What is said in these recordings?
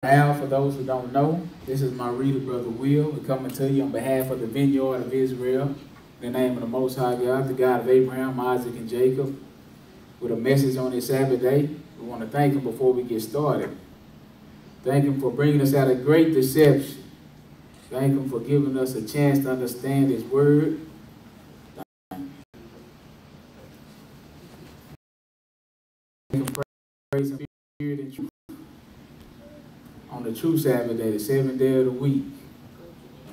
Now, for those who don't know, this is my reader, Brother Will. We're coming to you on behalf of the Vineyard of Israel, in the name of the Most High God, the God of Abraham, Isaac, and Jacob, with a message on this Sabbath day. We want to thank him before we get started. Thank him for bringing us out of great deception. Thank him for giving us a chance to understand his word. Thank him, praise him, spirit and truth. On the true Sabbath day, the seventh day of the week,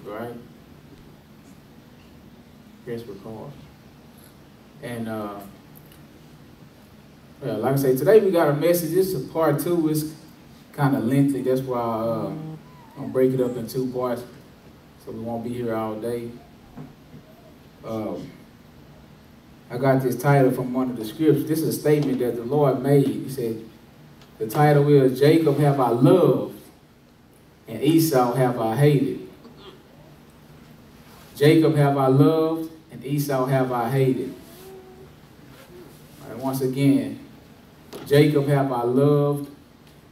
right? Press record. And like I say, today we got a message. This is a part two. It's kind of lengthy. That's why I'm gonna break it up in two parts, so we won't be here all day. I got this title from one of the scriptures. This is a statement that the Lord made. He said, the title is, Jacob have I loved, and Esau have I hated. Jacob have I loved, and Esau have I hated. All right, once again, Jacob have I loved,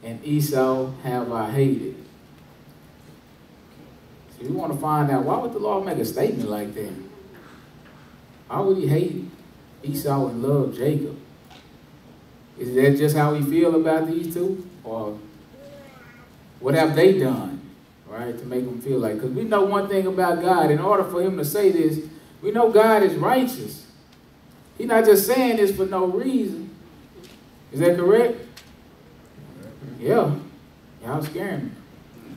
and Esau have I hated. So we want to find out, why would the Lord make a statement like that? Why would he hate Esau and love Jacob? Is that just how we feel about these two? Or what have they done, right, to make them feel like? Because we know one thing about God. In order for him to say this, we know God is righteous. He's not just saying this for no reason. Is that correct? Yeah. Y'all scaring me.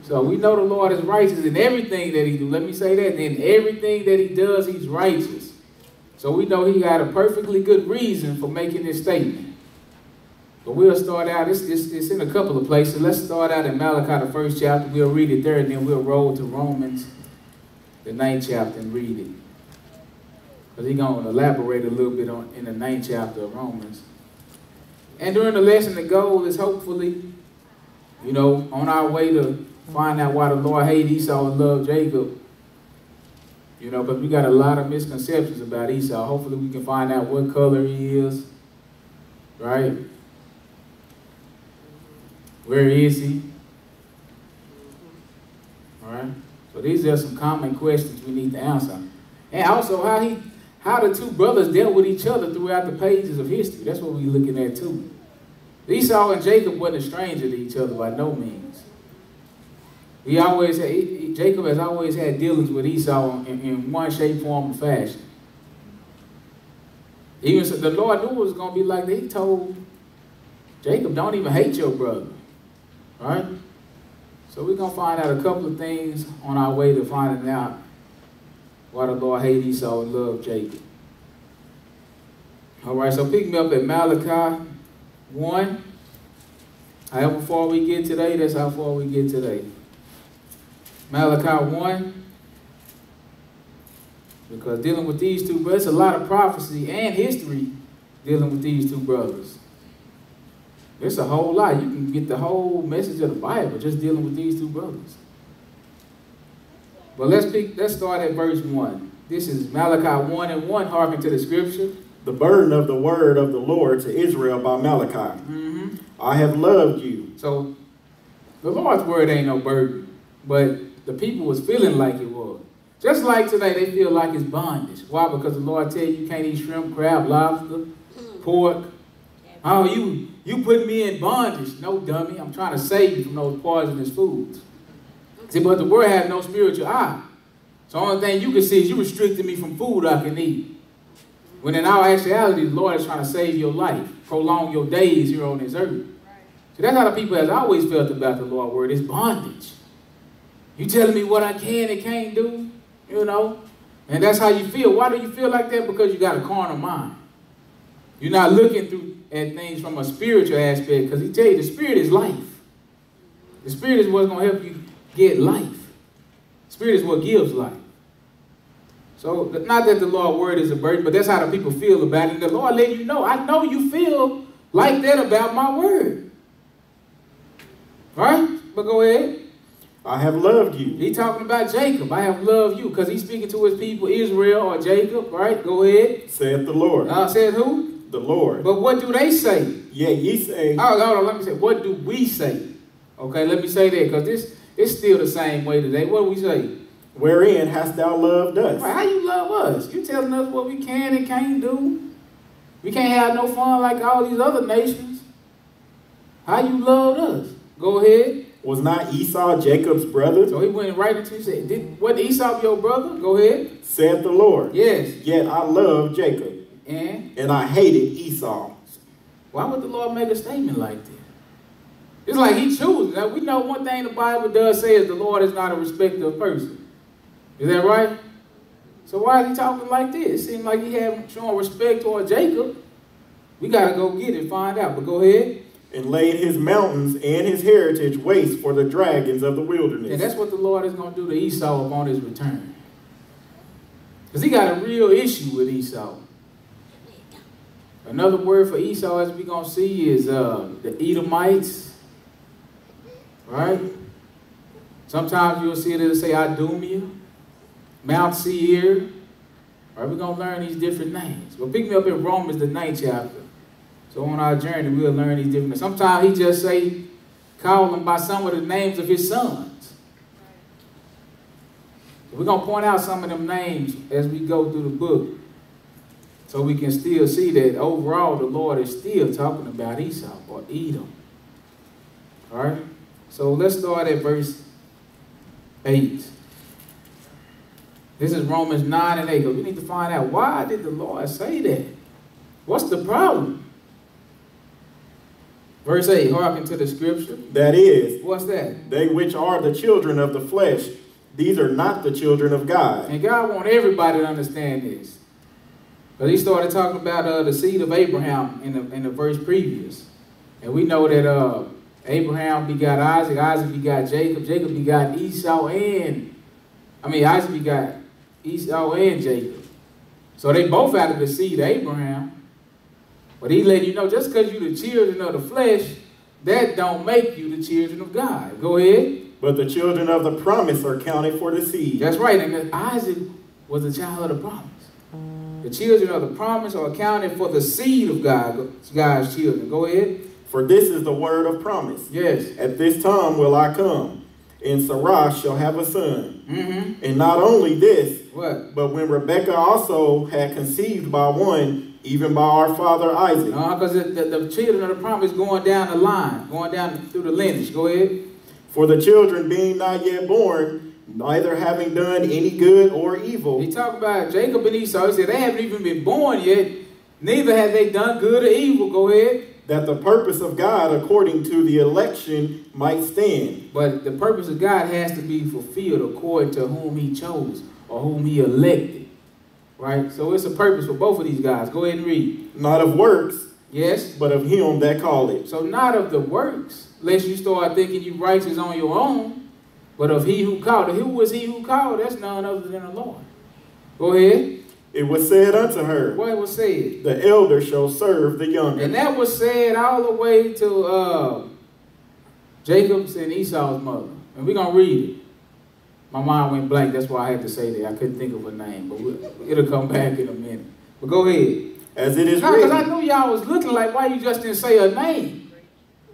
So we know the Lord is righteous in everything that he do. Let me say that. In everything that he does, he's righteous. So we know he got a perfectly good reason for making this statement. But we'll start out, it's in a couple of places. Let's start out in Malachi, the first chapter. We'll read it there, and then we'll roll to Romans, the 9th chapter, and read it. Because he's going to elaborate a little bit on in the 9th chapter of Romans. And during the lesson, the goal is hopefully, you know, on our way to find out why the Lord hated Esau and loved Jacob. You know, but we got a lot of misconceptions about Esau. Hopefully we can find out what color he is, right? Where is he? All right. So these are some common questions we need to answer. And also how the two brothers dealt with each other throughout the pages of history. That's what we're looking at too. Esau and Jacob wasn't a stranger to each other by no means. Jacob has always had dealings with Esau in one shape, form, or fashion. Even so, the Lord knew it was going to be like that. He told Jacob, don't even hate your brother. All right? So we're going to find out a couple of things on our way to finding out why the Lord hated Esau and loved Jacob. All right, so pick me up at Malachi 1. However far we get today, that's how far we get today. Malachi 1. Because dealing with these two brothers, a lot of prophecy and history dealing with these two brothers. There's a whole lot. You can get the whole message of the Bible just dealing with these two brothers. But let's start at verse 1. This is Malachi 1 and 1. Hearken to the scripture. The burden of the word of the Lord to Israel by Malachi. I have loved you. So the Lord's word ain't no burden, but the people was feeling like it was. Just like today, they feel like it's bondage. Why? Because the Lord tell you can't eat shrimp, crab, lobster, pork. Oh, you put me in bondage. No, dummy. I'm trying to save you from those poisonous foods. See, but the word has no spiritual eye. So the only thing you can see is you restricting me from food I can eat. When in our actuality, the Lord is trying to save your life, prolong your days here on this earth. See, that's how the people has always felt about the Lord's word. It's bondage. You telling me what I can and can't do, you know? And that's how you feel. Why do you feel like that? Because you got a carnal mind. You're not looking at things from a spiritual aspect, because he tell you the spirit is life. The spirit is what's going to help you get life. The spirit is what gives life. So, not that the Lord's word is a burden, but that's how the people feel about it. And the Lord let you know, I know you feel like that about my word. Right? But go ahead. I have loved you. He's talking about Jacob. I have loved you, because he's speaking to his people, Israel or Jacob, right? Go ahead. Saith the Lord. Said who? The Lord. But what do they say? Yeah, ye say. Hold on, let me say. What do we say? Okay, let me say that because it's still the same way today. What do we say? Wherein hast thou loved us? Right, how you love us? You telling us what we can and can't do. We can't have no fun like all these other nations. How you loved us? Go ahead. Was not Esau Jacob's brother? So he went right into and said, wasn't Esau your brother? Go ahead. Saith the Lord. Yes. Yet I loved Jacob. And I hated Esau. Why would the Lord make a statement like that? It's like he chooses. Now, we know one thing the Bible does say is the Lord is not a respecter of person. Is that right? So why is he talking like this? It seems like he had shown respect toward Jacob. We got to go get it, find out. But go ahead. And laid his mountains and his heritage waste for the dragons of the wilderness. And that's what the Lord is going to do to Esau upon his return. Because he got a real issue with Esau. Another word for Esau, as we're going to see, is the Edomites. Right? Sometimes you'll see it say Idumea, Mount Seir. All right, we're going to learn these different names. But pick me up in Romans, the 9th chapter. So on our journey, we'll learn these different names. Sometimes he just say, call them by some of the names of his sons. So we're going to point out some of them names as we go through the book. So we can still see that overall the Lord is still talking about Esau or Edom. All right? So let's start at verse 8. This is Romans 9 and 8. We need to find out, why did the Lord say that? What's the problem? Verse 8, hearken to the scripture. That is. What's that? They which are the children of the flesh, these are not the children of God. And God wants everybody to understand this. But he started talking about the seed of Abraham in the verse previous. And we know that Abraham begot Isaac, Isaac begot Jacob, Jacob begot Isaac begot Esau and Jacob. So they both out of the seed of Abraham. But he let you know, just because you're the children of the flesh, that don't make you the children of God. Go ahead. But the children of the promise are counted for the seed. That's right. And Isaac was the child of the promise. The children of the promise are accounted for the seed of God's children. Go ahead. For this is the word of promise. Yes. At this time will I come, and Sarah shall have a son. Mm-hmm. And not only this, what? But when Rebekah also had conceived by one, even by our father Isaac. Because the children of the promise going down the line, going down through the lineage. Go ahead. For the children being not yet born, neither having done any good or evil. He talked about Jacob and Esau. He said they haven't even been born yet. Neither have they done good or evil. Go ahead. That the purpose of God according to the election might stand. But the purpose of God has to be fulfilled according to whom he chose or whom he elected. Right? So it's a purpose for both of these guys. Go ahead and read. Not of works. Yes. But of him that called it. So not of the works, lest you start thinking you righteous on your own, but of he who called it. Who was he who called? That's none other than the Lord. Go ahead. It was said unto her. What was said? The elder shall serve the younger. And that was said all the way to Jacob's and Esau's mother. And we're going to read it. My mind went blank. That's why I had to say that. I couldn't think of a name. But it'll come back in a minute. But go ahead. As it is written. Because I knew y'all was looking like, why you just didn't say a name?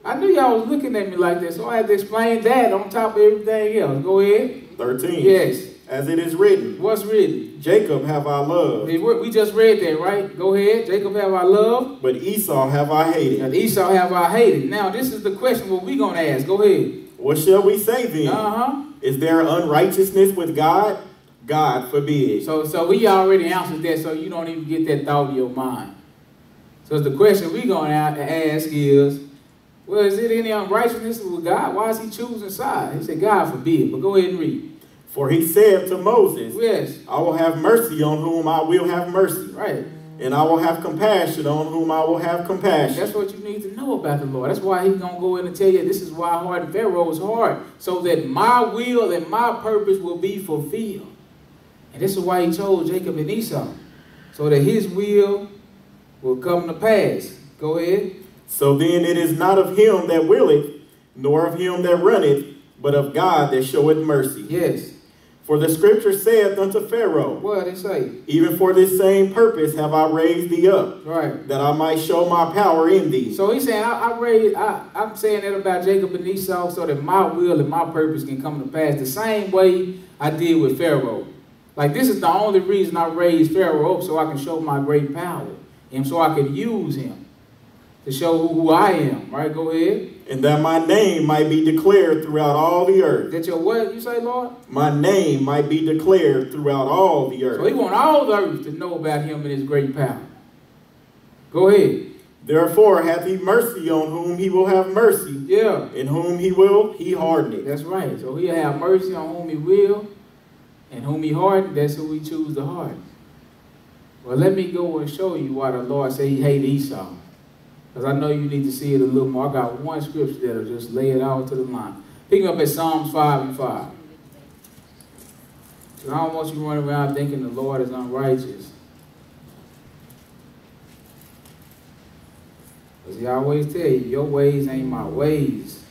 I knew y'all was looking at me like that. So I had to explain that on top of everything else. Go ahead. 13. Yes. As it is written. What's written? Jacob have I loved. We just read that, right? Go ahead. Jacob have I loved. But Esau have I hated. And Esau have I hated. Now, this is the question what we're going to ask. Go ahead. What shall we say then? Is there unrighteousness with God? God forbid. So we already answered that, so you don't even get that thought in your mind. So the question we're going to ask is, well, is it any unrighteousness with God? Why is he choosing sides? He said, God forbid. But go ahead and read. For he said to Moses, yes, I will have mercy on whom I will have mercy. Right. And I will have compassion on whom I will have compassion. That's what you need to know about the Lord. That's why he's going to go in and tell you, this is why hard Pharaoh's heart, so that my will and my purpose will be fulfilled. And this is why he chose Jacob and Esau, so that his will come to pass. Go ahead. So then it is not of him that willeth, nor of him that runneth, but of God that showeth mercy. Yes. For the scripture saith unto Pharaoh, What did it say? even for this same purpose have I raised thee up, Right. that I might show my power in thee. So he's saying, I'm saying that about Jacob and Esau so that my will and my purpose can come to pass the same way I did with Pharaoh. Like, this is the only reason I raised Pharaoh up, so I can show my great power and so I can use him to show who I am. Right? Go ahead. And that my name might be declared throughout all the earth. That your what, you say, Lord? My name might be declared throughout all the earth. So he want all the earth to know about him and his great power. Go ahead. Therefore hath he mercy on whom he will have mercy. Yeah. And whom he will, he harden it. That's right. So he'll have mercy on whom he will, and whom he harden, that's who he choose to harden. Well, let me go and show you why the Lord say he hate Esau. Because I know you need to see it a little more. I got one scripture that'll just lay it out to the line. Picking up at Psalms 5:5. So I don't want you running around thinking the Lord is unrighteous. Because he always tell you, your ways ain't my ways.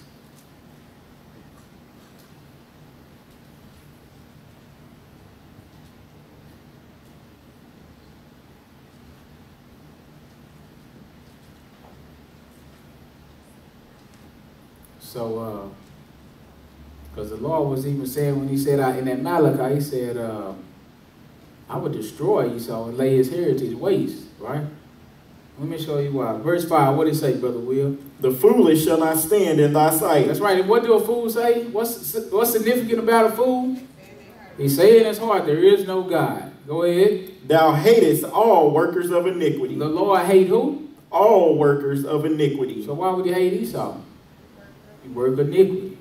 So, because the Lord was even saying when he said in that Malachi, he said, I would destroy Esau and lay his heritage waste, right? Let me show you why. Verse 5, what did it say, Brother Will? The foolish shall not stand in thy sight. That's right. And what do a fool say? What's significant about a fool? He say in his heart, there is no God. Go ahead. Thou hatest all workers of iniquity. The Lord hate who? All workers of iniquity. So why would he hate Esau? He work iniquity.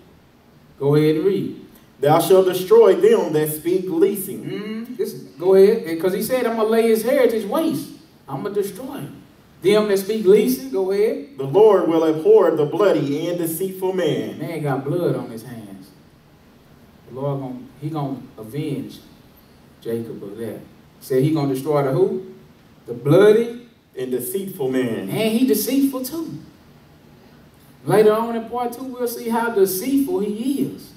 Go ahead and read. Thou shalt destroy them that speak leasing. Go ahead. Because he said, I'm going to lay his heritage waste. I'm going to destroy him. Them that speak leasing, go ahead. The Lord will abhor the bloody and deceitful man. Man got blood on his hands. The Lord he gonna avenge Jacob of that. He said he gonna destroy the who? The bloody and deceitful man. And he deceitful too. Later on in part 2, we'll see how deceitful he is.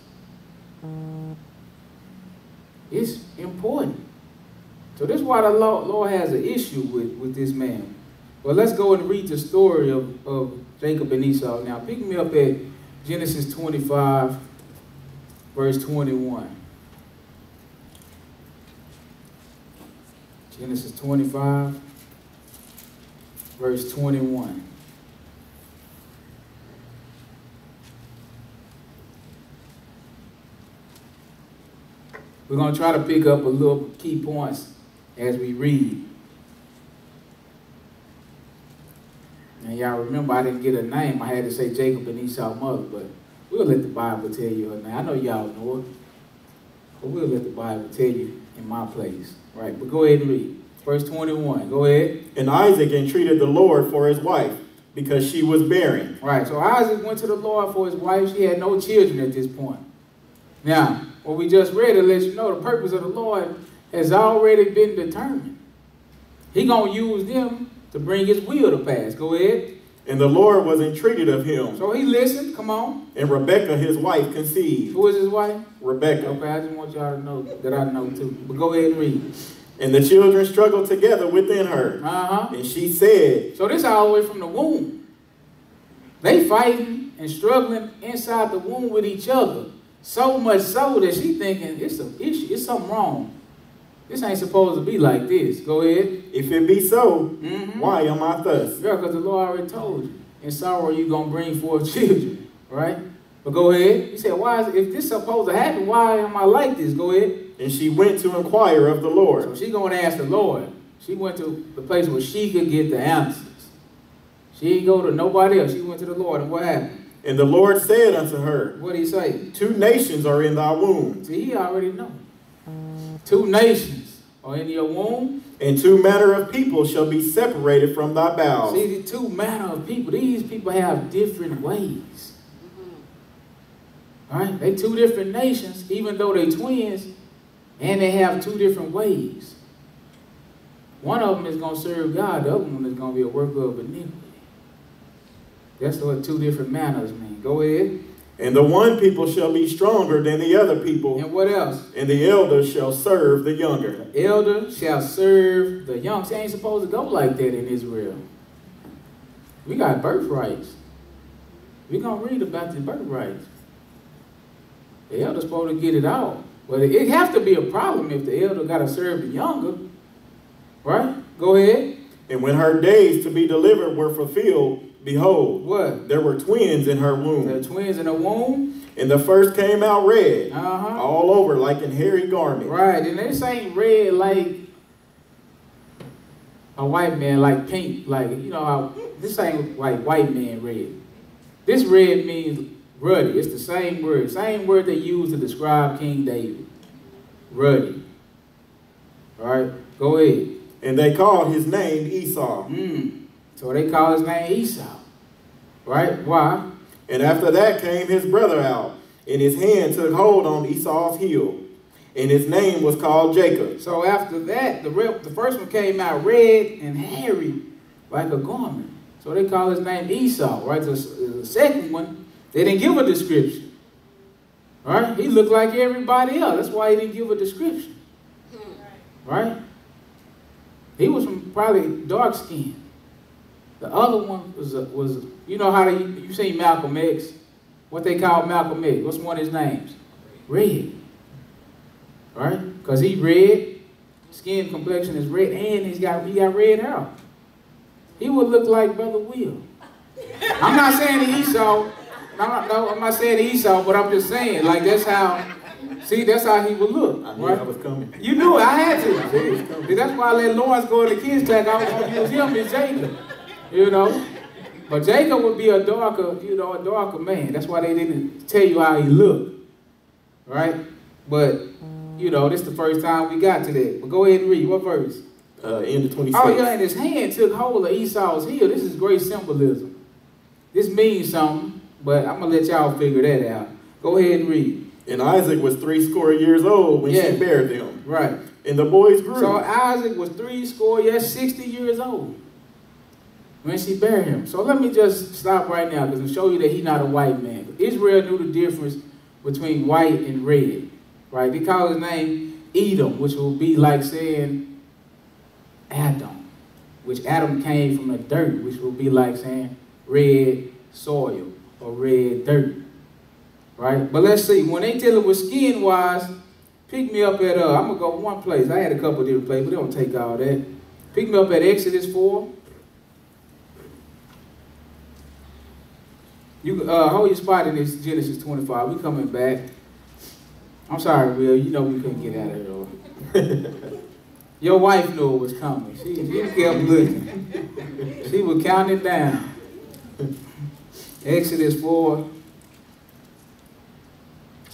It's important. So this is why the Lord has an issue with this man. Well, let's go and read the story of Jacob and Esau. Now, pick me up at Genesis 25, verse 21. Genesis 25, verse 21. We're going to try to pick up a little key points as we read. And y'all remember I didn't get a name. I had to say Jacob and Esau's mother, but we'll let the Bible tell you her name. I know y'all know it, but we'll let the Bible tell you in my place. Right, but go ahead and read. Verse 21, go ahead. And Isaac entreated the Lord for his wife, because she was barren. Right, so Isaac went to the Lord for his wife. She had no children at this point. Now, what we just read, it lets you know the purpose of the Lord has already been determined. He's going to use them to bring his will to pass. Go ahead. And the Lord was entreated of him. So he listened. Come on. And Rebekah, his wife, conceived. Who is his wife? Rebekah. Okay, I just want y'all to know that I know too. But go ahead and read. And the children struggled together within her. And she said. So this all the way from the womb. They fighting and struggling inside the womb with each other. So much so that she thinking it's an issue. It's something wrong. This ain't supposed to be like this. Go ahead. If it be so, why am I thus? Girl, because the Lord already told you. In sorrow you going to bring forth children. Right? But go ahead. He said, why is, if this is supposed to happen, why am I like this? Go ahead. And she went to inquire of the Lord. So she going to ask the Lord. She went to the place where she could get the answers. She didn't go to nobody else. She went to the Lord. And what happened? And the Lord said unto her, what did he say? 2 nations are in thy womb. See, he already know. 2 nations are in your womb. And 2 manner of people shall be separated from thy bowels. See, the 2 manner of people. These people have different ways. All right? They 2 different nations, even though they twins, and they have 2 different ways. One of them is going to serve God. The other one is going to be a worker of iniquity. That's what 2 different manners mean. Go ahead. And the one people shall be stronger than the other people. And what else? And the elder shall serve the younger. The elder shall serve the young. See, ain't supposed to go like that in Israel. We got birthrights. We're going to read about the birthrights. The elder's supposed to get it out. But it has to be a problem if the elder got to serve the younger. Right? Go ahead. And when her days to be delivered were fulfilled, behold, what? There were twins in her womb. There were twins in her womb. And the first came out red, all over like in hairy garment. Right, and this ain't red like a white man, like pink, like, you know how, this ain't like white man red. This red means ruddy. It's the same word they use to describe King David. Ruddy. All right, go ahead. And they called his name Esau. So they call his name Esau. Right? Why? And after that came his brother out, and his hand took hold on Esau's heel, and his name was called Jacob. So after that, the first one came out red and hairy, like a garment. So they call his name Esau, right? The second one, they didn't give a description. Right? He looked like everybody else. That's why he didn't give a description. Right? He was from probably dark skin. The other one was you know how you seen Malcolm X? What they call Malcolm X? What's one of his names? Red. Right? Because he red, skin complexion is red, and he got red hair. He would look like Brother Will. I'm not saying the Esau. No, I'm not saying the Esau, but I'm just saying, like, that's how he would look. I knew right? I was coming. You knew it. I had to. See, that's why I let Lawrence go to the kids' track. I was going to use him as Jacob. You know? But Jacob would be a darker man. That's why they didn't tell you how he looked. Right? But, you know, this is the first time we got to that. But go ahead and read. What verse? End of 26. Oh, yeah, and his hand took hold of Esau's heel. This is great symbolism. This means something, but I'm going to let y'all figure that out. Go ahead and read. And Isaac was 80 years old when she bare them. Right. And the boys grew. So Isaac was 60 years old when she bare him. So let me just stop right now because I'll show you that he's not a white man. Israel knew the difference between white and red. Right? They call his name Edom, which will be like saying Adam, which Adam came from the dirt, which will be like saying red soil or red dirt. Right? But let's see, when they dealing with skin-wise, pick me up at, I'm going to go one place. I had a couple of different places, but they don't take all that. Pick me up at Exodus 4. You hold your spot in this Genesis 25. We coming back. I'm sorry, Will. You know we couldn't get out of here. Your wife knew it was coming. She kept looking. She was counting down. Exodus 4.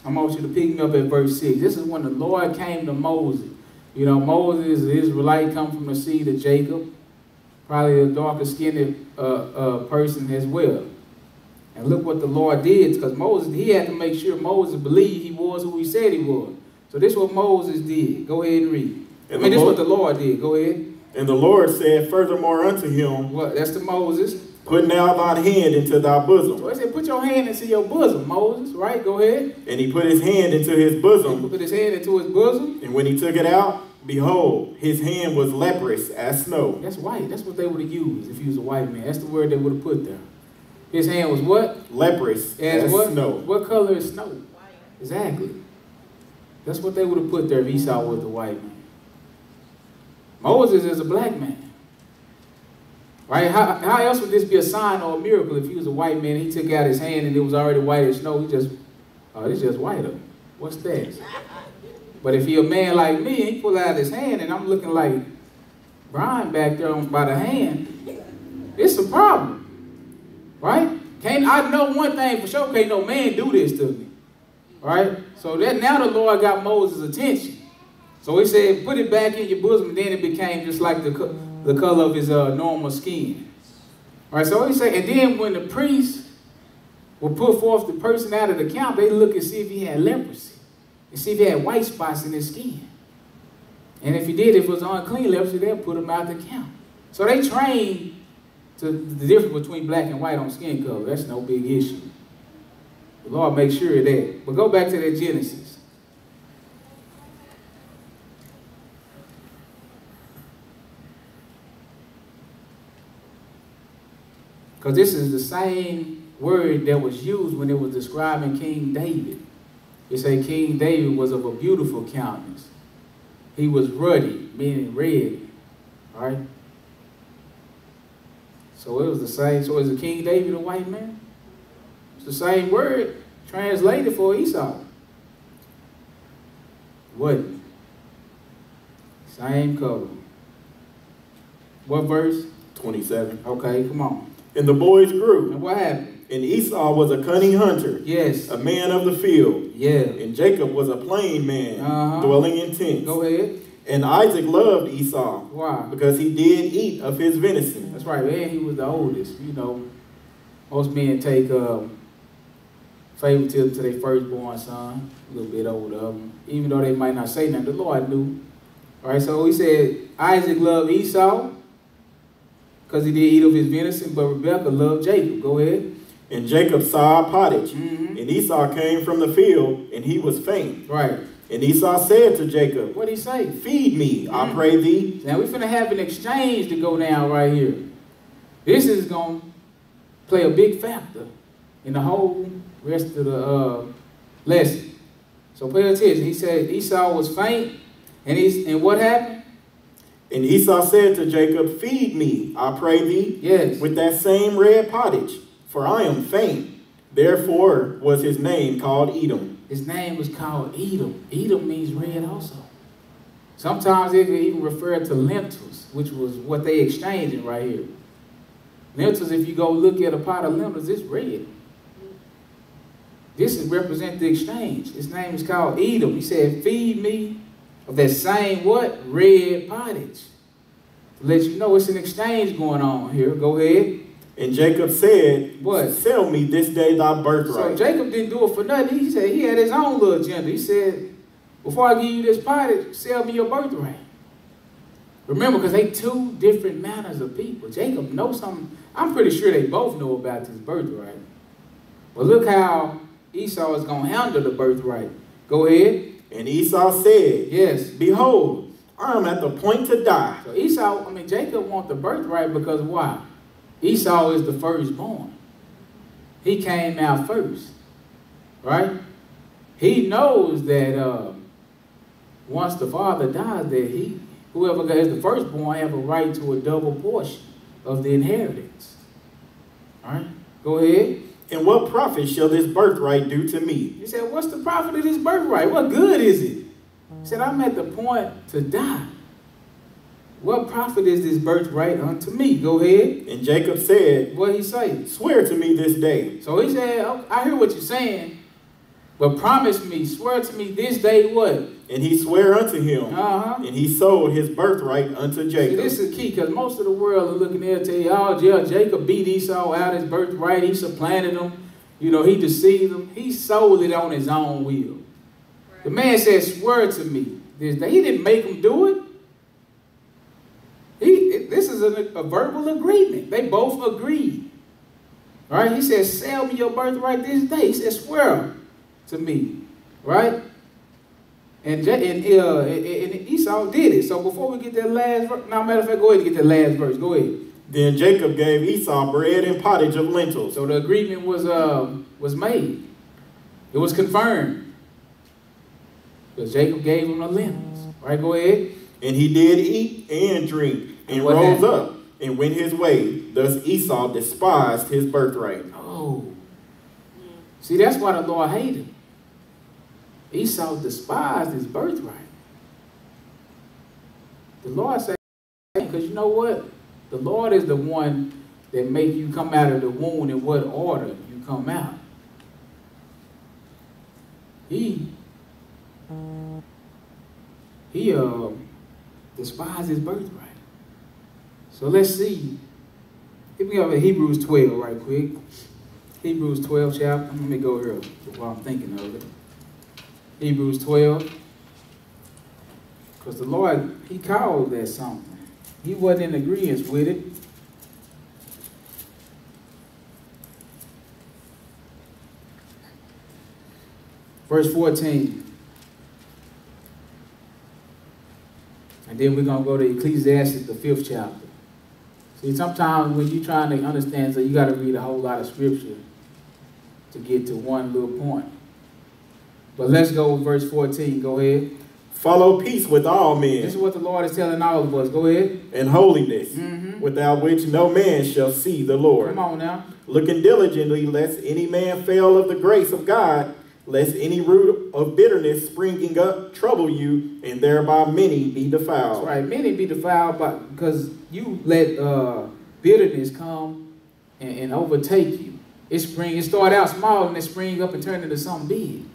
I want you to pick me up at verse 6. This is when the Lord came to Moses. You know, Moses, the Israelite, come from the seed of Jacob. Probably a darker skinned person as well. And look what the Lord did, because Moses, he had to make sure Moses believed he was who he said he was. So this is what Moses did. Go ahead and read. This is what the Lord did. Go ahead. And the Lord said furthermore unto him, what? That's to Moses. Put now thine hand into thy bosom. So he said, put your hand into your bosom, Moses. Right? Go ahead. And he put his hand into his bosom. He put his hand into his bosom. And when he took it out, behold, his hand was leprous as snow. That's white. That's what they would have used if he was a white man. That's the word they would have put there. His hand was what? Leprous as what? Snow. What color is snow? White. Exactly. That's what they would have put there if Esau was the white man. Moses is a black man. Right? How else would this be a sign or a miracle if he was a white man and he took out his hand and it was already white as snow? It's just whiter. What's that? But if he a man like me and he pull out his hand and I'm looking like Brian back there by the hand, it's a problem. Right? I know one thing for sure, can't no man do this to me. Right? So that now the Lord got Moses' attention. So he said, put it back in your bosom, and then it became just like the color of his normal skin. All right, so he said, and then when the priest will put forth the person out of the camp, they look and see if he had leprosy, and see if he had white spots in his skin. And if he did, if it was unclean leprosy, they'll put him out the camp. So they trained to the difference between black and white on skin color. That's no big issue. The Lord makes sure of that. But go back to that Genesis. Because this is the same word that was used when it was describing King David. It said King David was of a beautiful countenance. He was ruddy, meaning red. All right? So it was the same. So is the King David a white man? It's the same word translated for Esau. What? Same color. What verse? 27. Okay, come on. And the boys grew. And what happened? And Esau was a cunning hunter. Yes. A man of the field. Yeah. And Jacob was a plain man, dwelling in tents. Go ahead. And Isaac loved Esau. Why? Because he did eat of his venison. That's right, man. He was the oldest. You know, most men take favoritism to their firstborn son, a little bit older, even though they might not say nothing. The Lord knew. All right, so he said Isaac loved Esau because he did eat of his venison, but Rebekah loved Jacob. Go ahead. And Jacob saw a pottage, and Esau came from the field, and he was faint. Right. And Esau said to Jacob, what did he say? Feed me, I pray thee. Now we're finna have an exchange to go down right here. This is going to play a big factor in the whole rest of the lesson. So pay attention. He said Esau was faint, and what happened? And Esau said to Jacob, Feed me, I pray thee, yes, with that same red pottage, for I am faint. Therefore was his name called Edom. His name was called Edom. Edom means red also. Sometimes it can even refer to lentils, which was what they exchanging right here. Lentils, if you go look at a pot of lentils, it's red. This is represent the exchange. His name is called Edom. He said, feed me of that same what? Red pottage. To let you know it's an exchange going on here. Go ahead. And Jacob said, what? Sell me this day thy birthright. So Jacob didn't do it for nothing. He said he had his own little agenda. He said, before I give you this pottage, sell me your birthright. Remember, because they two different manners of people. Jacob knows something. I'm pretty sure they both know about this birthright. But look how Esau is going to handle the birthright. Go ahead. And Esau said, yes, behold, I am at the point to die. So Jacob wants the birthright because why? Esau is the firstborn. He came out first, right? He knows that once the father dies, that whoever is the firstborn have a right to a double portion of the inheritance. All right, go ahead. And what profit shall this birthright do to me? He said, what's the profit of this birthright? What good is it? He said, I'm at the point to die. What profit is this birthright unto me? Go ahead. And Jacob said, what he say? Swear to me this day. So he said, oh, I hear what you're saying, but promise me, swear to me this day what? And he sware unto him, and he sold his birthright unto Jacob. See, this is key, because most of the world are looking there and tell you, oh, yeah, Jacob beat Esau out his birthright. He supplanted him. You know, he deceived him. He sold it on his own will. Right. The man said, swear to me this day. He didn't make him do it. This is a verbal agreement. They both agreed. All right? He said, sell me your birthright this day. He said, swear to me. Right? And Esau did it. So before we get that last verse, now matter of fact, go ahead and get that last verse. Go ahead. Then Jacob gave Esau bread and pottage of lentils. So the agreement was made. It was confirmed. Because Jacob gave him the lentils. All right, go ahead. And he did eat and drink, and rose up and went his way. Thus Esau despised his birthright. Oh. See, that's why the Lord hated him. Esau despised his birthright. The Lord said, because you know what? The Lord is the one that make you come out of the womb in what order you come out. He despised his birthright. So let's see. If we have Hebrews 12 right quick. Hebrews 12 chapter. Let me go here while I'm thinking of it. Hebrews 12. Because the Lord, he called that something. He wasn't in agreement with it. Verse 14. And then we're going to go to Ecclesiastes, the 5th chapter. See, sometimes when you're trying to understand, so you got to read a whole lot of scripture to get to one little point. But let's go with verse 14. Go ahead. Follow peace with all men. This is what the Lord is telling all of us. Go ahead. And holiness, without which no man shall see the Lord. Come on now. Looking diligently, lest any man fail of the grace of God, lest any root of bitterness springing up trouble you, and thereby many be defiled. That's right. Many be defiled because you let bitterness come and overtake you. It start out small and it spring up and turn into something big.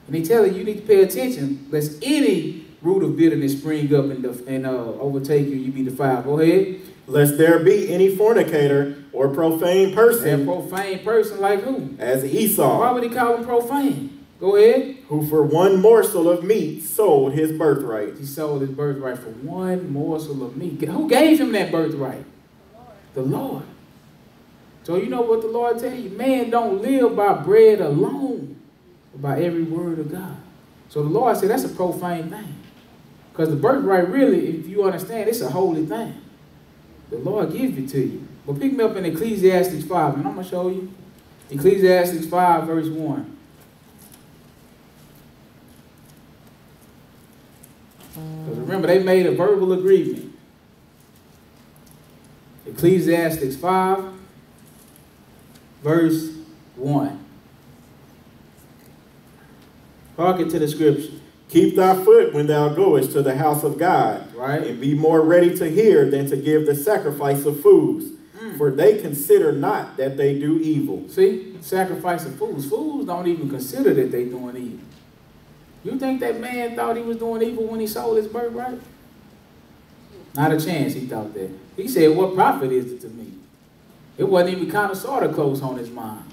And he telling you need to pay attention, lest any root of bitterness spring up and overtake you, you be defiled. Go ahead. Lest there be any fornicator or profane person. A profane person like who? As Esau. Why would he call him profane? Go ahead. Who for one morsel of meat sold his birthright. He sold his birthright for one morsel of meat. Who gave him that birthright? The Lord. So you know what the Lord tell you? Man don't live by bread alone, but by every word of God. So the Lord said that's a profane thing. Because the birthright really, if you understand, it's a holy thing. The Lord gives it to you. But pick me up in Ecclesiastes 5, and I'm going to show you. Ecclesiastes 5, verse 1. Because remember, they made a verbal agreement. Ecclesiastes 5, verse 1. Hearken to the scripture. Keep thy foot when thou goest to the house of God, right? And be more ready to hear than to give the sacrifice of fools. For they consider not that they do evil. See, sacrifice of fools. Fools don't even consider that they doing evil. You think that man thought he was doing evil when he sold his birthright? Not a chance he thought that. He said, what profit is it to me? It wasn't even kind of sort of close on his mind.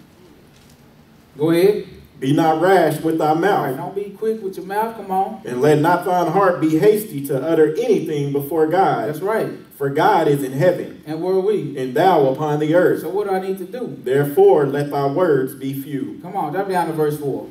Go ahead. Be not rash with thy mouth. Right, don't be quick with your mouth, come on. And let not thine heart be hasty to utter anything before God. That's right. For God is in heaven. And where are we? And thou upon the earth. So what do I need to do? Therefore let thy words be few. Come on, drop down to verse 4.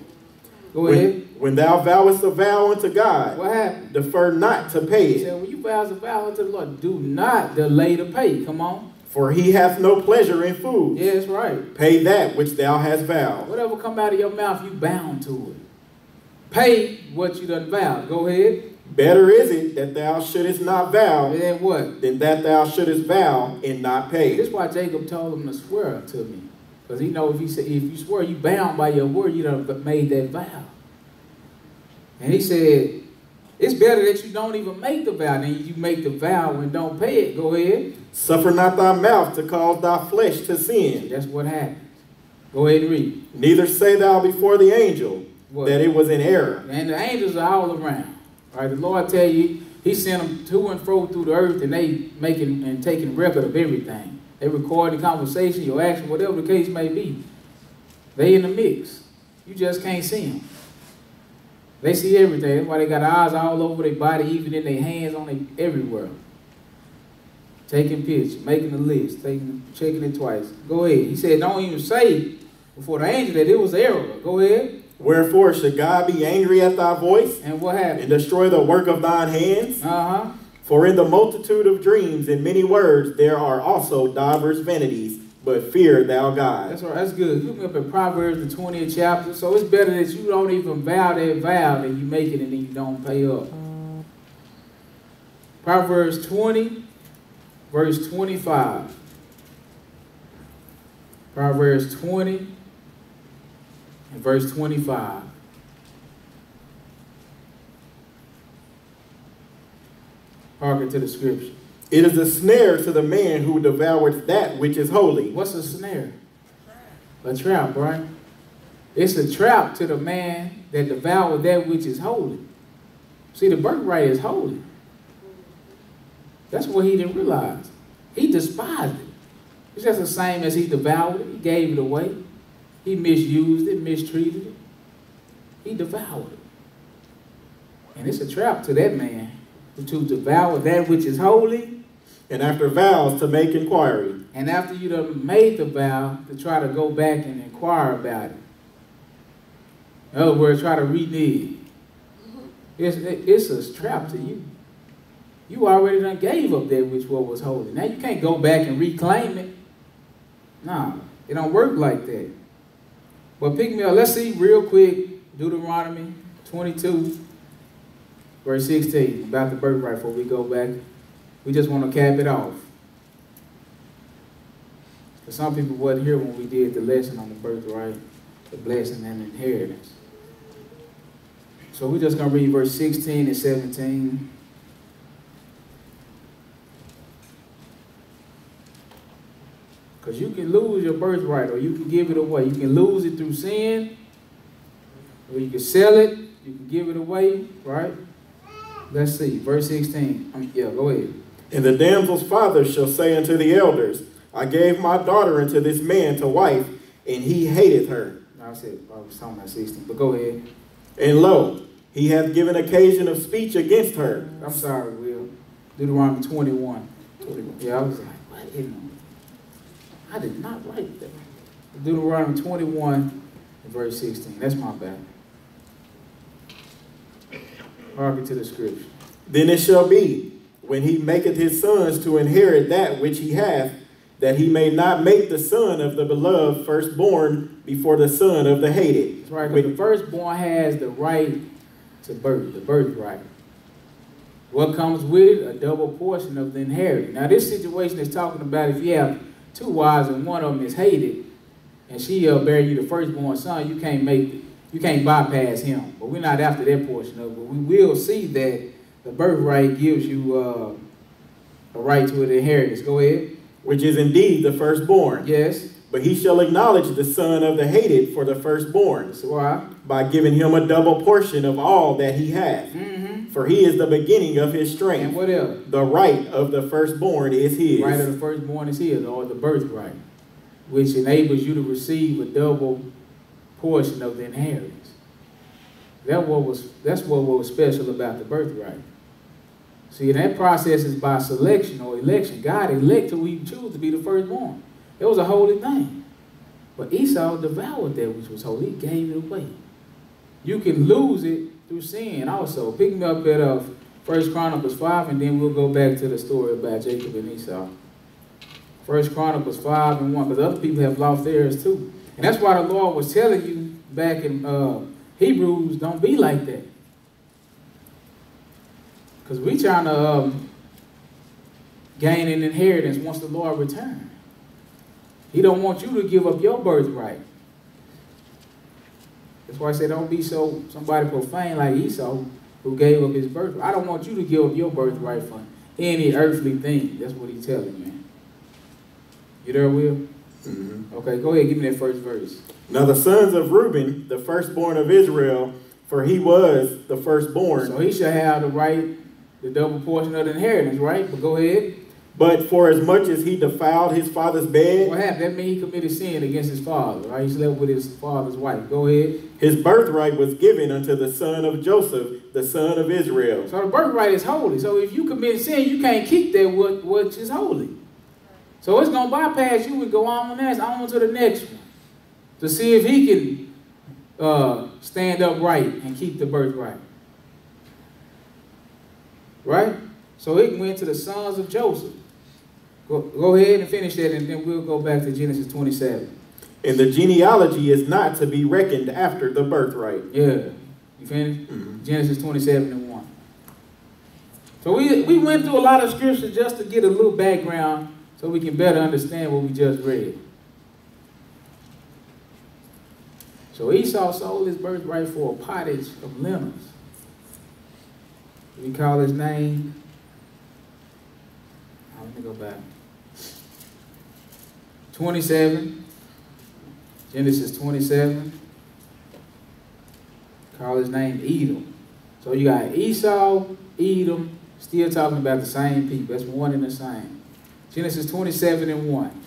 Go ahead. When thou vowest a vow unto God, what happened? Defer not to pay it. He said, when you vow a vow unto the Lord, do not delay to pay. Come on. For he hath no pleasure in food. Yeah, that's right. Pay that which thou hast vowed. Whatever come out of your mouth, you bound to it. Pay what you done vowed. Go ahead. Better is it that thou shouldest not vow than what? Than that thou shouldest vow and not pay. This is why Jacob told him to swear to me. Because he know if you swear you bound by your word, you done made that vow. And he said, it's better that you don't even make the vow than you make the vow and don't pay it. Go ahead. Suffer not thy mouth to cause thy flesh to sin. That's what happens. Go ahead and read. Neither say thou before the angel that it was in error. And the angels are all around. All right, the Lord tell you, he sent them to and fro through the earth, and they making and taking record of everything. They recording conversation, your action, whatever the case may be. They in the mix. You just can't see them. They see everything. That's why they got eyes all over their body, even in their hands, on them, everywhere. Taking pictures, making a list, checking it twice. Go ahead. He said, don't even say before the angel that it was error. Go ahead. Wherefore should God be angry at thy voice? And what happened? And destroy the work of thine hands? For in the multitude of dreams and many words there are also divers vanities, but fear thou God. That's right. That's good. You up in Proverbs, the 20th chapter. So it's better that you don't even vow that vow than you make it and then you don't pay up. Proverbs 20, verse 25. Proverbs 20 and verse 25. Hearken to the scripture. It is a snare to the man who devoureth that which is holy. What's a snare? A trap, right? It's a trap to the man that devoured that which is holy. See, the birthright is holy. That's what he didn't realize. He despised it. It's just the same as he devoured it. He gave it away. He misused it, mistreated it. He devoured it. And it's a trap to that man to devour that which is holy. And after vows to make inquiry. And after you done made the vow to try to go back and inquire about it. In other words, try to renege. It's a trap to you. You already done gave up that which what was holy. Now you can't go back and reclaim it. Nah, it don't work like that. But pick me up. Let's see real quick. Deuteronomy 22, verse 16. About the birthright before we go back. We just want to cap it off. Because some people wasn't here when we did the lesson on the birthright, the blessing and inheritance. So we're just going to read verse 16 and 17. Because you can lose your birthright or you can give it away. You can lose it through sin, or you can sell it, you can give it away, right? Let's see, verse 16. Yeah, go ahead. And the damsel's father shall say unto the elders, I gave my daughter unto this man to wife, and he hated her. I was talking about 16, but go ahead. And lo, he hath given occasion of speech against her. I'm sorry, Will. Deuteronomy 21. Yeah, I was like, what in the... I did not write that. Deuteronomy 21, verse 16. That's my bad. Hearken to the scripture. Then it shall be, when he maketh his sons to inherit that which he hath, that he may not make the son of the beloved firstborn before the son of the hated. That's right, because the firstborn has the right to birth, the birthright. What comes with it? A double portion of the inheritance. Now, this situation is talking about if you have two wives and one of them is hated, and she'll bear you the firstborn son, you can't bypass him. But we're not after that portion of it. But we will see that the birthright gives you a right to an inheritance. Go ahead. Which is indeed the firstborn. Yes. But he shall acknowledge the son of the hated for the firstborn. So why? By giving him a double portion of all that he hath. Mm-hmm. For he is the beginning of his strength. And what else? The right of the firstborn is his. The right of the firstborn is his, or the birthright, which enables you to receive a double portion of the inheritance. That's what was special about the birthright. See, that process is by selection or election. God elected who he chose to be the firstborn. It was a holy thing. But Esau devoured that which was holy. He gave it away. You can lose it through sin also. Pick me up at 1 Chronicles 5, and then we'll go back to the story about Jacob and Esau. 1 Chronicles 5 and 1, because other people have lost theirs too. And that's why the Lord was telling you back in Hebrews, don't be like that. Because we trying to gain an inheritance once the Lord returns. He don't want you to give up your birthright. That's why I say don't be somebody profane like Esau who gave up his birthright. I don't want you to give up your birthright for any earthly thing. That's what he's telling you. You there, Will? Mm-hmm. Okay, go ahead. Give me that first verse. Now the sons of Reuben, the firstborn of Israel, for he was the firstborn. So he shall have the right, the double portion of the inheritance, right? But go ahead. But for as much as he defiled his father's bed. What happened? That means he committed sin against his father, right? He slept with his father's wife. Go ahead. His birthright was given unto the son of Joseph, the son of Israel. So the birthright is holy. So if you commit sin, you can't keep that which is holy. So it's going to bypass you and go on to the next one to see if he can stand upright and keep the birthright. Right? So it went to the sons of Joseph. Go ahead and finish that, and then we'll go back to Genesis 27. And the genealogy is not to be reckoned after the birthright. Yeah. You finished? Mm-hmm. Genesis 27 and 1. So we went through a lot of scripture just to get a little background so we can better understand what we just read. So Esau sold his birthright for a pottage of lentils. We call his name. Let me go back. 27. Genesis 27. Call his name Edom. So you got Esau, Edom, still talking about the same people. That's one and the same. Genesis 27 and 1.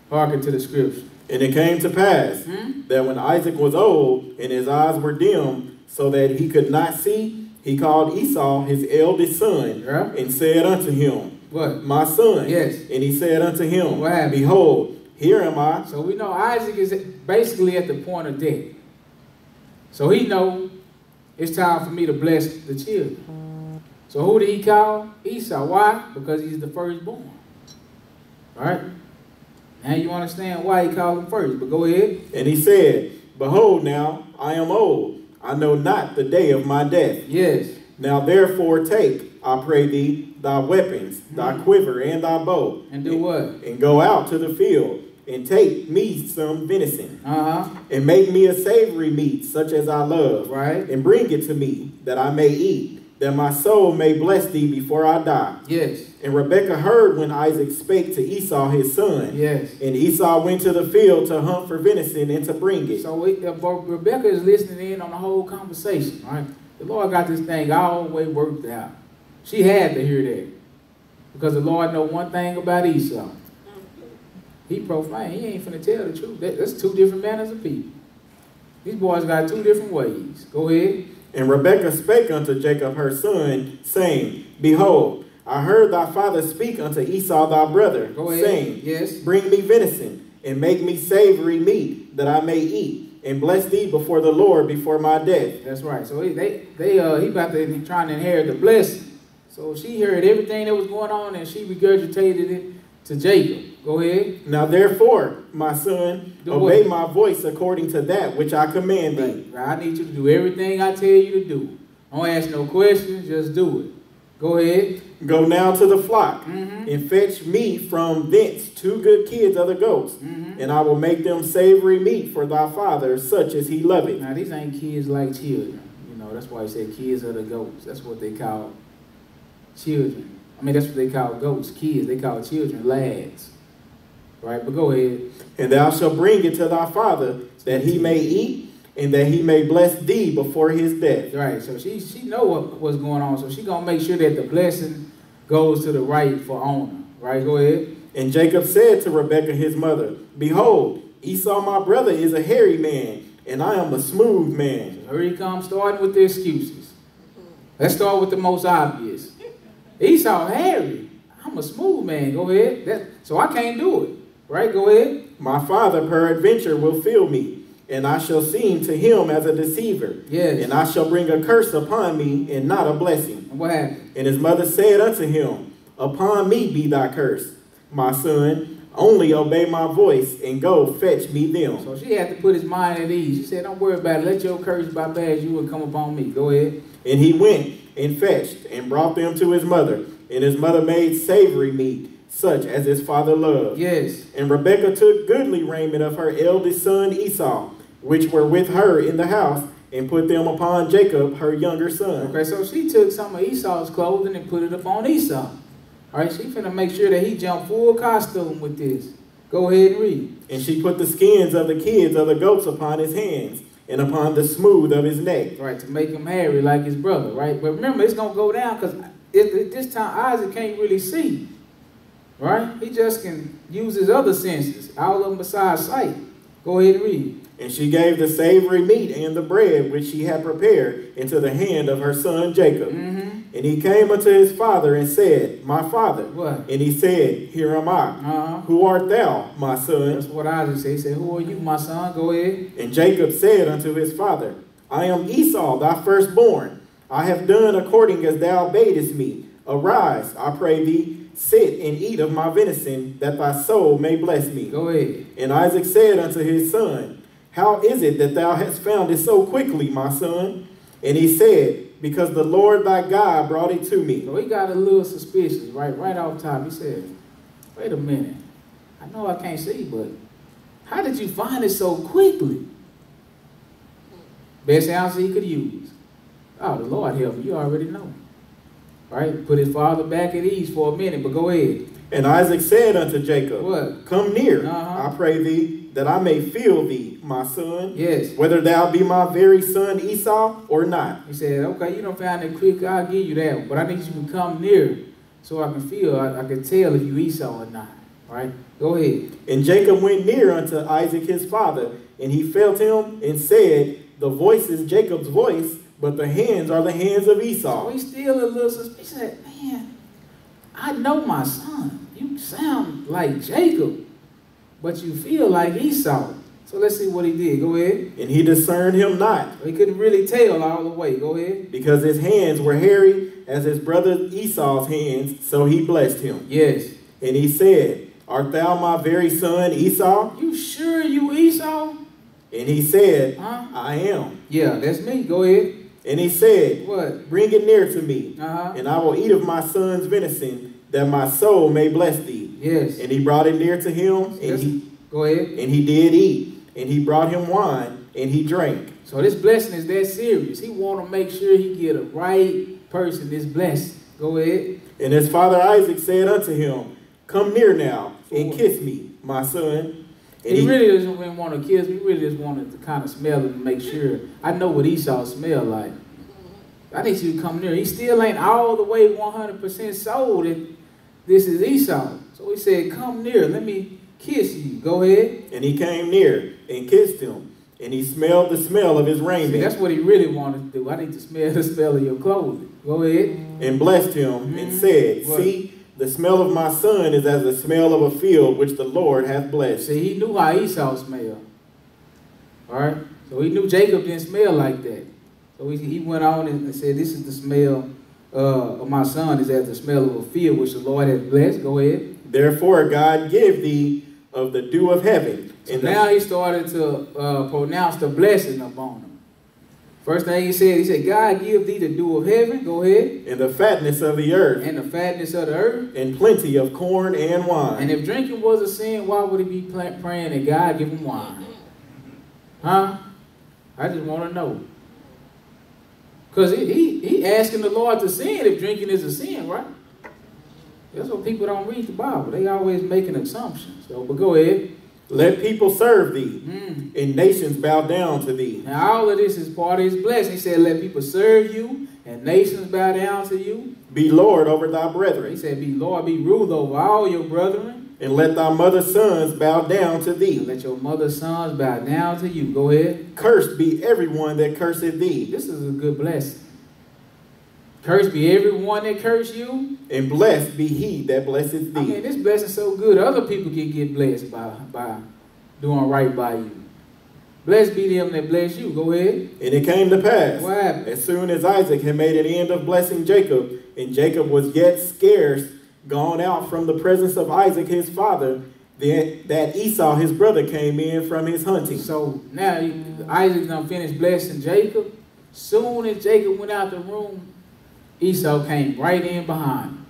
Hearken to the scripture. And it came to pass that when Isaac was old and his eyes were dim so that he could not see, he called Esau his eldest son and said unto him, what? My son. Yes. And he said unto him, what happened? Behold, here am I. So we know Isaac is basically at the point of death. So he know it's time for me to bless the children. So who did he call? Esau. Why? Because he's the firstborn. All right? Now you understand why he called him first, but go ahead. And he said, behold, now I am old. I know not the day of my death. Yes. Now therefore take, I pray thee, thy weapons, thy quiver, and thy bow. And do what? And go out to the field, and take me some venison. And make me a savory meat, such as I love. Right. And bring it to me, that I may eat, that my soul may bless thee before I die. Yes. And Rebekah heard when Isaac spake to Esau his son. Yes. And Esau went to the field to hunt for venison and to bring it. So Rebekah is listening in on the whole conversation, right? The Lord got this thing all the way worked out. She had to hear that. Because the Lord know one thing about Esau. He profane. He ain't finna tell the truth. That's two different manners of people. These boys got two different ways. Go ahead. And Rebekah spake unto Jacob her son, saying, behold, I heard thy father speak unto Esau thy brother, saying, yes, bring me venison, and make me savory meat, that I may eat, and bless thee before the Lord before my death. That's right. So he about to trying to inherit the blessing. So she heard everything that was going on, and she regurgitated it to Jacob. Go ahead. Now therefore, my son, obey my voice according to that which I command thee. Right. I need you to do everything I tell you to do. Don't ask no questions, just do it. Go ahead. Go now to the flock, and fetch me from thence 2 good kids of the goats, and I will make them savory meat for thy father, such as he loveth. Now these ain't kids like children. You know, that's why he said kids of the goats. That's what they call children. I mean, that's what they call goats, kids. They call children lads. Right, but go ahead. And thou shalt bring it to thy father, that he may eat, and that he may bless thee before his death. Right, so she know what's going on, so she going to make sure that the blessing goes to the rightful owner. Right, go ahead. And Jacob said to Rebekah his mother, behold, Esau my brother is a hairy man, and I am a smooth man. So here he comes starting with the excuses. Let's start with the most obvious. Esau hairy. I'm a smooth man. Go ahead. So I can't do it. Right, go ahead. My father peradventure will fill me, and I shall seem to him as a deceiver. Yes. And I shall bring a curse upon me, and not a blessing. And what happened? And his mother said unto him, upon me be thy curse, my son. Only obey my voice, and go fetch me them. So she had to put his mind at ease. She said, don't worry about it. Let your curse by bad you will come upon me. Go ahead. And he went and fetched, and brought them to his mother. And his mother made savory meat, such as his father loved. Yes. And Rebekah took goodly raiment of her eldest son Esau, which were with her in the house, and put them upon Jacob, her younger son. Okay, so she took some of Esau's clothing and put it upon Esau. All right, she finna make sure that he jumped full costume with this. Go ahead and read. And she put the skins of the kids of the goats upon his hands, and upon the smooth of his neck. Right, to make him hairy like his brother, right? But remember, it's going to go down because at this time, Isaac can't really see. Right? He just can use his other senses, all of them besides sight. Go ahead and read. And she gave the savory meat and the bread which she had prepared into the hand of her son Jacob. And he came unto his father and said, my father. What? And he said, here am I. Who art thou, my son? That's what Isaac said. He said, who are you, my son? Go ahead. And Jacob said unto his father, I am Esau, thy firstborn. I have done according as thou badest me. Arise, I pray thee, sit and eat of my venison, that thy soul may bless me. Go ahead. And Isaac said unto his son, how is it that thou hast found it so quickly, my son? And he said, because the Lord thy God brought it to me. So he got a little suspicious, right off top. He said, wait a minute. I know I can't see, but how did you find it so quickly? Best answer he could use. Oh, the Lord help me. You already know. Right? Put his father back at ease for a minute, but go ahead. And Isaac said unto Jacob, what? Come near, I pray thee, that I may feel thee, my son. Yes. Whether thou be my very son Esau or not. He said, okay, you don't find it quick, I'll give you that one. But I need you to come near so I can feel, I can tell if you Esau or not. Right? Go ahead. And Jacob went near unto Isaac his father, and he felt him and said, the voice is Jacob's voice, but the hands are the hands of Esau. So he's still a little suspicious. He said, man, I know my son. You sound like Jacob, but you feel like Esau. So let's see what he did. Go ahead. And he discerned him not. He couldn't really tell all the way. Go ahead. Because his hands were hairy as his brother Esau's hands, so he blessed him. Yes. And he said, Art thou my very son Esau? You sure you Esau? And he said, I am. Yeah, that's me. Go ahead. And he said, What? Bring it near to me, and I will eat of my son's venison, that my soul may bless thee. Yes. And he brought it near to him, go ahead. And he did eat. And he brought him wine, and he drank. So this blessing is that serious. He want to make sure he get a right person this blessing. Go ahead. And his father Isaac said unto him, Come near now, and kiss me, my son. And he really doesn't want to kiss me. He really just wanted to kind of smell it and make sure. I know what Esau smelled like. I need you to come near. He still ain't all the way 100% sold that this is Esau. So he said, come near. Let me kiss you. Go ahead. And he came near and kissed him. And he smelled the smell of his raiment. See, that's what he really wanted to do. I need to smell the smell of your clothing. Go ahead. And blessed him and said, See, the smell of my son is as the smell of a field which the Lord hath blessed. See, he knew how Esau smelled. All right? So he knew Jacob didn't smell like that. So he went on and said, this is the smell of my son is as the smell of a field which the Lord hath blessed. Go ahead. Therefore God give thee of the dew of heaven. So now he started to pronounce the blessing upon him. First thing he said, God give thee the dew of heaven. Go ahead. And the fatness of the earth. And the fatness of the earth. And plenty of corn and wine. And if drinking was a sin, why would he be praying that God give him wine? Huh? I just want to know. Because he asking the Lord to sin if drinking is a sin, right? That's what people don't read the Bible. They always making assumptions. So, but go ahead. Let people serve thee, and nations bow down to thee. Now all of this is part of his blessing. He said, let people serve you, and nations bow down to you. Be Lord over thy brethren. He said, be Lord, be ruled over all your brethren. And let thy mother's sons bow down to thee. And let your mother's sons bow down to you. Go ahead. Cursed be everyone that curseth thee. This is a good blessing. Cursed be everyone that curse you. And blessed be he that blesseth thee. I mean, this blessing's so good. Other people can get blessed by doing right by you. Blessed be them that bless you. Go ahead. And it came to pass, what happened? As soon as Isaac had made an end of blessing Jacob, and Jacob was yet scarce gone out from the presence of Isaac his father, that Esau his brother came in from his hunting. So now Isaac done finished blessing Jacob. Soon as Jacob went out the room, Esau came right in behind him.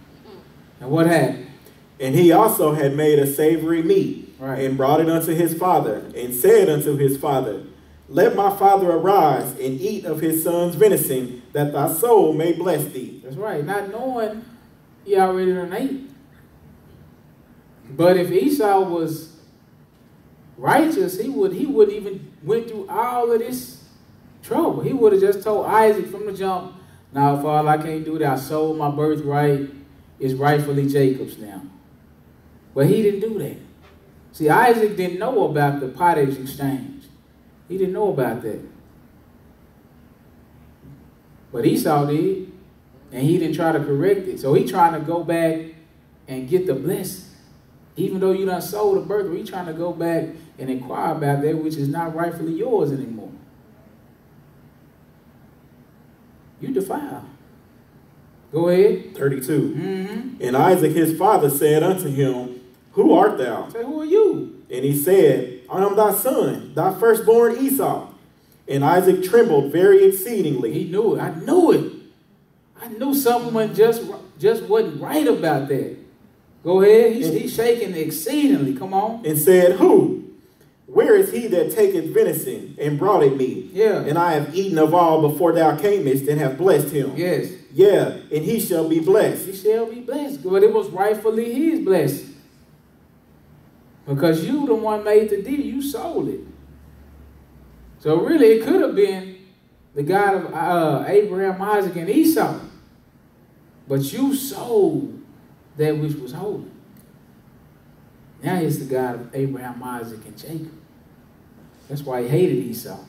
And what happened? And he also had made a savory meat, and brought it unto his father, and said unto his father, Let my father arise and eat of his son's venison, that thy soul may bless thee. That's right. Not knowing he already done ate. But if Esau was righteous, he wouldn't even went through all of this trouble. He would have just told Isaac from the jump, now, Father, I can't do that. I sold my birthright. It's rightfully Jacob's now. But he didn't do that. See, Isaac didn't know about the pottage exchange. He didn't know about that. But Esau did. And he didn't try to correct it. So he trying to go back and get the blessing. Even though you done sold the birthright, he trying to go back and inquire about that which is not rightfully yours anymore. You defile. Go ahead. 32. And Isaac his father said unto him, Who art thou? Say, who are you? And he said, I am thy son, thy firstborn Esau. And Isaac trembled very exceedingly. He knew it. I knew it. I knew something just wasn't right about that. Go ahead. He's shaking exceedingly. Come on. And said, Who? Where is he that taketh venison and brought it me? Yeah. And I have eaten of all before thou camest and have blessed him. Yes. Yeah, and he shall be blessed. He shall be blessed. But it was rightfully his blessing. Because you the one made the deal. You sold it. So really it could have been the God of Abraham, Isaac, and Esau. But you sold that which was holy. Now he's the God of Abraham, Isaac, and Jacob. That's why he hated Esau.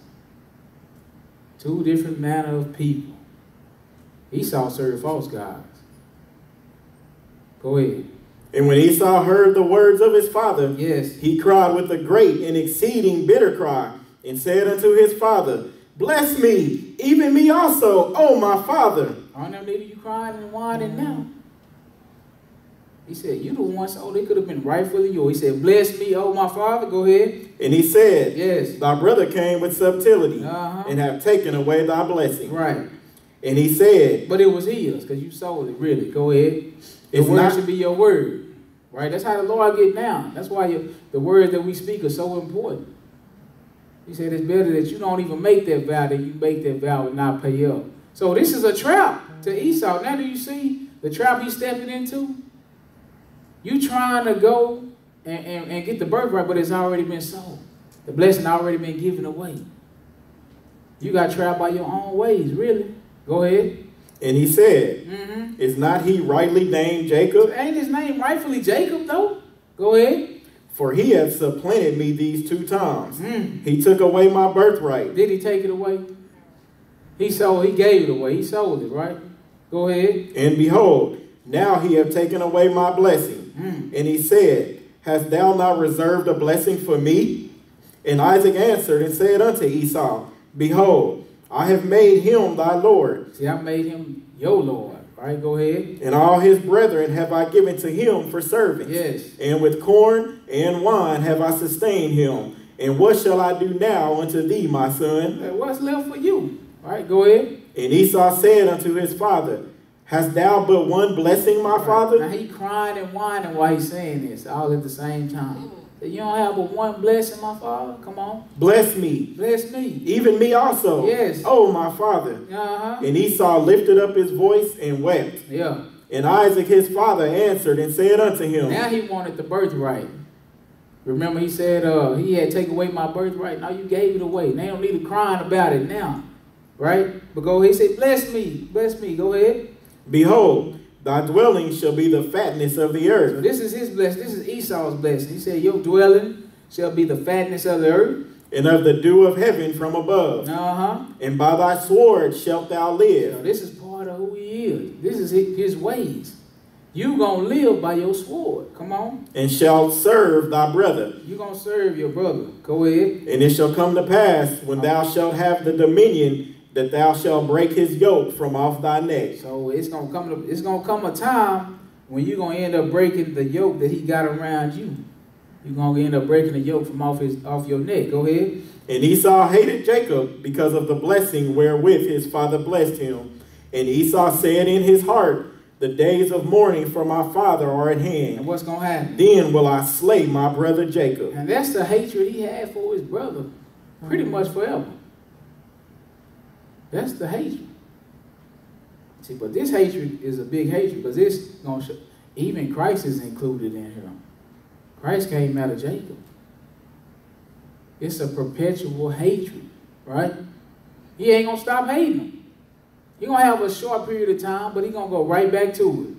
Two different manner of people. Esau served false gods. Go ahead. And when Esau heard the words of his father, yes, he cried with a great and exceeding bitter cry, and said unto his father, Bless me, even me also, O my father. Aren't them niggas you crying and whining now? He said, you the one, so they could have been rightfully yours. He said, bless me, oh my father, go ahead. And he said, yes, thy brother came with subtlety, and have taken away thy blessing. Right. And he said, but it was his, because you sold it, really. Go ahead. The word should be your word. Right? That's how the Lord get down. That's why the words that we speak are so important. He said it's better that you don't even make that vow than you make that vow and not pay up. So this is a trap to Esau. Now do you see the trap he's stepping into? You trying to go and get the birthright, but it's already been sold. The blessing already been given away. You got trapped by your own ways, really. Go ahead. And he said, Is not he rightly named Jacob? Ain't his name rightfully Jacob, though? Go ahead. For he hath supplanted me these 2 times. He took away my birthright. Did he take it away? He gave it away. He sold it, right? Go ahead. And behold, now he hath taken away my blessing. And he said, Hast thou not reserved a blessing for me? And Isaac answered and said unto Esau, Behold, I have made him thy Lord. See, I made him your Lord. Right, go ahead. And all his brethren have I given to him for servants. Yes. And with corn and wine have I sustained him. And what shall I do now unto thee, my son? What's left for you? All right, go ahead. And Esau said unto his father, Hast thou but one blessing, my father? Now he crying and whining while he's saying this, all at the same time. You don't have but one blessing, my father? Come on. Bless me. Bless me. Even me also. Yes. Oh, my father. And Esau lifted up his voice and wept. Yeah. And Isaac his father answered and said unto him. Now he wanted the birthright. Remember he said he had taken away my birthright. Now you gave it away. They don't need to crying about it now. Right? But go ahead. He said, bless me. Bless me. Go ahead. Behold, thy dwelling shall be the fatness of the earth. So this is his blessing. This is Esau's blessing. He said, your dwelling shall be the fatness of the earth. And of the dew of heaven from above. And by thy sword shalt thou live. So this is part of who he is. This is his ways. You gonna live by your sword. Come on. And shalt serve thy brother. You gonna serve your brother. Go ahead. And it shall come to pass, when thou shalt have the dominion, that thou shalt break his yoke from off thy neck. So it's gonna come a time when you're gonna end up breaking the yoke that he got around you. You're gonna end up breaking the yoke from off your neck. Go ahead. And Esau hated Jacob because of the blessing wherewith his father blessed him. And Esau said in his heart, The days of mourning for my father are at hand. And what's gonna happen? Then will I slay my brother Jacob. And that's the hatred he had for his brother, pretty much forever. That's the hatred. See, but this hatred is a big hatred because it's going to show, even Christ is included in here. Christ came out of Jacob. It's a perpetual hatred, right? He ain't going to stop hating him. He's going to have a short period of time, but he's going to go right back to it.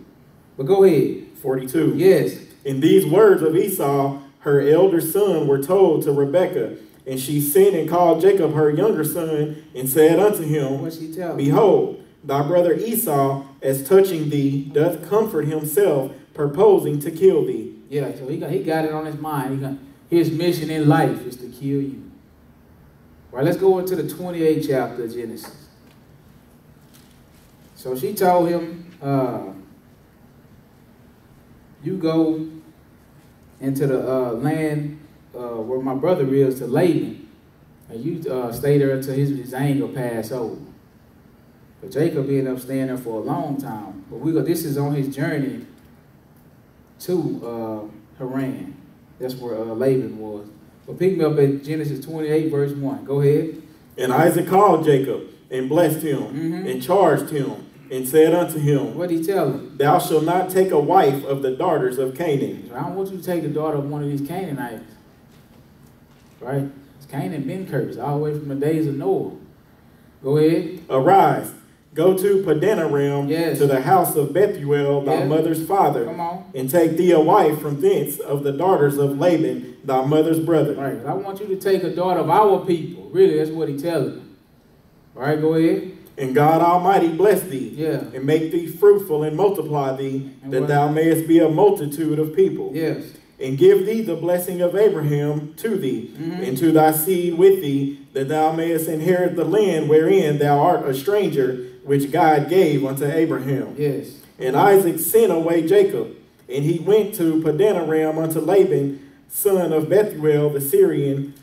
But go ahead. 42. Yes. In these words of Esau, her elder son were told to Rebekah. And she sent and called Jacob her younger son, and said unto him, What's she tell him? Behold, thy brother Esau, as touching thee, doth comfort himself, purposing to kill thee. Yeah, so he got it on his mind. His mission in life is to kill you. All right, let's go into the 28th chapter of Genesis. So she told him, you go into the land where my brother is, to Laban, and you stay there until his anger pass over. But Jacob ended up staying there for a long time. But this is on his journey to Haran. That's where Laban was. But pick me up at Genesis 28, verse 1. Go ahead. And Isaac called Jacob and blessed him and charged him and said unto him, what did he tell him? Thou shalt not take a wife of the daughters of Canaan. So I don't want you to take the daughter of one of these Canaanites. Right? Canaan been cursed all the way from the days of Noah. Go ahead. Arise, go to Padanaram, yes, to the house of Bethuel, thy mother's father. Come on. And take thee a wife from thence of the daughters of Laban, thy mother's brother. Right. I want you to take a daughter of our people. Really, that's what he telling them. All right, go ahead. And God Almighty bless thee. Yeah. And make thee fruitful and multiply thee, and that thou mayest be a multitude of people. Yes. And give thee the blessing of Abraham to thee, and to thy seed with thee, that thou mayest inherit the land wherein thou art a stranger, which God gave unto Abraham. Yes. And Isaac sent away Jacob, and he went to Padanaram unto Laban, son of Bethuel the Syrian,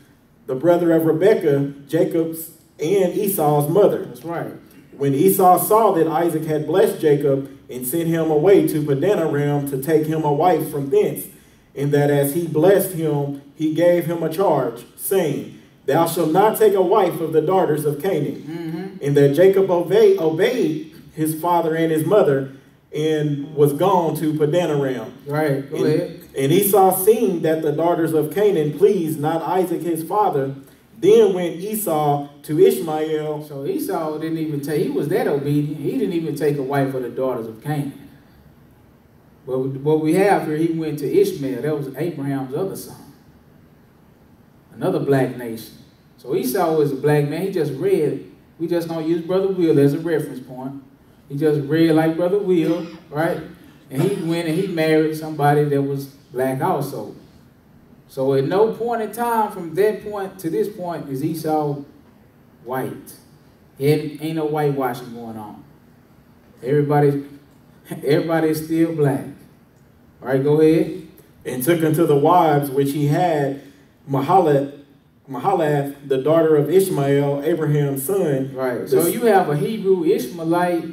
the brother of Rebekah, Jacob's and Esau's mother. That's right. When Esau saw that Isaac had blessed Jacob, and sent him away to Padanaram to take him a wife from thence, and that as he blessed him, he gave him a charge, saying, Thou shalt not take a wife of the daughters of Canaan. And that Jacob obeyed his father and his mother, and was gone to Padanaram. Right, go ahead. And Esau, seeing that the daughters of Canaan pleased not Isaac his father, then went Esau to Ishmael. So Esau didn't even take, he was that obedient. He didn't even take a wife of the daughters of Canaan. But what we have here, he went to Ishmael. That was Abraham's other son. Another black nation. So Esau was a black man. He just read. We just going to use Brother Will as a reference point. He just read like Brother Will, right? And he went and he married somebody that was black also. So at no point in time from that point to this point is Esau white. Ain't no whitewashing going on. Everybody's still black. All right, go ahead. And took unto the wives which he had Mahalath, the daughter of Ishmael, Abraham's son. Right. So you have a Hebrew Ishmaelite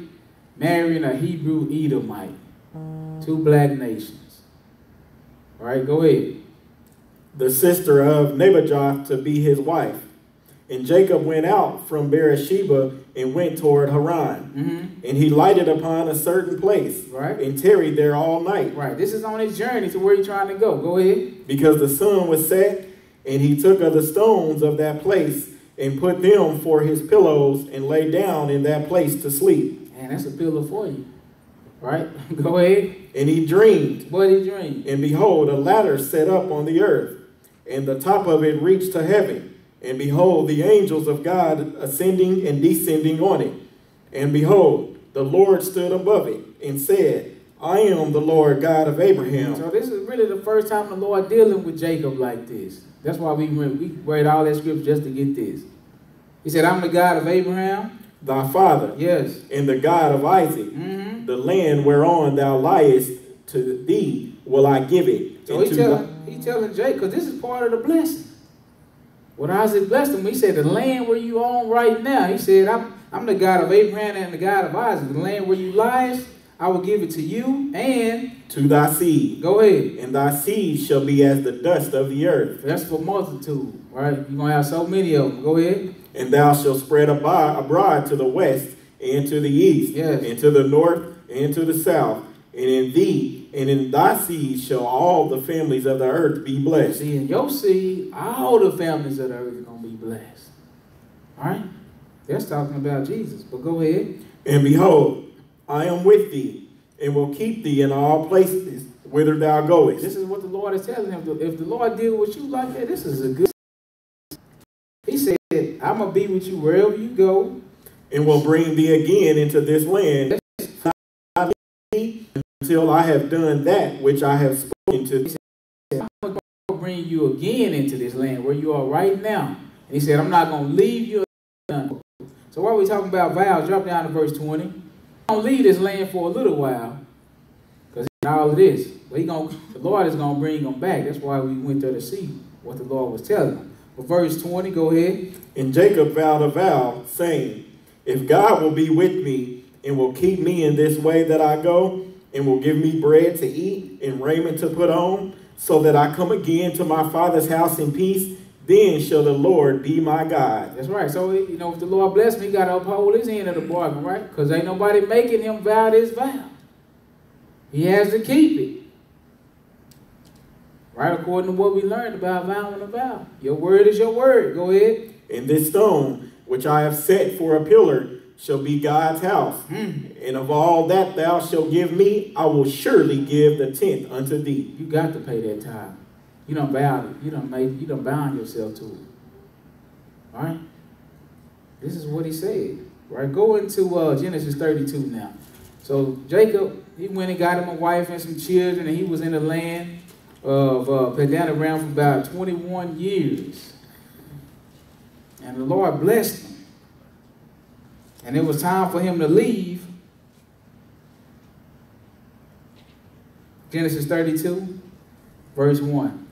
marrying a Hebrew Edomite. Two black nations. All right, go ahead. The sister of Nebajoth to be his wife. And Jacob went out from Beersheba and went toward Haran. And he lighted upon a certain place, right, and tarried there all night. Right. This is on his journey to where he's trying to go. Go ahead. Because the sun was set, and he took of the stones of that place and put them for his pillows and lay down in that place to sleep. Man, that's a pillow for you. Right? Go ahead. And he dreamed. What did he dream? And behold, a ladder set up on the earth, and the top of it reached to heaven. And behold, the angels of God ascending and descending on it. And behold, the Lord stood above it and said, I am the Lord God of Abraham. So this is really the first time the Lord dealing with Jacob like this. That's why we read all that scripture just to get this. He said, I'm the God of Abraham, thy father, yes, and the God of Isaac. The land whereon thou liest, to thee will I give it. So he telling Jacob, because this is part of the blessing. What Isaac blessed him, he said, the land where you on right now, he said, I'm the God of Abraham and the God of Isaac. The land where you liest, I will give it to you and to thy seed. Go ahead. And thy seed shall be as the dust of the earth. That's for multitude, right? You're going to have so many of them. Go ahead. And thou shalt spread abroad to the west and to the east, yes, and to the north and to the south. And in thee and in thy seed shall all the families of the earth be blessed. See, in your seed, all the families of the earth are going to be blessed. All right? That's talking about Jesus. But go ahead. And behold, I am with thee, and will keep thee in all places whither thou goest. This is what the Lord is telling him. If the Lord deal with you like that, this is a good. He said, I'm going to be with you wherever you go. And will bring thee again into this land, until I have done that which I have spoken to thee. I'm going to bring you again into this land where you are right now. And he said, I'm not going to leave you. So while we're talking about vows, drop down to verse 20. I'm going to leave this land for a little while, because all of this. But the Lord is going to bring them back. That's why we went there to see what the Lord was telling them. But verse 20, go ahead. And Jacob vowed a vow, saying, if God will be with me, and will keep me in this way that I go, and will give me bread to eat and raiment to put on, so that I come again to my father's house in peace, then shall the Lord be my God. That's right. So, if the Lord bless me, he got to uphold his end of the bargain, right? Because ain't nobody making him vow this vow. He has to keep it. Right? According to what we learned about vowing a vow. Your word is your word. Go ahead. And this stone, which I have set for a pillar, shall be God's house. And of all that thou shalt give me, I will surely give the tenth unto thee. You got to pay that tithe. You done vowed it. You done bound yourself to it. All right? This is what he said. Right, go into Genesis 32 now. So Jacob, he went and got him a wife and some children, and he was in the land of Padan Aram for about 21 years. And the Lord blessed him. And it was time for him to leave. Genesis 32, verse 1.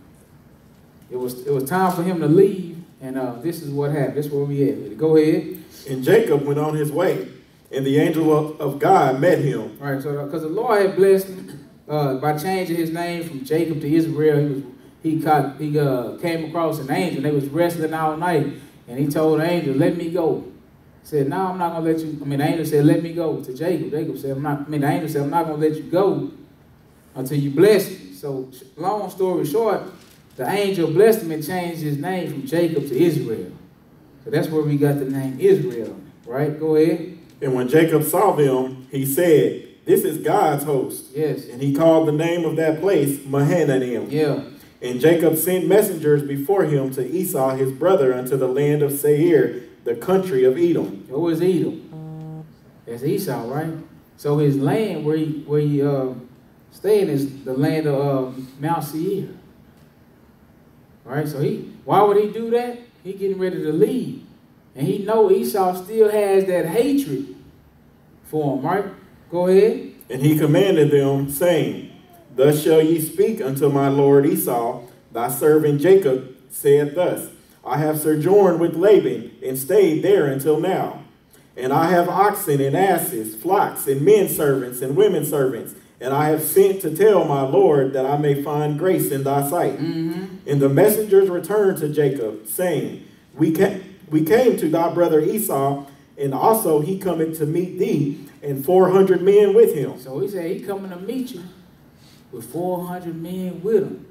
It was time for him to leave, and this is what happened. This is where we at. Go ahead. And Jacob went on his way, and the angel of God met him. All right, so because the Lord had blessed him by changing his name from Jacob to Israel, he came across an angel. They was wrestling all night, and he told the angel, "Let me go." He said, "No, I'm not gonna let you." The angel said, "Let me go" to Jacob. Jacob said, the angel said, "I'm not gonna let you go until you bless me." So, long story short, the angel blessed him and changed his name from Jacob to Israel. So that's where we got the name Israel, right? Go ahead. And when Jacob saw them, he said, "This is God's host." Yes. And he called the name of that place Mahanaim. Yeah. And Jacob sent messengers before him to Esau his brother unto the land of Seir, the country of Edom. Who is Edom? That's Esau, right? So his land where he staying is the land of Mount Seir. Right? So why would he do that? He getting ready to leave. And he know Esau still has that hatred for him, right? Go ahead. And he commanded them, saying, "Thus shall ye speak unto my lord Esau, thy servant Jacob said thus, I have sojourned with Laban, and stayed there until now. And I have oxen and asses, flocks, and men servants, and women servants. And I have sent to tell my Lord that I may find grace in thy sight." And the messengers returned to Jacob, saying, We came to thy brother Esau, and also he cometh to meet thee, and 400 men with him. So he said he coming to meet you with 400 men with him.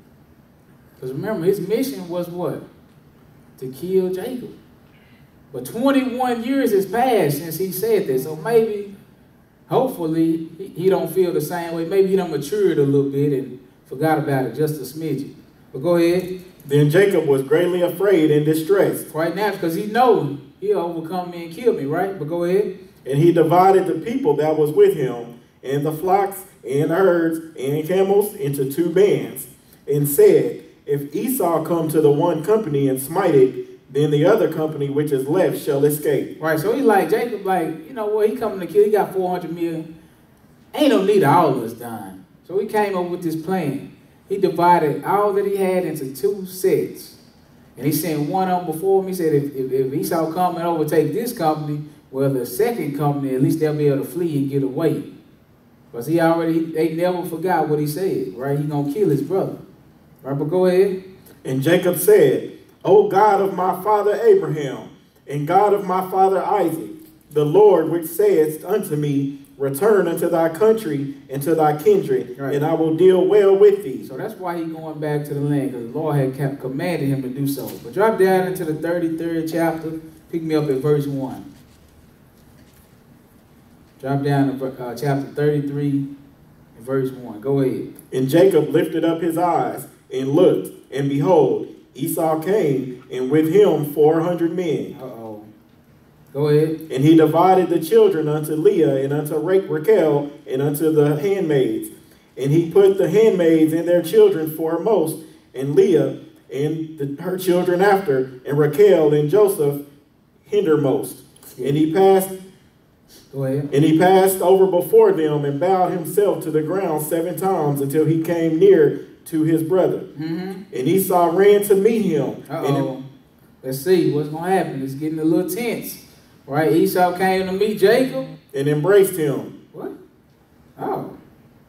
Because remember, his mission was what? To kill Jacob. But 21 years has passed since he said this. So maybe, hopefully, he don't feel the same way. Maybe he done matured a little bit and forgot about it just a smidgen. But go ahead. Then Jacob was greatly afraid and distressed. Right now, because he knows he'll overcome me and kill me, right? But go ahead. And he divided the people that was with him, and the flocks, and herds, and camels, into 2 bands, and said, If Esau come to the one company and smite it, then the other company which is left shall escape. Right, so he like, Jacob, like, you know what, he coming to kill, he got 400 million. Ain't no need of all of us dying. So he came up with this plan. He divided all that he had into 2 sets. And he sent one of them before him. He said, if Esau come and overtake this company, well, the second company, at least they'll be able to flee and get away. Because they never forgot what he said, right? He going to kill his brother. Right, but go ahead. And Jacob said, O God of my father Abraham, and God of my father Isaac, the Lord which saidst unto me, Return unto thy country and to thy kindred, right, and I will deal well with thee. So that's why he's going back to the land, because the Lord had commanded him to do so. But drop down into the 33rd chapter. Pick me up at verse 1. Drop down to chapter 33 and verse 1. Go ahead. And Jacob lifted up his eyes and looked, and behold, Esau came, and with him 400 men. Uh-oh. Go ahead. And he divided the children unto Leah, and unto Rachel, and unto the handmaids. And he put the handmaids and their children foremost, and Leah and her children after, and Rachel and Joseph hindermost. Yeah. And he passed. Go ahead. And he passed over before them, and bowed himself to the ground 7 times, until he came near to his brother. And Esau ran to meet him. Let's see what's going to happen. It's getting a little tense. Right? Esau came to meet Jacob. And embraced him. What? Oh.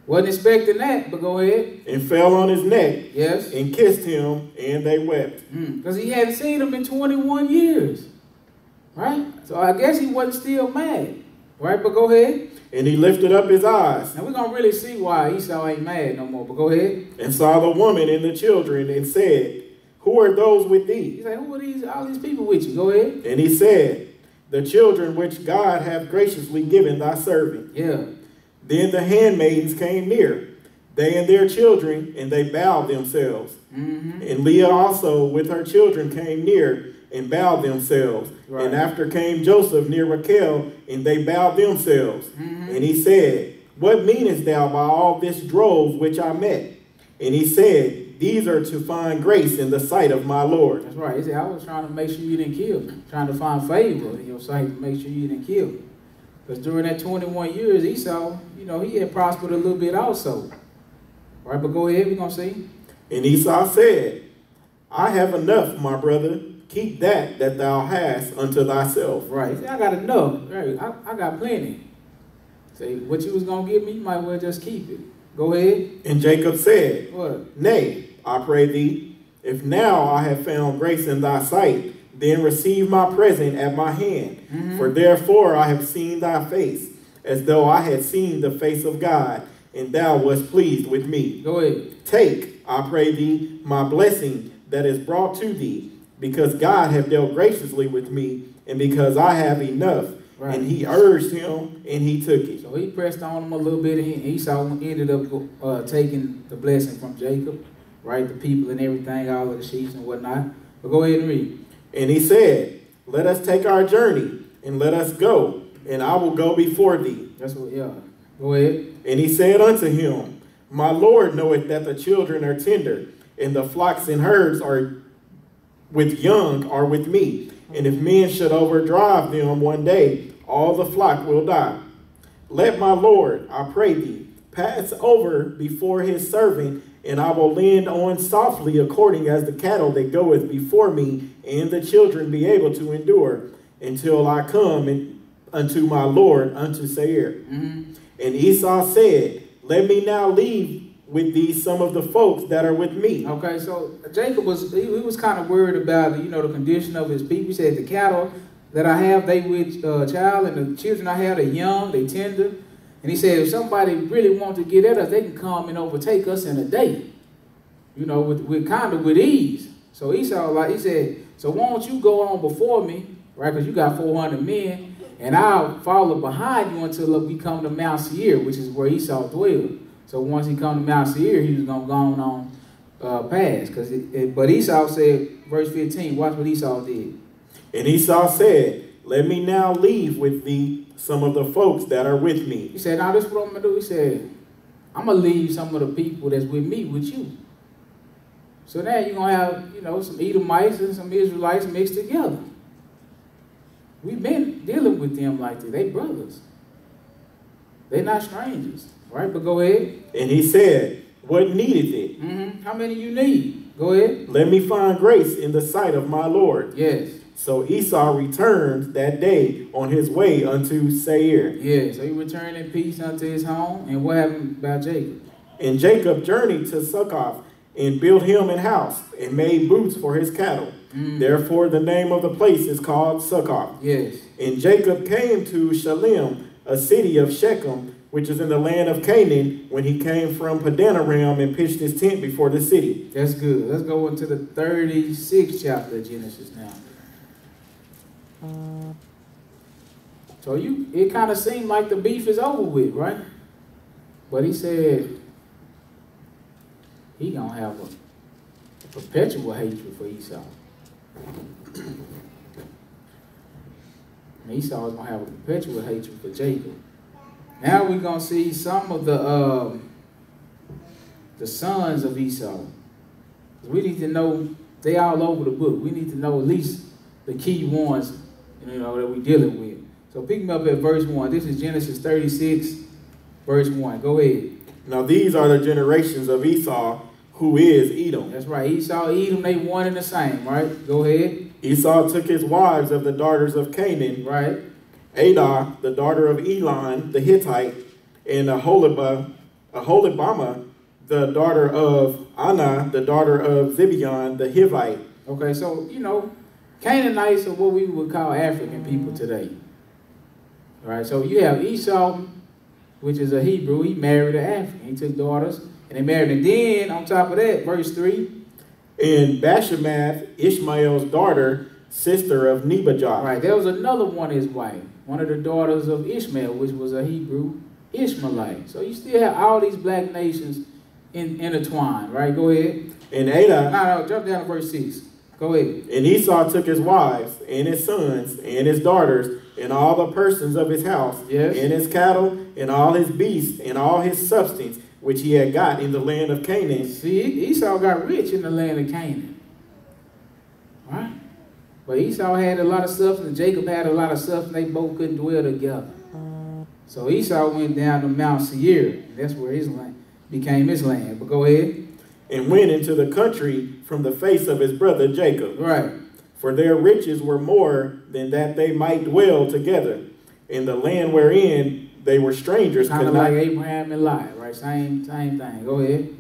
Wasn't expecting that, but go ahead. And fell on his neck. Yes. And kissed him, and they wept. Because he hadn't seen him in 21 years. Right? So I guess he wasn't still mad. Right? But go ahead. And he lifted up his eyes. Now we're going to really see why Esau ain't mad no more, but go ahead. And saw the woman and the children, and said, Who are those with thee? He said, who are all these people with you? Go ahead. And he said, The children which God hath graciously given thy servant. Yeah. Then the handmaidens came near, they and their children, and they bowed themselves. And Leah also with her children came near, and bowed themselves. Right. And after came Joseph near Rachel, and they bowed themselves. And he said, what meanest thou by all this drove which I met? And he said, these are to find grace in the sight of my Lord. That's right. He said, I was trying to make sure you didn't kill me. Trying to find favor in your sight to make sure you didn't kill me. Because during that 21 years, Esau, he had prospered a little bit also. Right, but go ahead, we're going to see. And Esau said, I have enough, my brother. Keep that thou hast unto thyself. Right. See, I got enough. Right. I got plenty. Say, what you was going to give me, you might well just keep it. Go ahead. And Jacob said, what? Nay, I pray thee, if now I have found grace in thy sight, then receive my present at my hand. For therefore I have seen thy face, as though I had seen the face of God, and thou wast pleased with me. Go ahead. Take, I pray thee, my blessing that is brought to thee, because God hath dealt graciously with me, and because I have enough. Right. And he urged him, and he took it. So he pressed on him a little bit, and Esau ended up taking the blessing from Jacob, right? The people and everything, all of the sheep and whatnot. But go ahead and read. And he said, let us take our journey, and let us go, and I will go before thee. That's what, yeah. Go ahead. And he said unto him, my Lord knoweth that the children are tender, and the flocks and herds are with young are with me. And if men should overdrive them one day, all the flock will die. Let my Lord, I pray thee, pass over before his servant, and I will lend on softly according as the cattle that goeth before me, and the children be able to endure, until I come unto my Lord, unto Seir. And Esau said, let me now leave with these some of the folks that are with me. Okay, so Jacob was kind of worried about the condition of his people. He said, the cattle that I have, they with child, and the children I have, they young, they tender. And he said, if somebody really wants to get at us, they can come and overtake us in a day, with ease. So Esau, he said, so why don't you go on before me, right? Because you got 400 men, and I'll follow behind you until we come to Mount Seir, which is where Esau dwelled. So once he come to Mount Seir, he was going to go on past. But Esau said, verse 15, watch what Esau did. And Esau said, let me now leave with thee some of the folks that are with me. He said, now this is what I'm going to do. He said, I'm going to leave some of the people that's with me with you. So now you're going to have, some Edomites and some Israelites mixed together. We've been dealing with them like that. They brothers. They're not strangers. Right, but go ahead. And he said, what needeth it? How many you need? Go ahead. Let me find grace in the sight of my Lord. Yes. So Esau returned that day on his way unto Seir. Yeah, so he returned in peace unto his home. And what happened about Jacob? And Jacob journeyed to Succoth and built him an house and made booths for his cattle. Therefore the name of the place is called Succoth. Yes. And Jacob came to Shalem, a city of Shechem, which is in the land of Canaan, when he came from Padanaram and pitched his tent before the city. That's good. Let's go into the 36th chapter of Genesis now. So it kind of seemed like the beef is over with, right? But he said he gonna have a perpetual hatred for Esau. And Esau is gonna have a perpetual hatred for Jacob. Now we're going to see some of the sons of Esau. We need to know, they all over the book. We need to know at least the key ones, that we're dealing with. So pick me up at verse 1. This is Genesis 36, verse 1. Go ahead. Now these are the generations of Esau, who is Edom. That's right. Esau, Edom, they one and the same, right? Go ahead. Esau took his wives of the daughters of Canaan. Right. Adah, the daughter of Elon, the Hittite, and Aholibamah, the daughter of Anah, the daughter of Zibeon, the Hivite. Okay, so, Canaanites are what we would call African people today. All right, so you have Esau, which is a Hebrew. He married an African. He took daughters, and they married. And then, on top of that, verse 3. And Bashemath, Ishmael's daughter, sister of Nebajah. Right, there was another one, his wife. One of the daughters of Ishmael, which was a Hebrew Ishmaelite. So you still have all these black nations intertwined, right? Go ahead. And Adah. No, jump down to verse 6. Go ahead. And Esau took his wives and his sons and his daughters and all the persons of his house, yes, and his cattle and all his beasts and all his substance, which he had got in the land of Canaan. See, Esau got rich in the land of Canaan. Right? But Esau had a lot of stuff, and Jacob had a lot of stuff, and they both couldn't dwell together. So Esau went down to Mount Seir. That's where his land became his land. But go ahead. And went into the country from the face of his brother Jacob. Right. For their riches were more than that they might dwell together in the land wherein they were strangers. Kind of like Abraham and Lot, right? Same thing. Go ahead.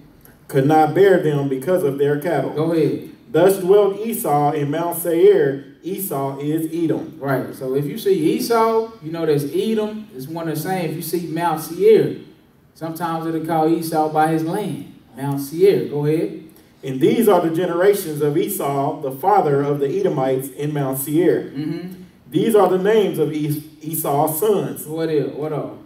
Could not bear them because of their cattle. Go ahead. Thus dwelt Esau in Mount Seir. Esau is Edom. Right. So if you see Esau, you know there's Edom. It's one and the same. If you see Mount Seir, sometimes it'll call Esau by his land. Mount Seir. Go ahead. And these are the generations of Esau, the father of the Edomites in Mount Seir. These are the names of Esau's sons. What are?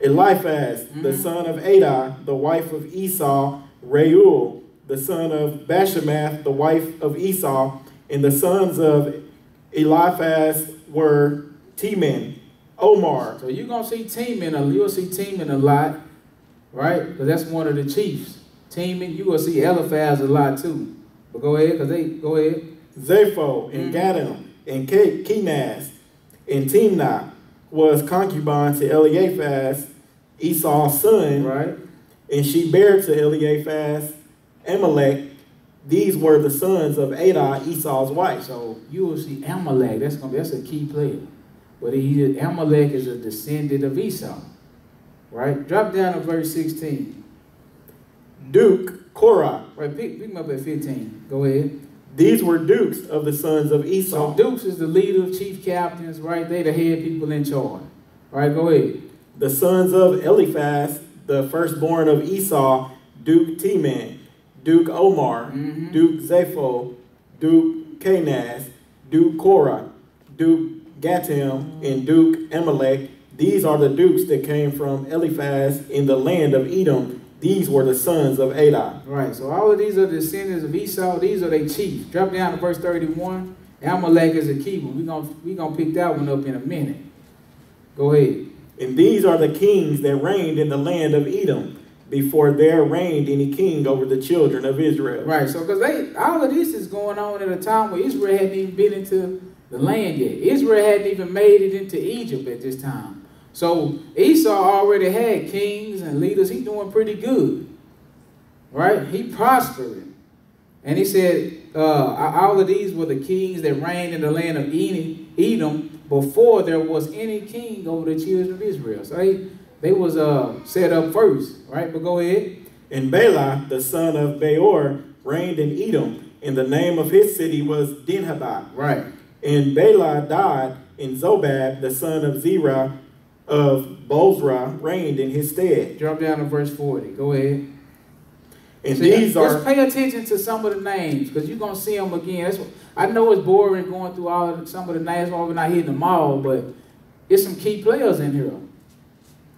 Eliphaz, the son of Adah, the wife of Esau, Reuel, the son of Bashemath, the wife of Esau, and the sons of Eliphaz were Teman, Omar. So you're going to see Teman, you'll see Teman a lot, right? Because that's one of the chiefs. Teman, you will see Eliphaz a lot too. But go ahead, go ahead. Zepho and Gadim and Kenaz and Timnah was concubine to Eliphaz, Esau's son. Right. And she bare to Eliphaz Amalek. These were the sons of Adah, Esau's wife. So you will see Amalek. That's a key player. But Amalek is a descendant of Esau. Right? Drop down to verse 16. Duke Korah. Right, pick him up at 15. Go ahead. These were dukes of the sons of Esau. So dukes is the leader, chief captains, right? They the head people in charge. All right, go ahead. The sons of Eliphaz, the firstborn of Esau, Duke Teman, Duke Omar, Duke Zepho, Duke Kenaz, Duke Korah, Duke Gatam, and Duke Amalek. These are the dukes that came from Eliphaz in the land of Edom. These were the sons of Adah. Right, so all of these are descendants of Esau. These are their chiefs. Drop down to verse 31. Amalek is a key one. We're gonna pick that one up in a minute. Go ahead. And these are the kings that reigned in the land of Edom before there reigned any king over the children of Israel. Right, so because all of this is going on at a time where Israel hadn't even been into the land yet. Israel hadn't even made it into Egypt at this time. So Esau already had kings and leaders. He's doing pretty good, right? He prospering. And he said all of these were the kings that reigned in the land of Edom before there was any king over the children of Israel. So they was set up first, right? But go ahead. And Bela, the son of Beor, reigned in Edom, and the name of his city was Dinhabah. Right. And Bela died, and Zobab, the son of Zerah, of Bozrah reigned in his stead. Drop down to verse 40. Go ahead. And let's pay attention to some of the names because you're going to see them again. I know it's boring going through some of the names while we're not hitting them all, but there's some key players in here.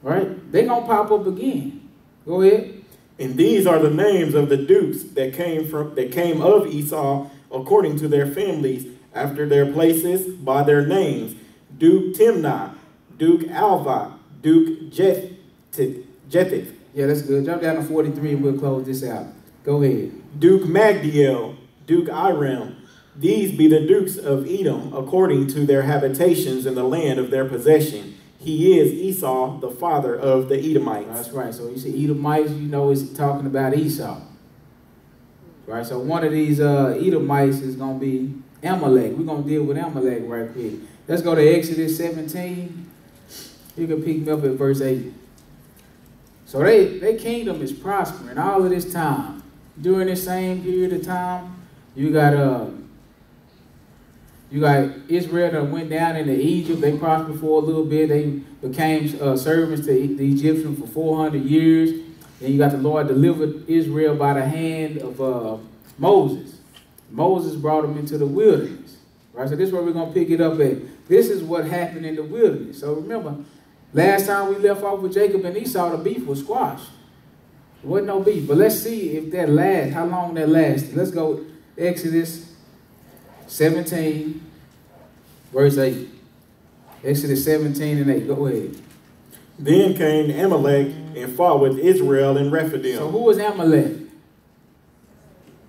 Right? They're going to pop up again. Go ahead. And these are the names of the dukes that came of Esau according to their families after their places by their names. Duke Timnah, Duke Alva, Duke Jetheth. Yeah, that's good. Jump down to 43 and we'll close this out. Go ahead. Duke Magdiel, Duke Iram. These be the dukes of Edom, according to their habitations in the land of their possession. He is Esau, the father of the Edomites. That's right. So you see Edomites, you know it's talking about Esau. Right? So one of these Edomites is going to be Amalek. We're going to deal with Amalek right quick. Let's go to Exodus 17. You can pick me up at verse 8. So their kingdom is prospering all of this time. During this same period of time, you got Israel that went down into Egypt. They prospered for a little bit. They became servants to the Egyptians for 400 years. Then you got the Lord delivered Israel by the hand of Moses. Moses brought them into the wilderness. Right? So this is where we're going to pick it up at. This is what happened in the wilderness. So remember, last time we left off with Jacob and Esau, the beef was squashed. There wasn't no beef. But let's see if that lasts, how long that lasted. Let's go Exodus 17, verse 8. Exodus 17 and 8. Go ahead. Then came Amalek and fought with Israel in Rephidim. So who was Amalek?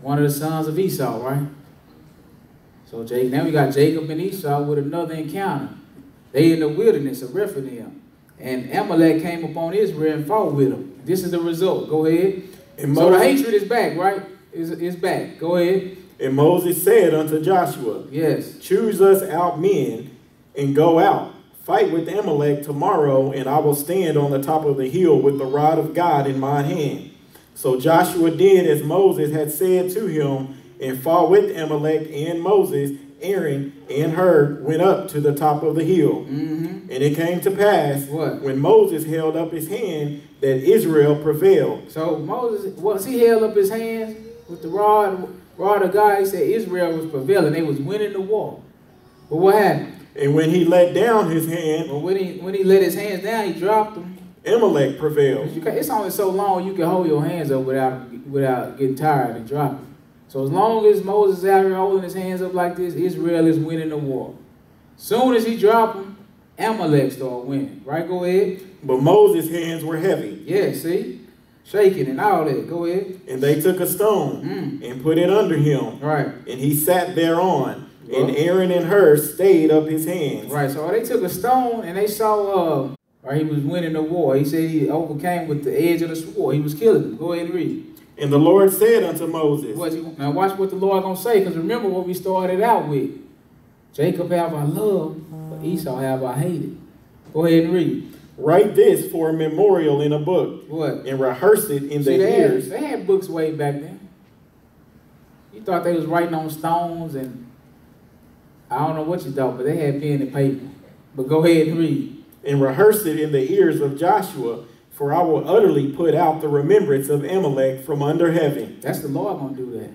One of the sons of Esau, right? So now we got Jacob and Esau with another encounter. They in the wilderness of Rephidim. And Amalek came upon Israel and fought with them. This is the result. Go ahead. And so the hatred is back, right? It's back. Go ahead. And Moses said unto Joshua, yes, choose us out men and go out. Fight with Amalek tomorrow, and I will stand on the top of the hill with the rod of God in my hand. So Joshua did as Moses had said to him, and fought with Amalek, and Moses, Aaron, and Hur went up to the top of the hill. And it came to pass, when Moses held up his hand, that Israel prevailed. So Moses, once he held up his hands with the rod of God, he said Israel was prevailing. They was winning the war. But what happened? And when he let down his hand, well, when he let his hands down, he dropped them. Amalek prevailed. It's only so long you can hold your hands up without getting tired and dropping. So as long as Moses is out here holding his hands up like this, Israel is winning the war. Soon as he dropped them, Amalek started winning. Right? Go ahead. But Moses' hands were heavy. Yeah, see? Shaking and all that. Go ahead. And they took a stone and put it under him. Right. And he sat thereon. And Aaron and Hur stayed up his hands. Right, so they took a stone and they saw he was winning the war. He said he overcame with the edge of the sword. He was killing them. Go ahead and read. And the Lord said unto Moses. Now watch what the Lord going to say, because remember what we started out with. Jacob have I loved, but Esau have I hated. Go ahead and read. Write this for a memorial in a book. What? And rehearse it in their ears. They had books way back then. You thought they was writing on stones and I don't know what you thought, but they had pen and paper. But go ahead and read. And rehearse it in the ears of Joshua, for I will utterly put out the remembrance of Amalek from under heaven. That's the Lord going to do that.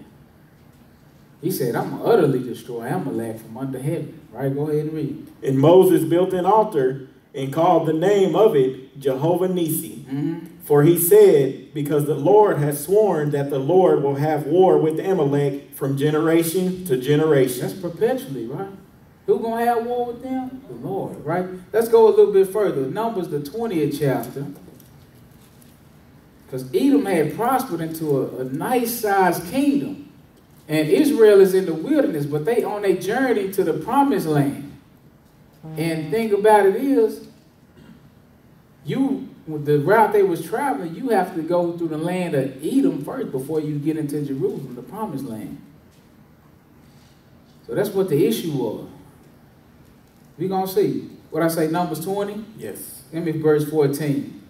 He said, I'm going to utterly destroy Amalek from under heaven. Right? Go ahead and read. And Moses built an altar and called the name of it Jehovah Nissi. For he said, because the Lord has sworn that the Lord will have war with Amalek from generation to generation. That's perpetually, right? Who's going to have war with them? The Lord, right? Let's go a little bit further. Numbers, the 20th chapter. Because Edom had prospered into a nice-sized kingdom. And Israel is in the wilderness, but they on a journey to the promised land. And the thing about it is, the route they was traveling, you have to go through the land of Edom first before you get into Jerusalem, the promised land. So that's what the issue was. We're going to see. What I say, Numbers 20? Yes. Give me verse 14.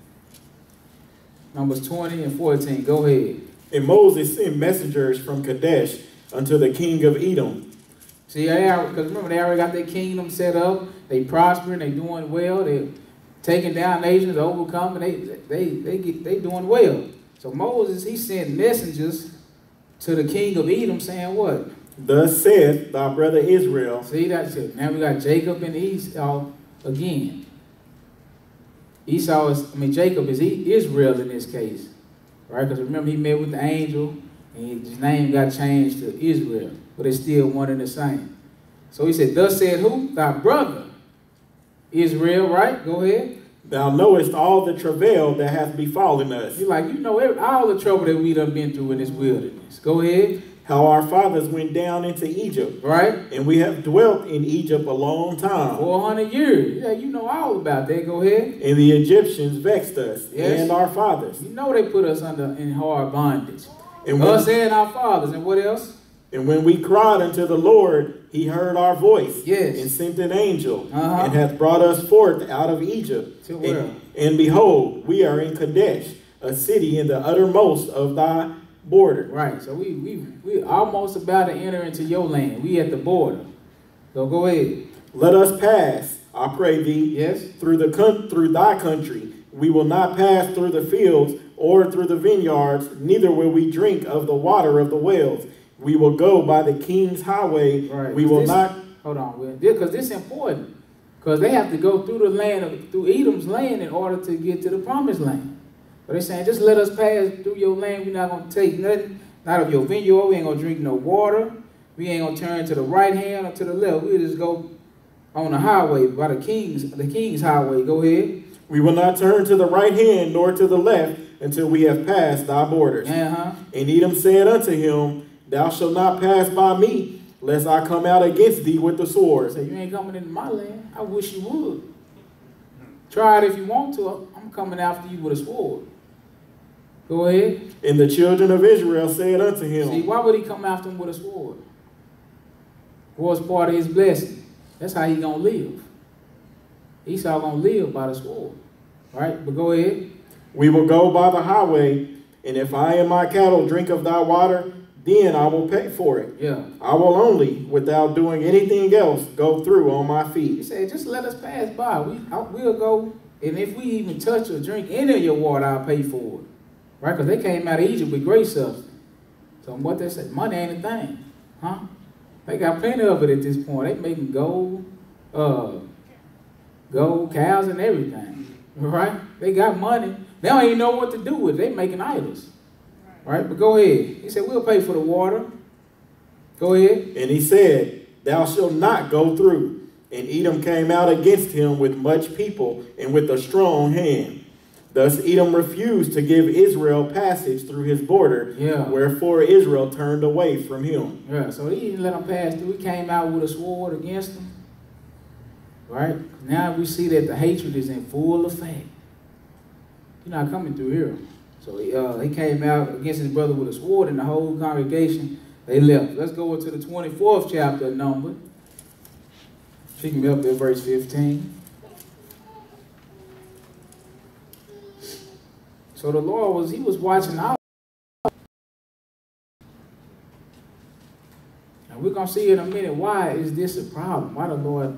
Numbers 20 and 14. Go ahead. And Moses sent messengers from Kadesh unto the king of Edom. See, because remember, they already got their kingdom set up. They prospering. They doing well. They taking down nations, overcoming. They doing well. So Moses, he sent messengers to the king of Edom saying what? Thus saith thy brother Israel. See, that's it. Now we got Jacob and Esau again. Jacob is Israel in this case. Right? Because remember, he met with the angel and his name got changed to Israel. But it's still one and the same. So he said, thus said who? Thy brother Israel, right? Go ahead. Thou knowest all the travail that hath befallen us. You're like, you know all the trouble that we done been through in this wilderness. Go ahead. How our fathers went down into Egypt. Right. And we have dwelt in Egypt a long time. 400 years. Yeah, you know all about that. Go ahead. And the Egyptians vexed us and our fathers. You know they put us in hard bondage. And us and our fathers. And what else? And when we cried unto the Lord, he heard our voice. Yes. And sent an angel. And hath brought us forth out of Egypt. To where? And behold, we are in Kadesh, a city in the uttermost of thy border. Right. So we almost about to enter into your land. We at the border. So go ahead. Let us pass, I pray thee, yes, through thy country. We will not pass through the fields or through the vineyards, neither will we drink of the water of the wells. We will go by the king's highway. Right. We will not. Hold on, because this is important. Because they have to go through through Edom's land in order to get to the promised land. But they're saying, just let us pass through your land. We're not going to take nothing out of your vineyard. We ain't going to drink no water. We ain't gonna turn to the right hand or to the left. We'll just go on the highway, by the king's highway. Go ahead. We will not turn to the right hand nor to the left until we have passed thy borders. And Edom said unto him, Thou shalt not pass by me, lest I come out against thee with the sword. So you ain't coming into my land. I wish you would. Try it if you want to. I'm coming after you with a sword. Go ahead. And the children of Israel said unto him. See, why would he come after him with a sword? Was part of his blessing. That's how he gonna live. Esau gonna live by the sword. Right? But go ahead. We will go by the highway, and if I and my cattle drink of thy water, then I will pay for it. Yeah. I will only, without doing anything else, go through on my feet. He said, just let us pass by. We'll go, and if we even touch or drink any of your water, I'll pay for it. Right? Because they came out of Egypt with great substance. So what they said, money ain't a thing. Huh? They got plenty of it at this point. They making gold, cows, and everything. Right? They got money. They don't even know what to do with it. They making idols. Right? But go ahead. He said, we'll pay for the water. Go ahead. And he said, Thou shalt not go through. And Edom came out against him with much people and with a strong hand. Thus Edom refused to give Israel passage through his border. Yeah. Wherefore Israel turned away from him. Yeah, so he didn't let them pass through. He came out with a sword against them. Right? Now we see that the hatred is in full effect. You're not coming through here. So he came out against his brother with a sword, and the whole congregation, they left. Let's go into the 24th chapter of Numbers. Pick me up at verse 15. So the Lord he was watching out. And we're going to see in a minute, why is this a problem? Why the Lord,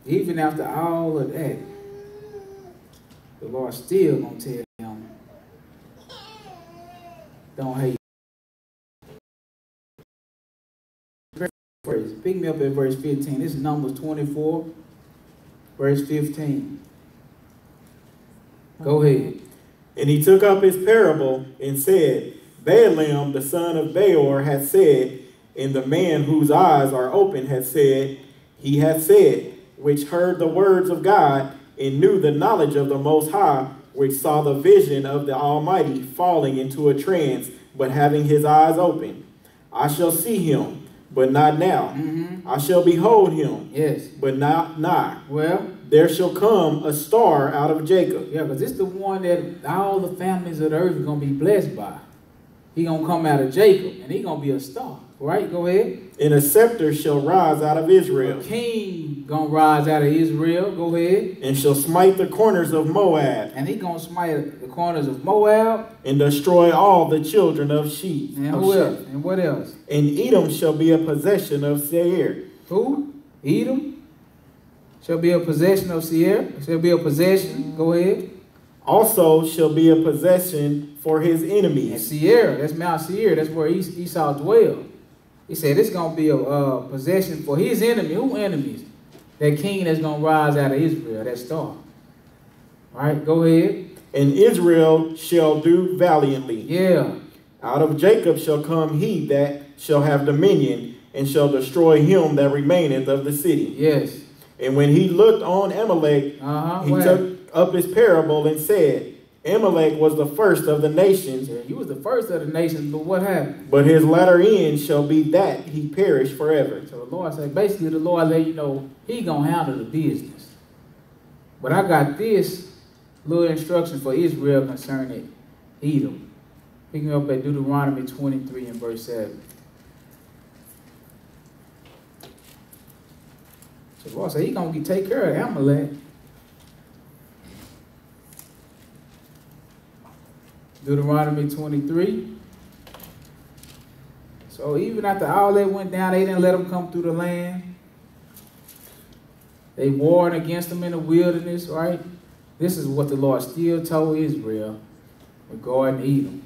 even after all of that, the Lord still going to tell him, don't hate. Pick me up at verse 15. This is Numbers 24, verse 15. Go ahead. And he took up his parable and said, Balaam, the son of Beor, hath said, and the man whose eyes are open hath said, he hath said, which heard the words of God, and knew the knowledge of the Most High, which saw the vision of the Almighty falling into a trance, but having his eyes open. I shall see him, but not now. I shall behold him, yes, but not nigh. Well, there shall come a star out of Jacob. Yeah, because this is the one that all the families of the earth are going to be blessed by. He going to come out of Jacob, and he going to be a star. Right? Go ahead. And a scepter shall rise out of Israel. A king going to rise out of Israel. Go ahead. And shall smite the corners of Moab. And he going to smite the corners of Moab. And destroy all the children of sheep. And who else? And what else? And Edom shall be a possession of Seir. Who? Edom? Shall be a possession of Seir. Shall be a possession. Go ahead. Also shall be a possession for his enemies. And Seir, that's Mount Seir. That's where Esau dwelled. He said it's going to be a possession for his enemy. Who enemies? That king that's going to rise out of Israel, that star. All right, go ahead. And Israel shall do valiantly. Yeah. Out of Jacob shall come he that shall have dominion, and shall destroy him that remaineth of the city. Yes. And when he looked on Amalek, he took up his parable and said, Amalek was the first of the nations. Yeah, he was the first of the nations, but what happened? But his latter end shall be that he perish forever. So the Lord said, basically the Lord let you know he going to handle the business. But I got this little instruction for Israel concerning Edom. Picking up at Deuteronomy 23 and verse 7. So the Lord said, he's going to take care of Amalek. Deuteronomy 23. So even after all that went down, they didn't let them come through the land. They warred against them in the wilderness, right? This is what the Lord still told Israel regarding Edom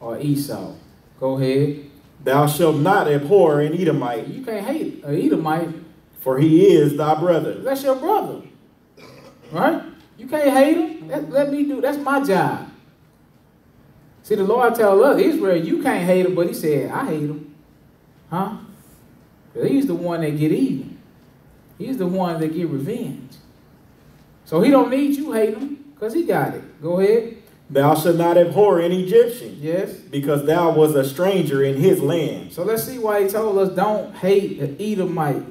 or Esau. Go ahead. Thou shalt not abhor an Edomite. You can't hate an Edomite. For he is thy brother. That's your brother. Right? You can't hate him. Let me do. That's my job. See, the Lord tell us, Israel, you can't hate him, but he said, I hate him. Huh? He's the one that get even. He's the one that get revenge. So he don't need you hate him, because he got it. Go ahead. Thou shalt not abhor an Egyptian. Yes. Because thou was a stranger in his land. So let's see why he told us don't hate the Edomite.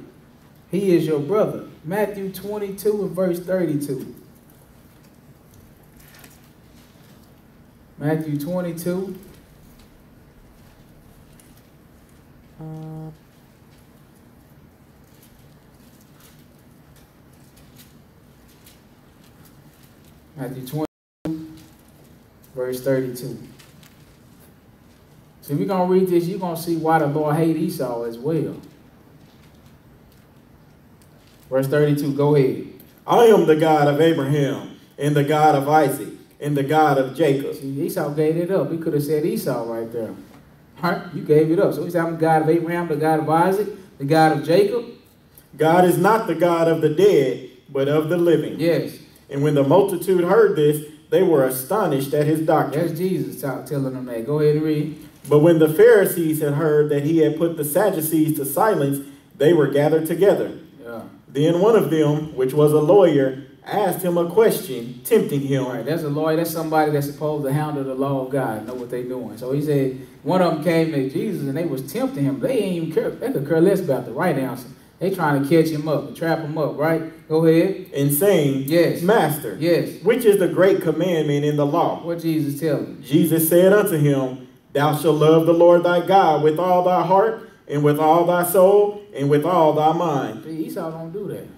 He is your brother. Matthew 22 and verse 32. Matthew 22. Matthew 22, verse 32. So if we're going to read this, you're going to see why the Lord hated Esau as well. Verse 32, go ahead. I am the God of Abraham, and the God of Isaac, and the God of Jacob. See, Esau gave it up. He could have said Esau right there. Right? You gave it up. So he said, I'm the God of Abraham, the God of Isaac, the God of Jacob. God is not the God of the dead, but of the living. Yes. And when the multitude heard this, they were astonished at his doctrine. That's Jesus telling them that. Go ahead and read. But when the Pharisees had heard that he had put the Sadducees to silence, they were gathered together. Yeah. Then one of them, which was a lawyer, asked him a question, tempting him. Right, that's a lawyer. That's somebody that's supposed to handle the law of God, know what they're doing. So he said, one of them came to Jesus and they was tempting him. They ain't even care. They could care less about the right answer. They trying to catch him up and trap him up, right? Go ahead. And saying, yes, Master, yes, which is the great commandment in the law? What Jesus tell him? Jesus said unto him, Thou shalt love the Lord thy God with all thy heart, and with all thy soul, and with all thy mind. Esau don't do that.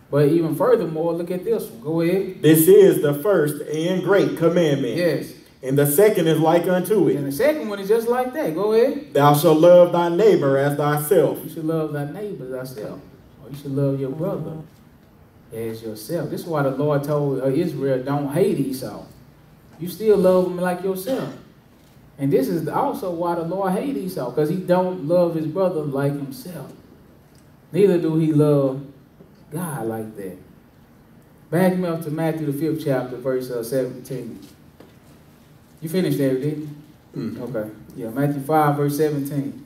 But even furthermore, look at this one. Go ahead. This is the first and great commandment. Yes. And the second is like unto it. And the second one is just like that. Go ahead. Thou shalt love thy neighbor as thyself. You should love thy neighbor as thyself. Or you should love your brother as yourself. This is why the Lord told Israel, don't hate Esau. You still love him like yourself. And this is also why the Lord hates Esau, because he don't love his brother like himself. Neither do he love God like that. Back me up to Matthew the 5th chapter, verse 17. You finished there, didn't you? Mm-hmm. Okay. Yeah, Matthew 5, verse 17.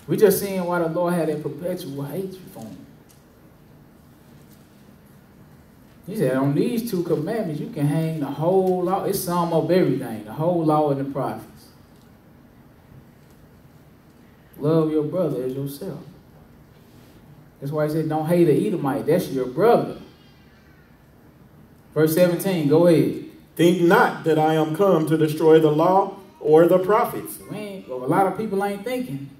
We just seeing why the Lord had that perpetual hatred for him. He said, on these two commandments, you can hang the whole law. It sum up everything, the whole law and the prophets. Love your brother as yourself. That's why he said, don't hate an Edomite. That's your brother. Verse 17, go ahead. Think not that I am come to destroy the law or the prophets. Well, a lot of people ain't thinking.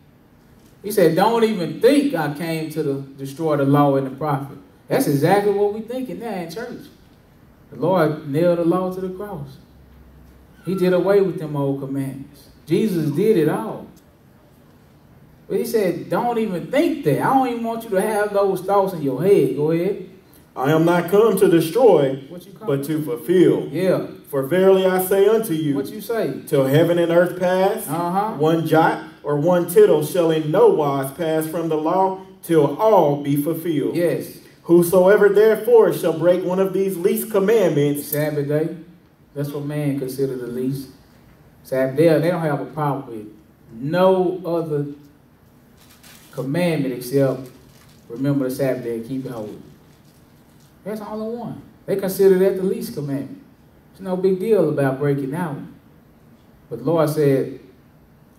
He said, don't even think I came to destroy the law and the prophet. That's exactly what we thinking now in church. The Lord nailed the law to the cross. He did away with them old commandments. Jesus did it all. But he said, don't even think that. I don't even want you to have those thoughts in your head. Go ahead. I am not come to destroy, but to fulfill. Yeah. For verily I say unto you, what you say? Till heaven and earth pass, one jot or one tittle shall in no wise pass from the law till all be fulfilled. Yes. Whosoever therefore shall break one of these least commandments. Sabbath day. That's what man considered the least. Sabbath day, they don't have a problem with no other commandment except remember the Sabbath day and keep it holy. That's the only one. They consider that the least commandment. There's no big deal about breaking that one. But the Lord said,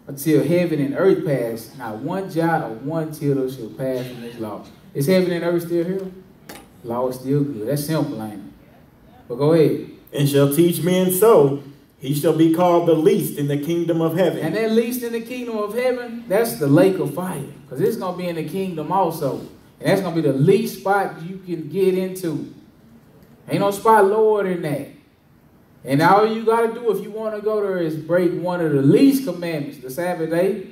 until heaven and earth pass, not one jot or one tittle shall pass from this law. Is heaven and earth still here? Law is still good. That's simple, ain't it? But go ahead. And shall teach men so, he shall be called the least in the kingdom of heaven. And that least in the kingdom of heaven, that's the lake of fire. Because it's going to be in the kingdom also. And that's going to be the least spot you can get into. Ain't no spot lower than that. And all you got to do if you want to go there is break one of the least commandments, the Sabbath day.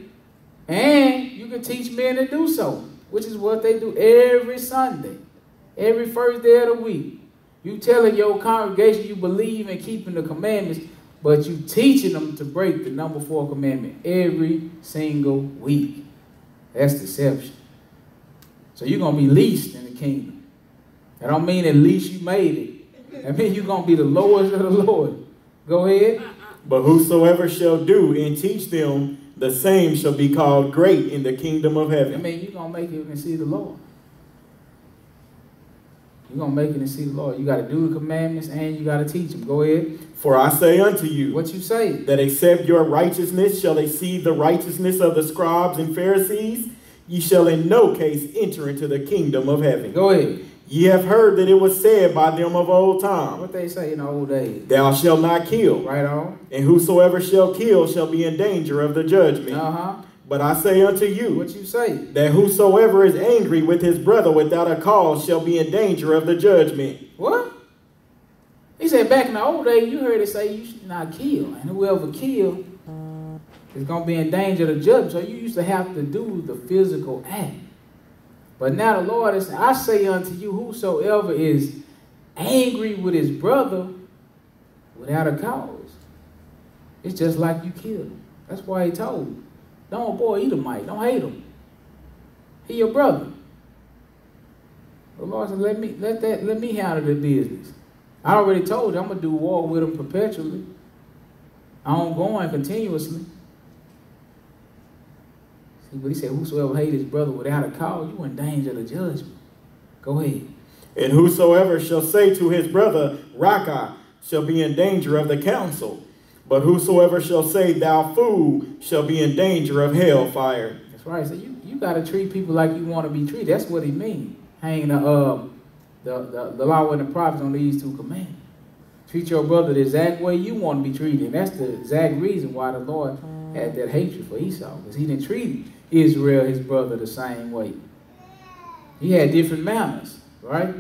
And you can teach men to do so, which is what they do every Sunday, every first day of the week. You telling your congregation you believe in keeping the commandments, but you teaching them to break the number 4 commandment every single week. That's deception. So you're going to be least in the kingdom. That don't mean at least you made it. That means you're going to be the lowest of the Lord. Go ahead. But whosoever shall do and teach them, the same shall be called great in the kingdom of heaven. I mean, you're going to make it and see the Lord. You're going to make it and see the Lord. You got to do the commandments and you got to teach them. Go ahead. For I say unto you, what you say? That except your righteousness shall exceed the righteousness of the scribes and Pharisees, ye shall in no case enter into the kingdom of heaven. Go ahead. Ye have heard that it was said by them of old time. What they say in the old days? Thou shalt not kill. Right on. And whosoever shall kill shall be in danger of the judgment. But I say unto you, what you say? That whosoever is angry with his brother without a cause shall be in danger of the judgment. What? He said back in the old days, you heard it say you should not kill. And whoever kill is going to be in danger of the judgment. So you used to have to do the physical act. But now the Lord is saying, I say unto you, whosoever is angry with his brother without a cause, it's just like you killed him. That's why he told him, don't boy Edomite, don't hate him. He your brother. The Lord said, let me handle the business. I already told you I'm gonna do war with him perpetually, ongoing, continuously. But he said, whosoever hate his brother without a cause, you in danger of the judgment. Go ahead. And whosoever shall say to his brother, Raka, shall be in danger of the council. But whosoever shall say, thou fool, shall be in danger of hellfire. That's right. So you got to treat people like you want to be treated. That's what he means. Hanging the law and the prophets on these two commandments. Treat your brother the exact way you want to be treated. And that's the exact reason why the Lord had that hatred for Esau. Because he didn't treat Israel, his brother, the same way. He had different manners, right?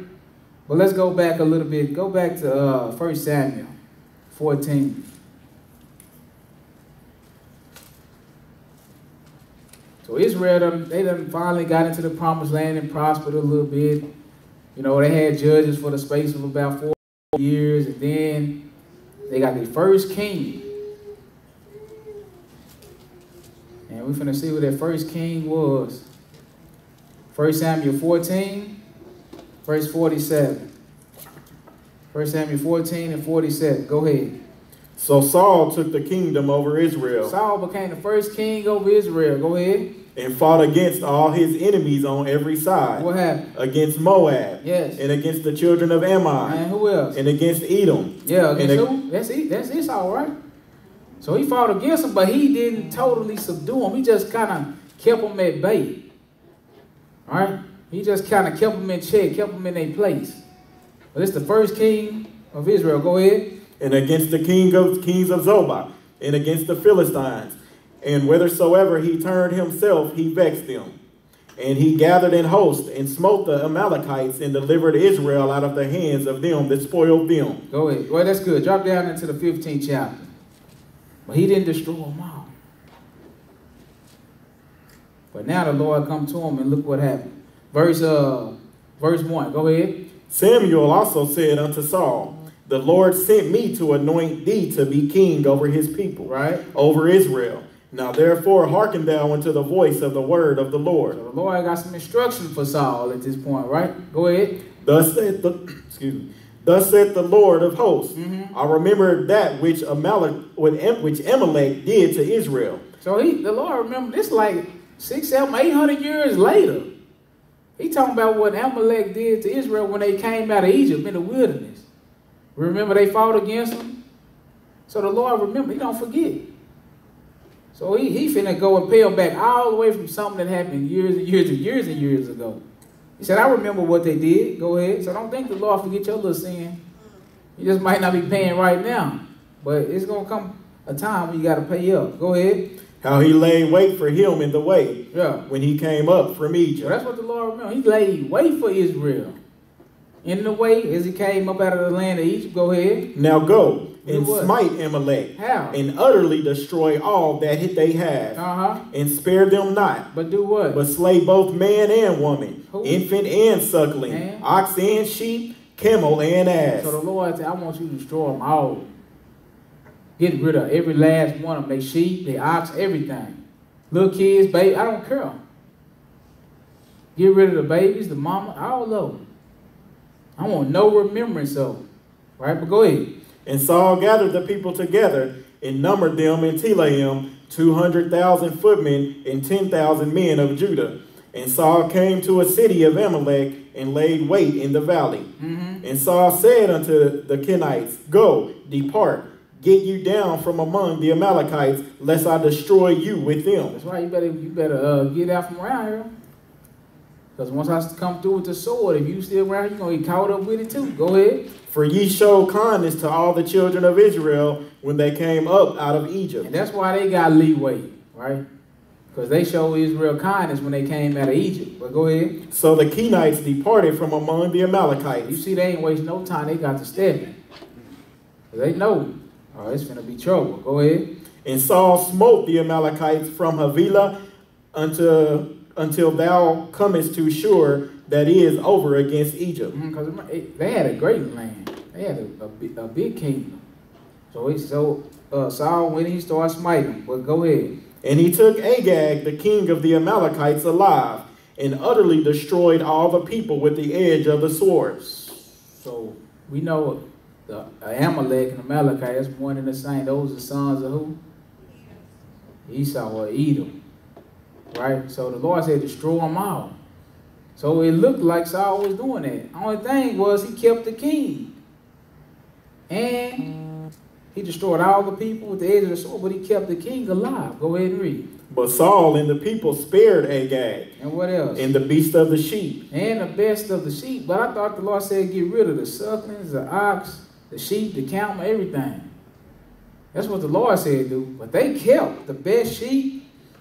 But let's go back a little bit. Go back to 1 Samuel 14. So Israel, they done finally got into the promised land and prospered a little bit. You know, they had judges for the space of about 4 years. And then they got their first king. And we're finna see what that first king was. 1 Samuel 14, verse 47. 1 Samuel 14 and 47. Go ahead. So Saul took the kingdom over Israel. Saul became the first king over Israel. Go ahead. And fought against all his enemies on every side. What happened? Against Moab. Yes. And against the children of Ammon. And who else? And against Edom. Yeah, against who? That's Esau, right? So he fought against them, but he didn't totally subdue them. He just kind of kept them at bay. All right? He just kind of kept them in check, kept them in their place. But it's the first king of Israel. Go ahead. And against the kings of Zobah, and against the Philistines. And whithersoever he turned himself, he vexed them. And he gathered in host, and smote the Amalekites, and delivered Israel out of the hands of them that spoiled them. Go ahead. Well, that's good. Drop down into the 15th chapter. But he didn't destroy them all. But now the Lord come to him, and look what happened. Verse 1. Go ahead. Samuel also said unto Saul, the Lord sent me to anoint thee to be king over his people, right? Over Israel. Now therefore hearken thou unto the voice of the word of the Lord. So the Lord got some instruction for Saul at this point, right? Go ahead. Thus saith the Lord of hosts, I remember that which Amalek did to Israel. So the Lord remembered this like 600, 700, 800 years later. He talking about what Amalek did to Israel when they came out of Egypt in the wilderness. Remember they fought against him? So the Lord remembered. He don't forget. So he finna go and pay them back all the way from something that happened years and years and years and years ago. He said, I remember what they did. Go ahead. So don't think the Lord forget your little sin. You just might not be paying right now. But it's going to come a time when you got to pay up. Go ahead. How he laid wait for him in the way. Yeah. When he came up from Egypt. So that's what the Lord remembered. He laid wait for Israel. In the way as he came up out of the land of Egypt. Go ahead. Now go and smite Amalek. How? And utterly destroy all that they have. And spare them not. But do what? But slay both man and woman. Who? Infant and suckling. And? Ox and sheep. Camel and ass. So the Lord said, I want you to destroy them all. Get rid of every last one of them. They sheep, they ox, everything. Little kids, baby, I don't care. Get rid of the babies, the mama, all of them. I want no remembrance of them. Right? But go ahead. And Saul gathered the people together and numbered them in Telaim 200,000 footmen and 10,000 men of Judah. And Saul came to a city of Amalek and laid wait in the valley. And Saul said unto the Kenites, Go, depart, get you down from among the Amalekites, lest I destroy you with them. That's right. You better get out from around here. Because once I come through with the sword, if you still around, you're going to get caught up with it too. Go ahead. For ye showed kindness to all the children of Israel when they came up out of Egypt. And that's why they got leeway, right? Because they showed Israel kindness when they came out of Egypt. But go ahead. So the Kenites departed from among the Amalekites. You see, they ain't waste no time. They got to step in. They know, oh, it's going to be trouble. Go ahead. And Saul smote the Amalekites from Havilah until thou comest to Shur, that is over against Egypt. Because they had a great land. They had a big kingdom. So Saul, when he started smiting them, but go ahead. And he took Agag, the king of the Amalekites, alive, and utterly destroyed all the people with the edge of the sword. So we know the Amalek and Amalekites, that's one and the same. Those are sons of who? Esau or Edom. Right? So the Lord said, destroy them all. So it looked like Saul was doing that. Only thing was he kept the king. And he destroyed all the people with the edge of the sword, but he kept the king alive. Go ahead and read. But Saul and the people spared Agag. And what else? And the beast of the sheep. And the best of the sheep. But I thought the Lord said get rid of the sucklings, the ox, the sheep, the camel, everything. That's what the Lord said do. But they kept the best sheep.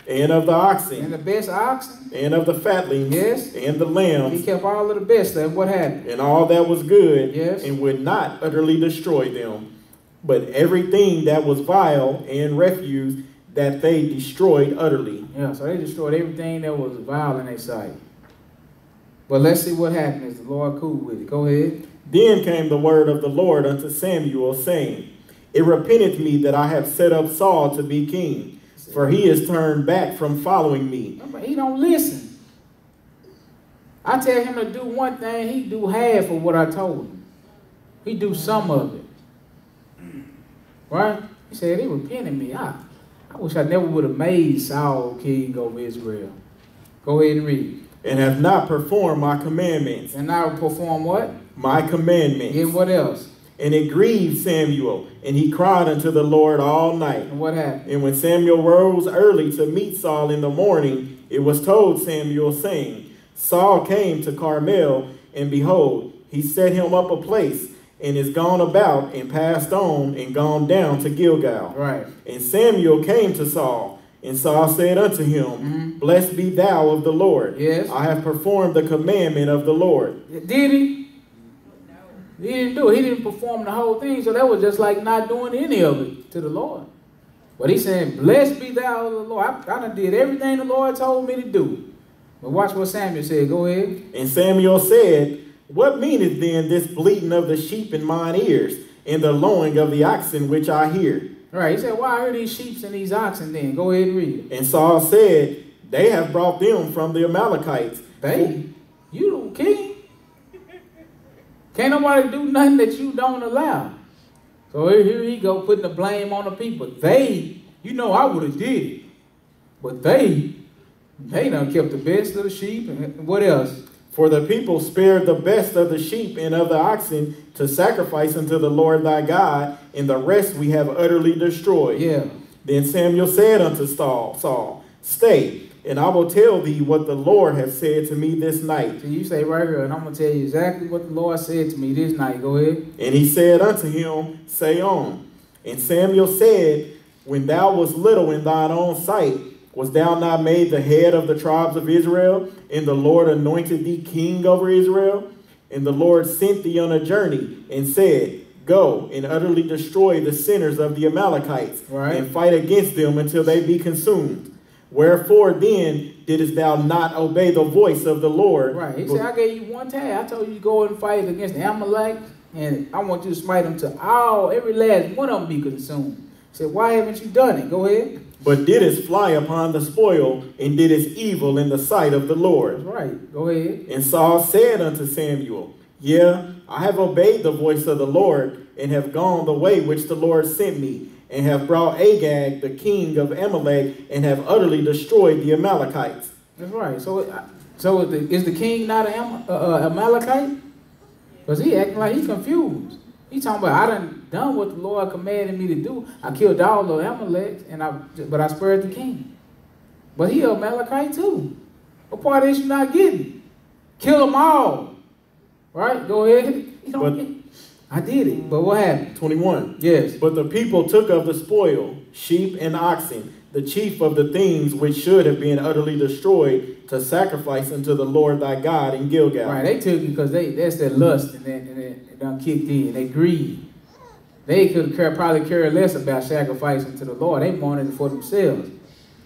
And of the oxen. And the best oxen. And of the fatlings. Yes. And the lambs. He kept all of the best. And what happened? And all that was good. Yes. And would not utterly destroy them. But everything that was vile and refuse, that they destroyed utterly. Yeah, so they destroyed everything that was vile in their sight. But let's see what happened. Is the Lord cool with it? Go ahead. Then came the word of the Lord unto Samuel, saying, It repenteth me that I have set up Saul to be king, for he is turned back from following me. But he don't listen. I tell him to do one thing, he do half of what I told him. He do some of it. Right? He said, they repented me. I wish I never would have made Saul king over Israel. Go ahead and read. And have not performed my commandments. And now perform what? My commandments. And what else? And it grieved Samuel, and he cried unto the Lord all night. And what happened? And when Samuel rose early to meet Saul in the morning, it was told Samuel, saying, Saul came to Carmel, and behold, he set him up a place, and is gone about, and passed on, and gone down to Gilgal. Right. And Samuel came to Saul, and Saul said unto him, Blessed be thou of the Lord. Yes. I have performed the commandment of the Lord. Did he? He didn't do it. He didn't perform the whole thing, so that was just like not doing any of it to the Lord. But he said, Blessed be thou of the Lord. I done did everything the Lord told me to do. But watch what Samuel said. Go ahead. And Samuel said, What meaneth then this bleating of the sheep in mine ears, and the lowing of the oxen which I hear? Right. He said, Why are these sheep and these oxen then? Go ahead and read it. And Saul said, They have brought them from the Amalekites. They? You the king? Can't nobody do nothing that you don't allow. So here he go, putting the blame on the people. They, you know I would have did it. But they done kept the best of the sheep. And what else? For the people spared the best of the sheep and of the oxen to sacrifice unto the Lord thy God, and the rest we have utterly destroyed. Yeah. Then Samuel said unto Saul, Stay, and I will tell thee what the Lord hath said to me this night. So you say right here, and I'm going to tell you exactly what the Lord said to me this night. Go ahead. And he said unto him, Say on. And Samuel said, When thou wast little in thine own sight, was thou not made the head of the tribes of Israel, and the Lord anointed thee king over Israel? And the Lord sent thee on a journey, and said, Go and utterly destroy the sinners of the Amalekites, right, and fight against them until they be consumed. Wherefore then didst thou not obey the voice of the Lord? Right. He said, I gave you one task. I told you to go and fight against the Amalekites, and I want you to smite them to every last one of them be consumed. He said, why haven't you done it? Go ahead. But didst fly upon the spoil, and didst evil in the sight of the Lord. That's right. Go ahead. And Saul said unto Samuel, Yeah, I have obeyed the voice of the Lord, and have gone the way which the Lord sent me. and have brought Agag, the king of Amalek, and have utterly destroyed the Amalekites. That's right. So is the king not an Amalekite? Because he acting like he's confused. He talking about, I done what the Lord commanded me to do. I killed all the Amaleks, but I spared the king. But he an Amalekite too. What part is you not getting? Kill them all. Right? Go ahead. I did it. But what happened? 21. Yes. But the people took of the spoil, sheep and oxen, the chief of the things which should have been utterly destroyed, to sacrifice unto the Lord thy God in Gilgal. Right, they took it because that's their lust and it done kicked in. They greed. They could probably care less about sacrificing to the Lord. They wanted it for themselves.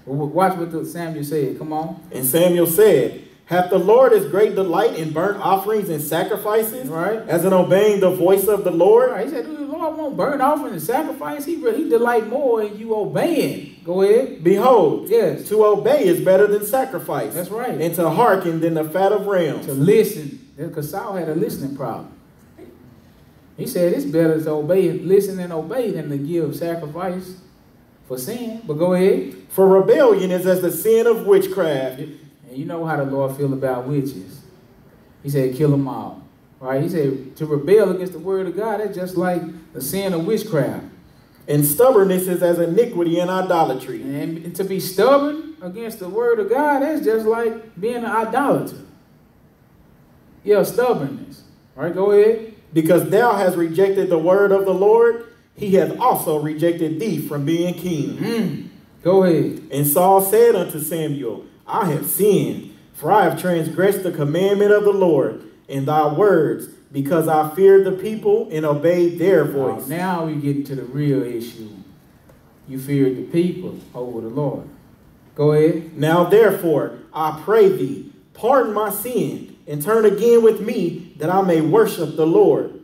Watch what Samuel said. Come on. And Samuel said, hath the Lord as great delight in burnt offerings and sacrifices, right, as in obeying the voice of the Lord? Right. He said, do the Lord want burnt offering and sacrifice? He delight more in you obeying. Go ahead. Behold, yes, to obey is better than sacrifice. That's right. And to hearken than the fat of rams. To listen, because Saul had a listening problem. He said it's better to listen and obey than to give sacrifice for sin. But go ahead. For rebellion is as the sin of witchcraft. And you know how the Lord feel about witches. He said, kill them all. Right? He said, to rebel against the word of God, that's just like the sin of witchcraft. And stubbornness is as iniquity and idolatry. And to be stubborn against the word of God, that's just like being an idolater. Yeah, stubbornness. All right, go ahead. Because thou hast rejected the word of the Lord, he hath also rejected thee from being king. Go ahead. And Saul said unto Samuel, I have sinned, for I have transgressed the commandment of the Lord in thy words, because I feared the people and obeyed their voice. Now we get to the real issue. You feared the people over the Lord. Go ahead. Now therefore, I pray thee, pardon my sin, and turn again with me, that I may worship the Lord.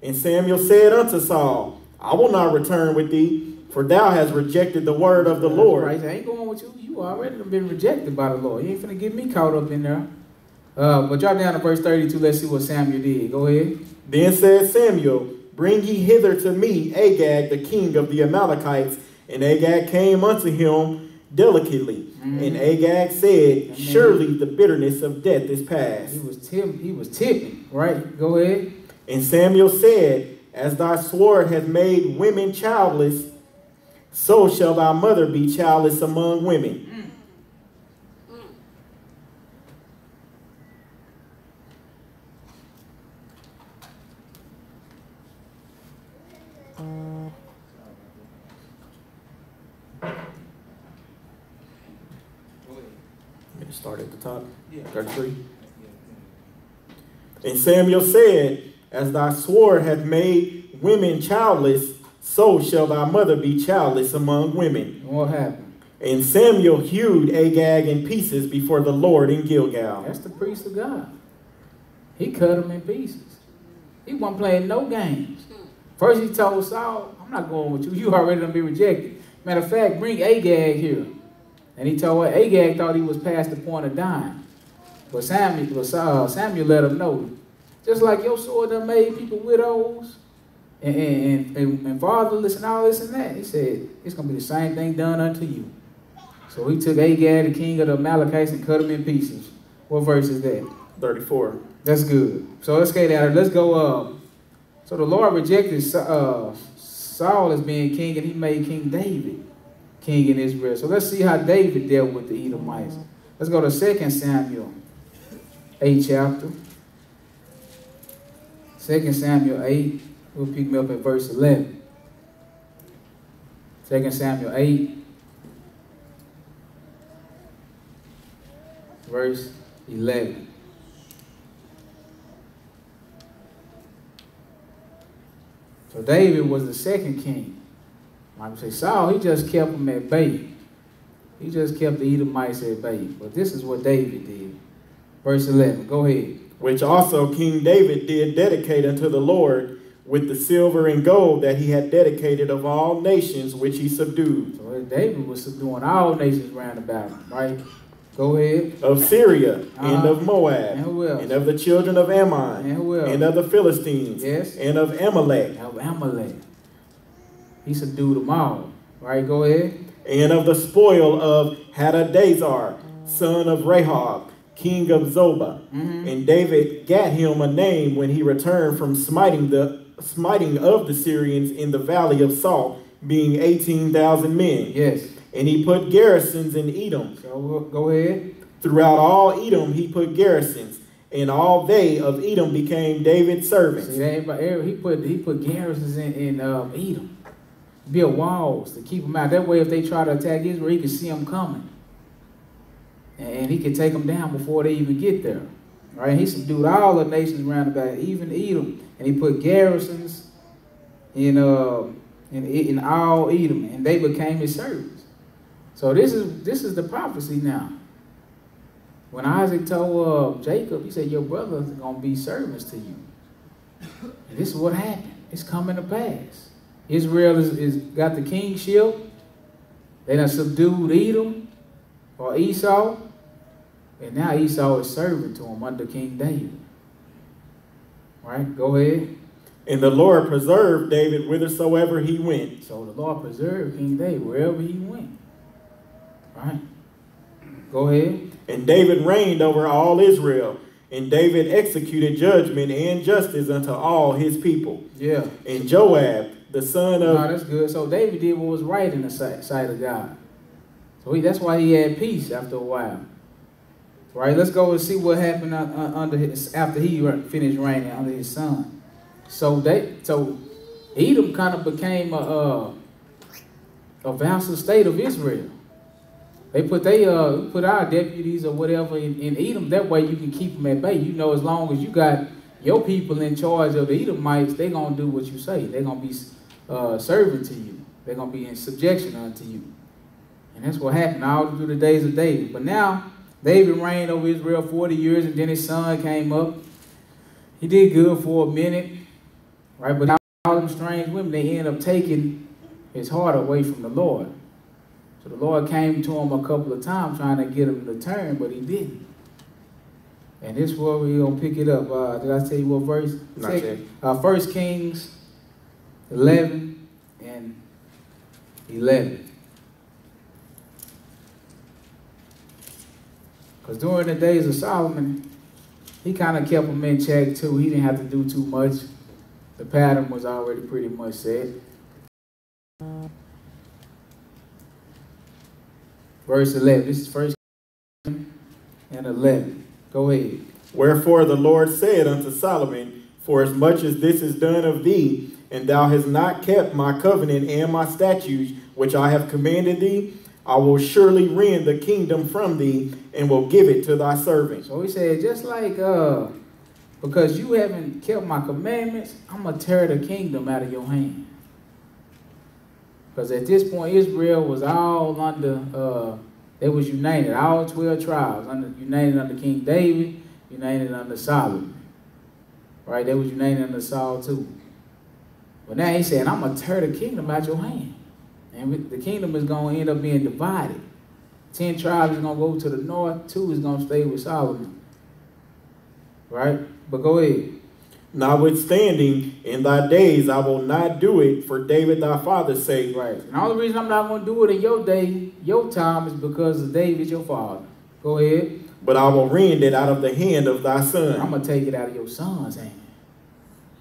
And Samuel said unto Saul, I will not return with thee, for thou hast rejected the word of the Lord. Right, I ain't going with you. You already been rejected by the Lord. You ain't finna get me caught up in there. But drop down to verse 32. Let's see what Samuel did. Go ahead. Then said Samuel, bring ye hither to me Agag, the king of the Amalekites. And Agag came unto him delicately. And Agag said, surely the bitterness of death is past. He was tipping, right? Go ahead. And Samuel said, as thy sword hath made women childless, so shall thy mother be childless among women. Start at the top. 33. And Samuel said, as thy sword hath made women childless, so shall thy mother be childless among women. What happened? And Samuel hewed Agag in pieces before the Lord in Gilgal. That's the priest of God. He cut him in pieces. He wasn't playing no games. First he told Saul, I'm not going with you. You already done been rejected. Matter of fact, bring Agag here. And he told her, Agag thought he was past the point of dying. But Samuel let him know. Just like your sword done made people widows and fatherless and all this and that. He said, it's going to be the same thing done unto you. So he took Agag, the king of the Amalekites, and cut him in pieces. What verse is that? 34. That's good. So let's get out of it. Let's go. So the Lord rejected Saul as being king, and he made King David king in Israel. So let's see how David dealt with the Edomites. Let's go to 2 Samuel 8 chapter. 2 Samuel 8. We'll pick me up at verse 11. 2 Samuel 8. Verse 11. So David was the second king. I would say Saul, he just kept them at bay. He just kept the Edomites at bay. But this is what David did. Verse 11, go ahead. Which also King David did dedicate unto the Lord with the silver and gold that he had dedicated of all nations which he subdued. So David was subduing all nations round about him, right? Go ahead. Of Syria, and of Moab, and who else? And of the children of Ammon, and who else? And of the Philistines, yes, and of Amalek. Of Amalek. He subdued them all. Right, go ahead. And of the spoil of Hadadezar, son of Rahab, king of Zobah. And David gat him a name when he returned from smiting of the Syrians in the valley of Salt, being 18,000 men. Yes. And he put garrisons in Edom. So go ahead. Throughout all Edom he put garrisons, and all they of Edom became David's servants. See, he put garrisons in Edom. Build walls to keep them out. That way, if they try to attack Israel, he can see them coming. And he can take them down before they even get there. Right? He subdued all the nations around about, even Edom. And he put garrisons in all Edom, and they became his servants. So this is the prophecy now. When Isaac told Jacob, he said, your brothers are going to be servants to you. And this is what happened. It's coming to pass. Israel is got the kingship. They done subdued Edom or Esau. And now Esau is serving to him under King David. Right? Go ahead. And the Lord preserved David whithersoever he went. So the Lord preserved King David wherever he went. Right? Go ahead. And David reigned over all Israel. And David executed judgment and justice unto all his people. Yeah. And Joab, the son of... No, that's good. So David did what was right in the sight of God. So that's why he had peace after a while. Right? Let's go and see what happened after he finished reigning under his son. So Edom kind of became a vassal state of Israel. They put our deputies or whatever in Edom. That way you can keep them at bay. You know, as long as you got your people in charge of the Edomites, they're going to do what you say. They're going to be serving to you. They're going to be in subjection unto you. And that's what happened all through the days of David. But now, David reigned over Israel 40 years, and then his son came up. He did good for a minute, right? But all them strange women, they ended up taking his heart away from the Lord. So the Lord came to him a couple of times trying to get him to turn, but he didn't. And this is where we're going to pick it up. Did I tell you what verse? Not yet. 1 Kings 11 and 11. Because during the days of Solomon, he kind of kept them in check too. He didn't have to do too much. The pattern was already pretty much set. Verse 11. This is 1 Kings and 11. Go ahead. Wherefore the Lord said unto Solomon, for as much as this is done of thee, and thou hast not kept my covenant and my statutes, which I have commanded thee, I will surely rend the kingdom from thee, and will give it to thy servant. So he said, just like, because you haven't kept my commandments, I'm going to tear the kingdom out of your hand. Because at this point, Israel was all under, they was united, all 12 tribes, united under King David, united under Solomon. Right? They was united under Saul too. But now he said, I'm going to tear the kingdom out your hand. And the kingdom is going to end up being divided. 10 tribes is going to go to the north, 2 is going to stay with Solomon. Right? But go ahead. Notwithstanding, in thy days I will not do it for David thy father's sake. Right. And the only reason I'm not going to do it in your day, your time, is because of David, your father. Go ahead. But I will rend it out of the hand of thy son. I'm going to take it out of your son's hand.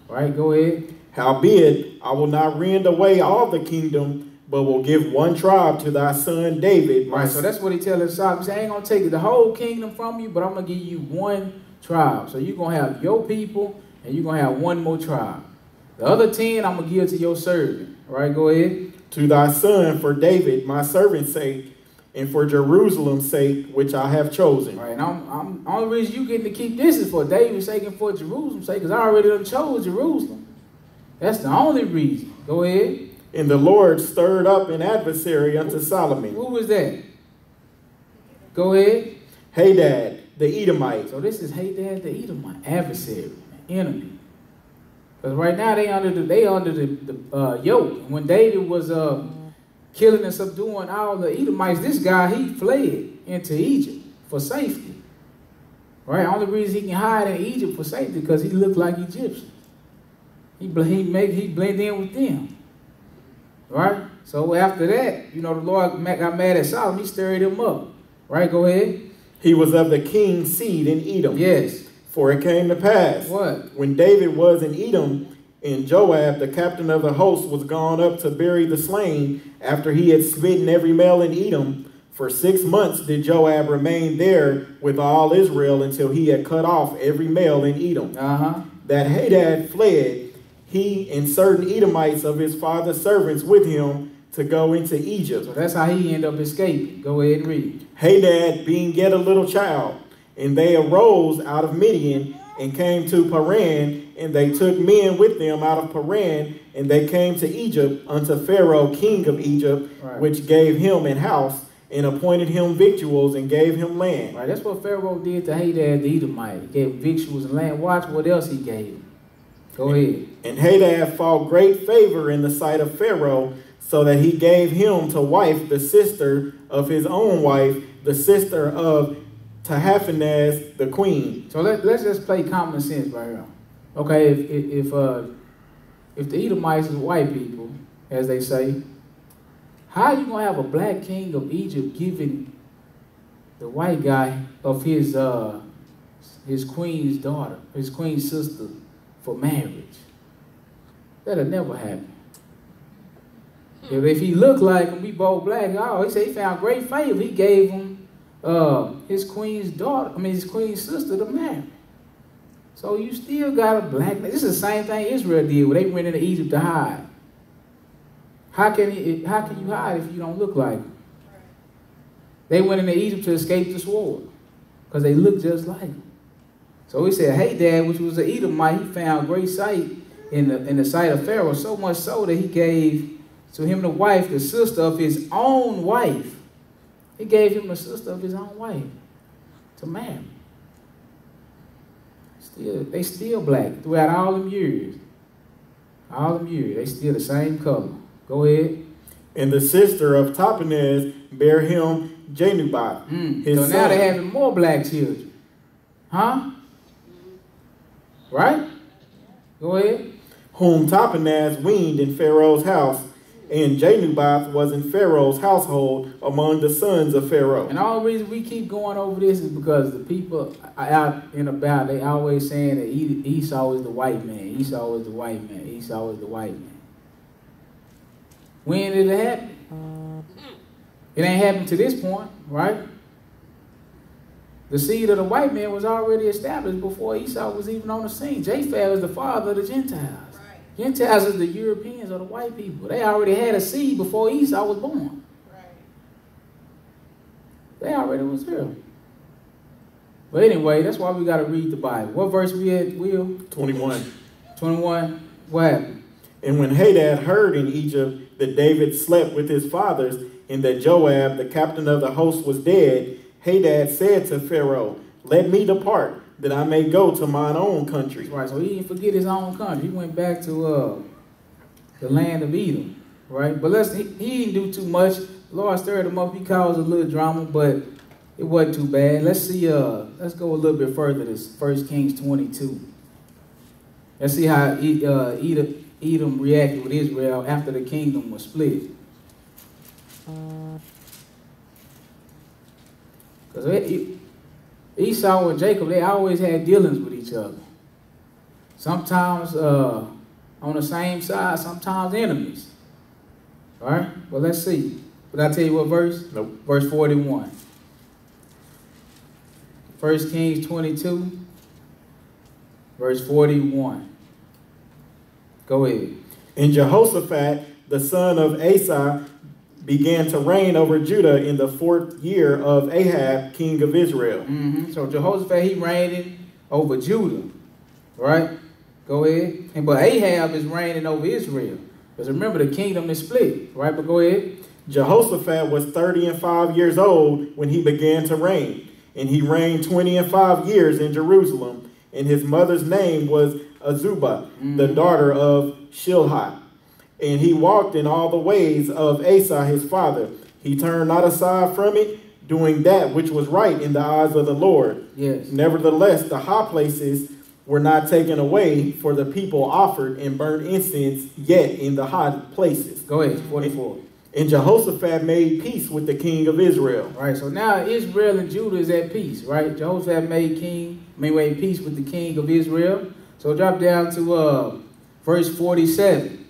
Right? Go ahead. Howbeit, I will not rend away all the kingdom, but will give one tribe to thy son David. Right, so that's what he tells Solomon. He said, I ain't going to take the whole kingdom from you, but I'm going to give you one tribe. So you're going to have your people, and you're going to have one more tribe. The other 10, I'm going to give to your servant. Right, go ahead. To thy son for David, my servant's sake, and for Jerusalem's sake, which I have chosen. Right, and I'm only reason you getting to keep this is for David's sake and for Jerusalem's sake, because I already done chose Jerusalem. That's the only reason. Go ahead. And the Lord stirred up an adversary unto Solomon. Who was that? Go ahead. Hadad, the Edomite. So this is Hadad, the Edomite, adversary, enemy. Because right now they under the yoke. When David was killing and subduing all the Edomites, this guy, he fled into Egypt for safety. Right? Only reason he can hide in Egypt for safety because he looked like Egyptian. He blend in with them. Right? So after that, you know, the Lord got mad at Solomon. He stirred him up. Right? Go ahead. He was of the king's seed in Edom. Yes. For it came to pass, what? When David was in Edom, and Joab, the captain of the host, was gone up to bury the slain, after he had smitten every male in Edom, for 6 months did Joab remain there with all Israel until he had cut off every male in Edom. That Hadad fled, he and certain Edomites of his father's servants with him, to go into Egypt. So that's how he ended up escaping. Go ahead and read. Hadad being yet a little child, and they arose out of Midian and came to Paran, and they took men with them out of Paran, and they came to Egypt unto Pharaoh, king of Egypt, right, which gave him an house, and appointed him victuals, and gave him land. Right, that's what Pharaoh did to Hadad the Edomite. He gave victuals and land. Watch what else he gave him. Go ahead. And Hadad found great favor in the sight of Pharaoh, so that he gave him to wife the sister of his own wife, the sister of Tahaphanes the queen. So let's just play common sense right here. Okay, if the Edomites is white people, as they say, how are you gonna have a black king of Egypt giving the white guy of his queen's daughter, his queen's sister, for marriage? That'll never happen. If he looked like him, we both black. Oh, he said he found great favor. He gave him his queen's daughter, his queen's sister to marry. So you still got a black. This is the same thing Israel did when they went into Egypt to hide. How can you hide if you don't look like them? They went into Egypt to escape the sword because they looked just like them. So he said, Hadad, which was an Edomite, he found great sight in the sight of Pharaoh, so much so that he gave to him the wife, the sister of his own wife. He gave him the sister of his own wife to marry. They still black throughout all them years. All them years, they still the same color. Go ahead. And the sister of Tahpanhes bare him Jenubat, his so son. now they're having more black children. Huh? Right? Go ahead. Whom Tahpanhes weaned in Pharaoh's house, and Jenubat was in Pharaoh's household among the sons of Pharaoh. And all the reason we keep going over this is because the people out and about, they always saying that Esau is the white man. Esau is the white man. Esau is the white man. When did it happen? It ain't happened to this point, right? The seed of the white man was already established before Esau was even on the scene. Japheth is the father of the Gentiles. Gentiles is the Europeans or the white people. They already had a seed before Esau was born. Right. They already was here. But anyway, that's why we got to read the Bible. What verse we at, Will? 21. 21. What happened? And when Hadad heard in Egypt that David slept with his fathers, and that Joab, the captain of the host, was dead, Hadad said to Pharaoh, let me depart, that I may go to mine own country. That's right, so he didn't forget his own country. He went back to the land of Edom, right? But he didn't do too much. The Lord stirred him up. He caused a little drama, but it wasn't too bad. Let's see, let's go a little bit further. This 1 Kings 22. Let's see how Edom reacted with Israel after the kingdom was split. Because Esau and Jacob, they always had dealings with each other. Sometimes on the same side, sometimes enemies. All right? Well, let's see. Did I tell you what verse? Nope. Verse 41. 1 Kings 22, verse 41. Go ahead. And Jehoshaphat, the son of Asa, began to reign over Judah in the 4th year of Ahab, king of Israel. So Jehoshaphat, he reigned over Judah, right? Go ahead. But Ahab is reigning over Israel. Because remember, the kingdom is split, right? But go ahead. Jehoshaphat was 35 years old when he began to reign, and he reigned 25 years in Jerusalem. And his mother's name was Azubah, the daughter of Shilhi. And he walked in all the ways of Asa his father. He turned not aside from it, doing that which was right in the eyes of the Lord. Yes. Nevertheless, the high places were not taken away, for the people offered and burned incense yet in the high places. Go ahead, 44. And Jehoshaphat made peace with the king of Israel. All right, so now Israel and Judah is at peace, right? Jehoshaphat made peace with the king of Israel. So drop down to verse 47.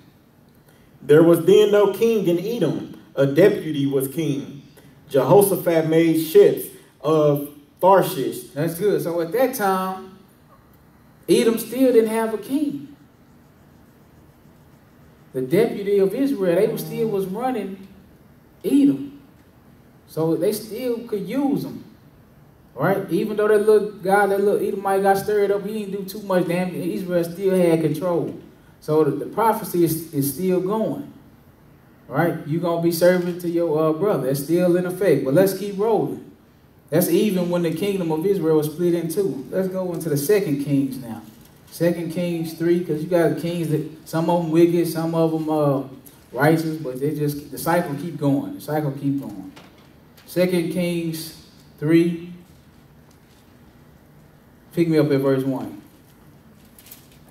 There was then no king in Edom. A deputy was king. Jehoshaphat made ships of Tarshish. That's good. So at that time, Edom still didn't have a king. The deputy of Israel, they still was running Edom. So they still could use them. Right? Even though that little guy, that little Edomite got stirred up, he didn't do too much damage. Israel still had control. So the prophecy is still going. Right? You're going to be serving to your brother. It's still in effect. But let's keep rolling. That's even when the kingdom of Israel was split in two. Let's go into the 2 Kings now. 2 Kings 3, because you got kings that some of them wicked, some of them righteous, but the cycle keep going. The cycle keep going. 2 Kings 3. Pick me up at verse 1.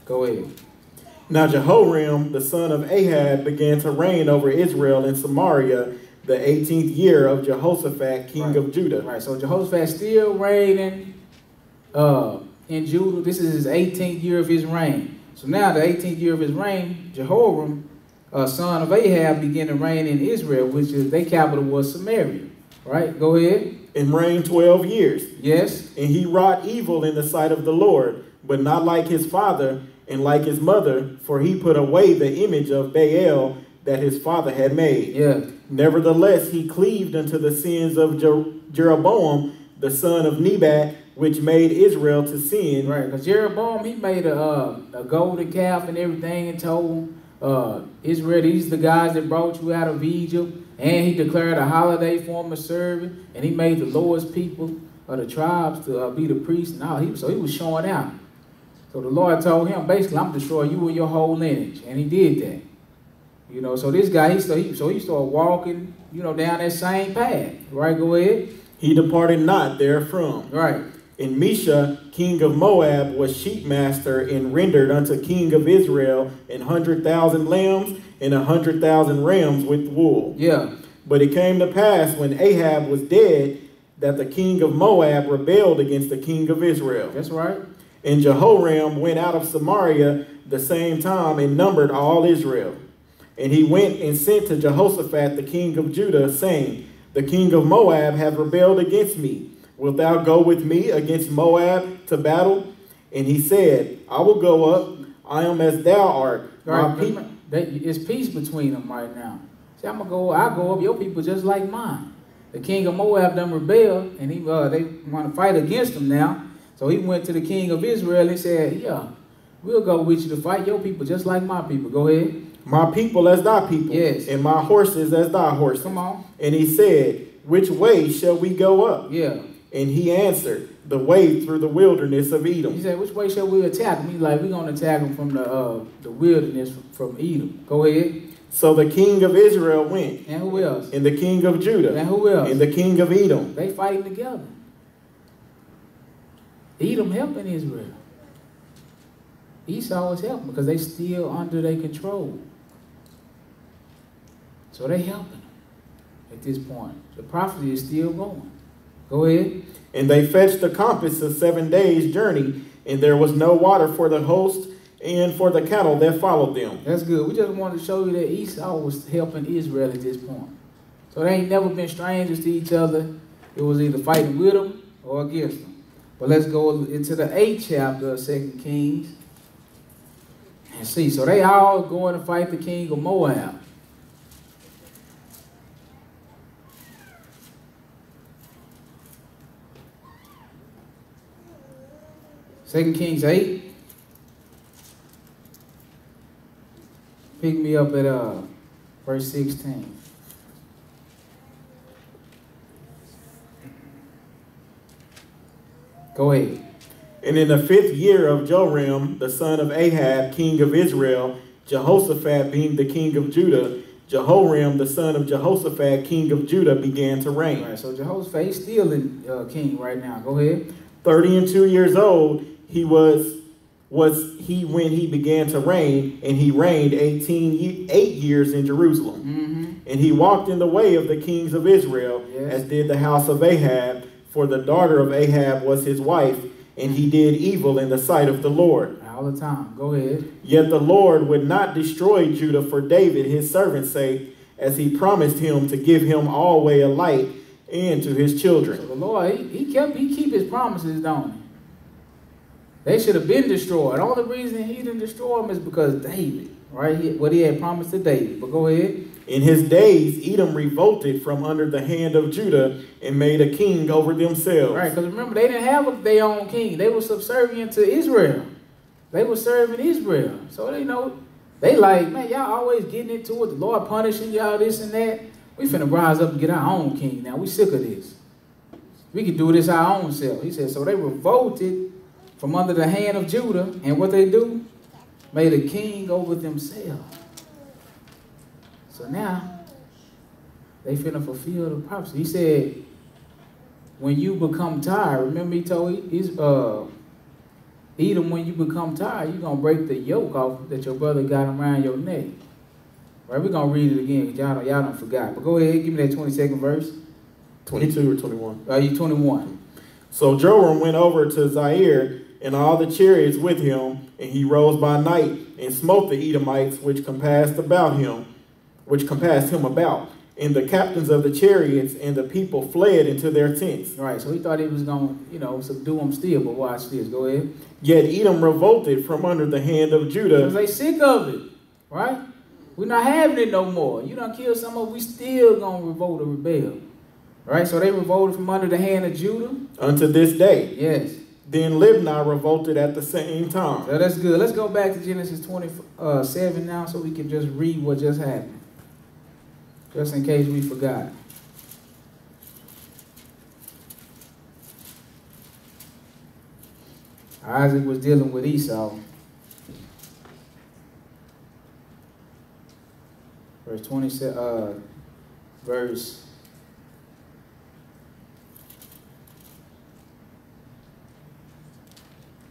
Go ahead. Now Jehoram, the son of Ahab, began to reign over Israel in Samaria the 18th year of Jehoshaphat, king of Judah. Right, so Jehoshaphat still reigning in Judah. This is his 18th year of his reign. So now the 18th year of his reign, Jehoram, son of Ahab, began to reign in Israel, which is their capital was Samaria. Right, go ahead. And reigned 12 years. Yes. And he wrought evil in the sight of the Lord, but not like his father and like his mother, for he put away the image of Baal that his father had made. Yeah. Nevertheless, he cleaved unto the sins of Jeroboam, the son of Nebat, which made Israel to sin. Right, because Jeroboam, he made a golden calf and everything and told Israel, these are the guys that brought you out of Egypt. And he declared a holiday for them to serve it. And he made the lowest people of the tribes to be the priests. So he was showing out. So the Lord told him, basically, I'm destroying you and your whole lineage. And he did that. You know, so this guy, he started walking, down that same path. Right, go ahead. He departed not therefrom. Right. And Mesha, king of Moab, was sheep master and rendered unto king of Israel 100,000 lambs and 100,000 rams with wool. Yeah. But it came to pass when Ahab was dead that the king of Moab rebelled against the king of Israel. That's right. And Jehoram went out of Samaria the same time and numbered all Israel. And he went and sent to Jehoshaphat the king of Judah, saying, the king of Moab hath rebelled against me. Wilt thou go with me against Moab to battle? And he said, I will go up. I am as thou art. Right. It's peace between them right now. See, I'll go up, your people just like mine. The king of Moab done rebelled, and they want to fight against him now. So he went to the king of Israel and said, yeah, we'll go with you to fight your people just like my people. Go ahead. My people as thy people. Yes. And my horses as thy horses. Come on. And he said, which way shall we go up? Yeah. And he answered, the way through the wilderness of Edom. He said, which way shall we attack him? He's like, we're going to attack him from the wilderness from Edom. Go ahead. So the king of Israel went. And who else? And the king of Judah. And who else? And the king of Edom. They fighting together. Edom helping Israel. Esau is helping because they still under their control. So they helping them at this point. The prophecy is still going. Go ahead. And they fetched the compass of 7 days' journey, and there was no water for the host and for the cattle that followed them. That's good. We just wanted to show you that Esau was helping Israel at this point. So they ain't never been strangers to each other. It was either fighting with them or against them. But let's go into the 8th chapter of 2 Kings and see. So they all going to fight the king of Moab. Second Kings 8. Pick me up at verse 16. Go ahead. And in the 5th year of Joram, the son of Ahab, king of Israel, Jehoshaphat being the king of Judah, Jehoram, the son of Jehoshaphat, king of Judah, began to reign. All right, so Jehoshaphat, he's still in king right now. Go ahead. 32 years old, he was was he when he began to reign, and he reigned 8 years in Jerusalem. Mm-hmm. And he walked in the way of the kings of Israel, as did the house of Ahab, for the daughter of Ahab was his wife, and he did evil in the sight of the Lord. All the time. Go ahead. Yet the Lord would not destroy Judah for David, his servant's sake, as he promised him to give him always a light and to his children. So the Lord, he keep his promises, don't he? They should have been destroyed. All the reason he didn't destroy them is because David, right? What he had promised to David. But go ahead. In his days, Edom revolted from under the hand of Judah and made a king over themselves. Right, because remember, they didn't have their own king. They were subservient to Israel. They were serving Israel. So, they like, man, y'all always getting into it. The Lord punishing y'all this and that. We finna rise up and get our own king now. We sick of this. We can do this our own self. He said, so they revolted from under the hand of Judah. And what they do? Made a king over themselves. So now, they finna fulfill the prophecy. He said, when you become tired, remember he told Edom, when you become tired, you're going to break the yoke off that your brother got around your neck. Right, we're going to read it again because y'all don't forgot. But go ahead, give me that 22nd verse. 22 or 21? You 21. So Joram went over to Zaire and all the chariots with him, and he rose by night and smote the Edomites which compassed him about. And the captains of the chariots and the people fled into their tents. Right, so he thought he was going to, subdue them still, but watch this. Go ahead. Yet Edom revolted from under the hand of Judah. Because they sick of it, right? We're not having it no more. You done killed some of us, we still going to revolt or rebel. Right, so they revolted from under the hand of Judah. Unto this day. Yes. Then Libnah revolted at the same time. So that's good. Let's go back to Genesis 27 now so we can just read what just happened. Just in case we forgot. Isaac was dealing with Esau. Verse 27, verse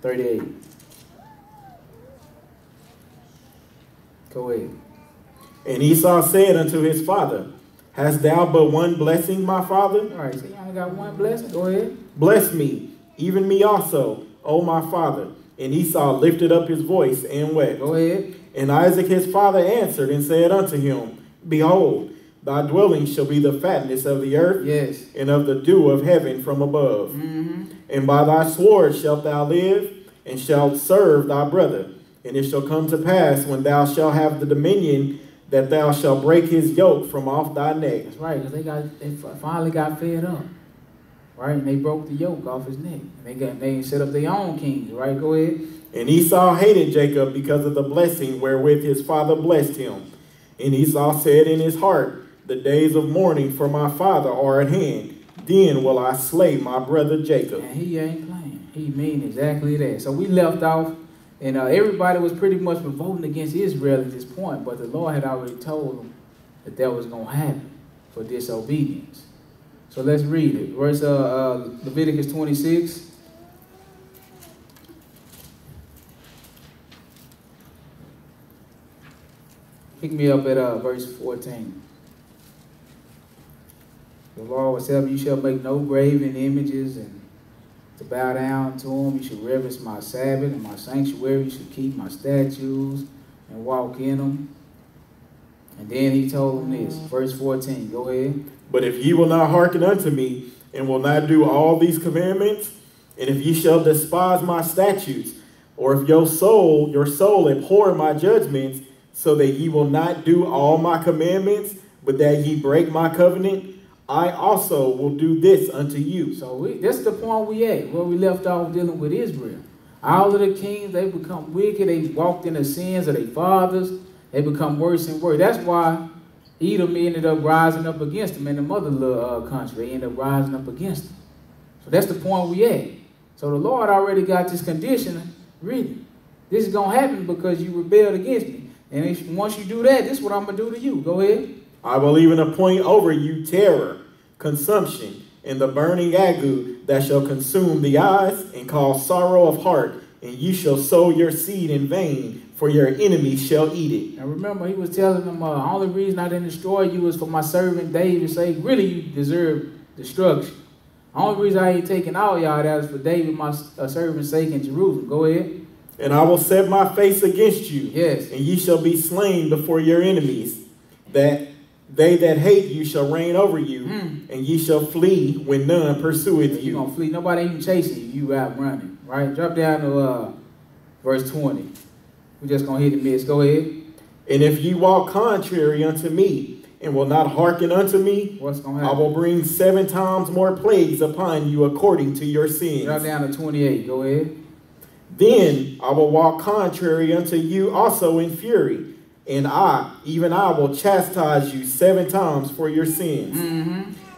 38. Go ahead. And Esau said unto his father, hast thou but one blessing, my father? All right, so you only got one blessing? Go ahead. Bless me, even me also, O my father. And Esau lifted up his voice and wept. Go ahead. And Isaac his father answered and said unto him, behold, thy dwelling shall be the fatness of the earth, yes, and of the dew of heaven from above. Mm-hmm. And by thy sword shalt thou live, and shalt serve thy brother. And it shall come to pass, when thou shalt have the dominion, that thou shalt break his yoke from off thy neck. That's right, because they finally got fed up. Right? And they broke the yoke off his neck. They set up their own kings. Right? Go ahead. And Esau hated Jacob because of the blessing wherewith his father blessed him. And Esau said in his heart, the days of mourning for my father are at hand. Then will I slay my brother Jacob. And he ain't playing. He mean exactly that. So we left off, and everybody was pretty much revolting against Israel at this point. But the Lord had already told them that was going to happen for disobedience. So let's read it. Verse Leviticus 26. Pick me up at verse 14. The Lord will tell me, you shall make no graven images and to bow down to them. You should reverence my Sabbath and my sanctuary. You should keep my statutes and walk in them. And then he told them this, verse 14. Go ahead. But if ye will not hearken unto me, and will not do all these commandments, and if ye shall despise my statutes, or if your soul abhor my judgments, so that ye will not do all my commandments, but that ye break my covenant, I also will do this unto you. So this is the point we at, where we left off dealing with Israel. All of the kings, they become wicked. They walked in the sins of their fathers. They become worse and worse. That's why Edom ended up rising up against them in the mother country. They ended up rising up against them. So that's the point we at. So the Lord already got this condition written. This is going to happen because you rebelled against me. And once you do that, this is what I'm going to do to you. Go ahead. I will even appoint over you terror, consumption, and the burning ague that shall consume the eyes and cause sorrow of heart and you shall sow your seed in vain, for your enemies shall eat it. Now remember, he was telling them, only reason I didn't destroy you is for my servant David's sake. Really, you deserve destruction. The only reason I ain't taking all y'all that is for David, my servant's sake in Jerusalem. Go ahead. And I will set my face against you. Yes. And ye shall be slain before your enemies. That they that hate you shall reign over you. And ye shall flee when none pursueth you. You're going to flee. Nobody even chasing you. You out running. Right? Drop down to verse 20. We're just going to hit the miss. Go ahead. And if ye walk contrary unto me, and will not hearken unto me, what's going to happen? I will bring 7 times more plagues upon you according to your sins. Drop down to 28. Go ahead. Then I will walk contrary unto you also in fury, and even I will chastise you 7 times for your sins.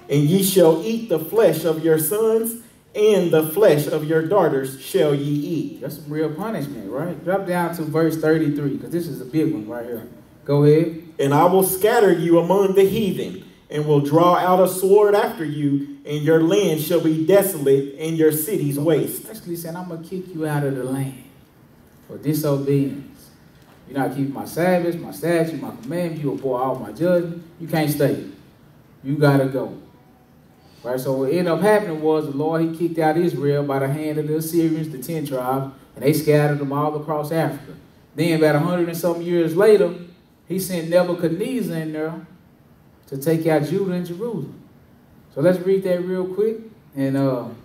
And ye shall eat the flesh of your sons, and the flesh of your daughters shall ye eat. That's some real punishment, right? Drop down to verse 33, because this is a big one right here. Go ahead. And I will scatter you among the heathen, and will draw out a sword after you, and your land shall be desolate, and your cities waste. Basically saying, I'm going to kick you out of the land for disobedience. You're not keeping my Sabbaths, my statutes, my commandments. You abhor all my judgment. You can't stay. You got to go. Right? So what ended up happening was the Lord, he kicked out Israel by the hand of the Assyrians, the 10 tribes, and they scattered them all across Africa. Then about 100 and some years later, he sent Nebuchadnezzar in there to take out Judah and Jerusalem. So let's read that real quick, and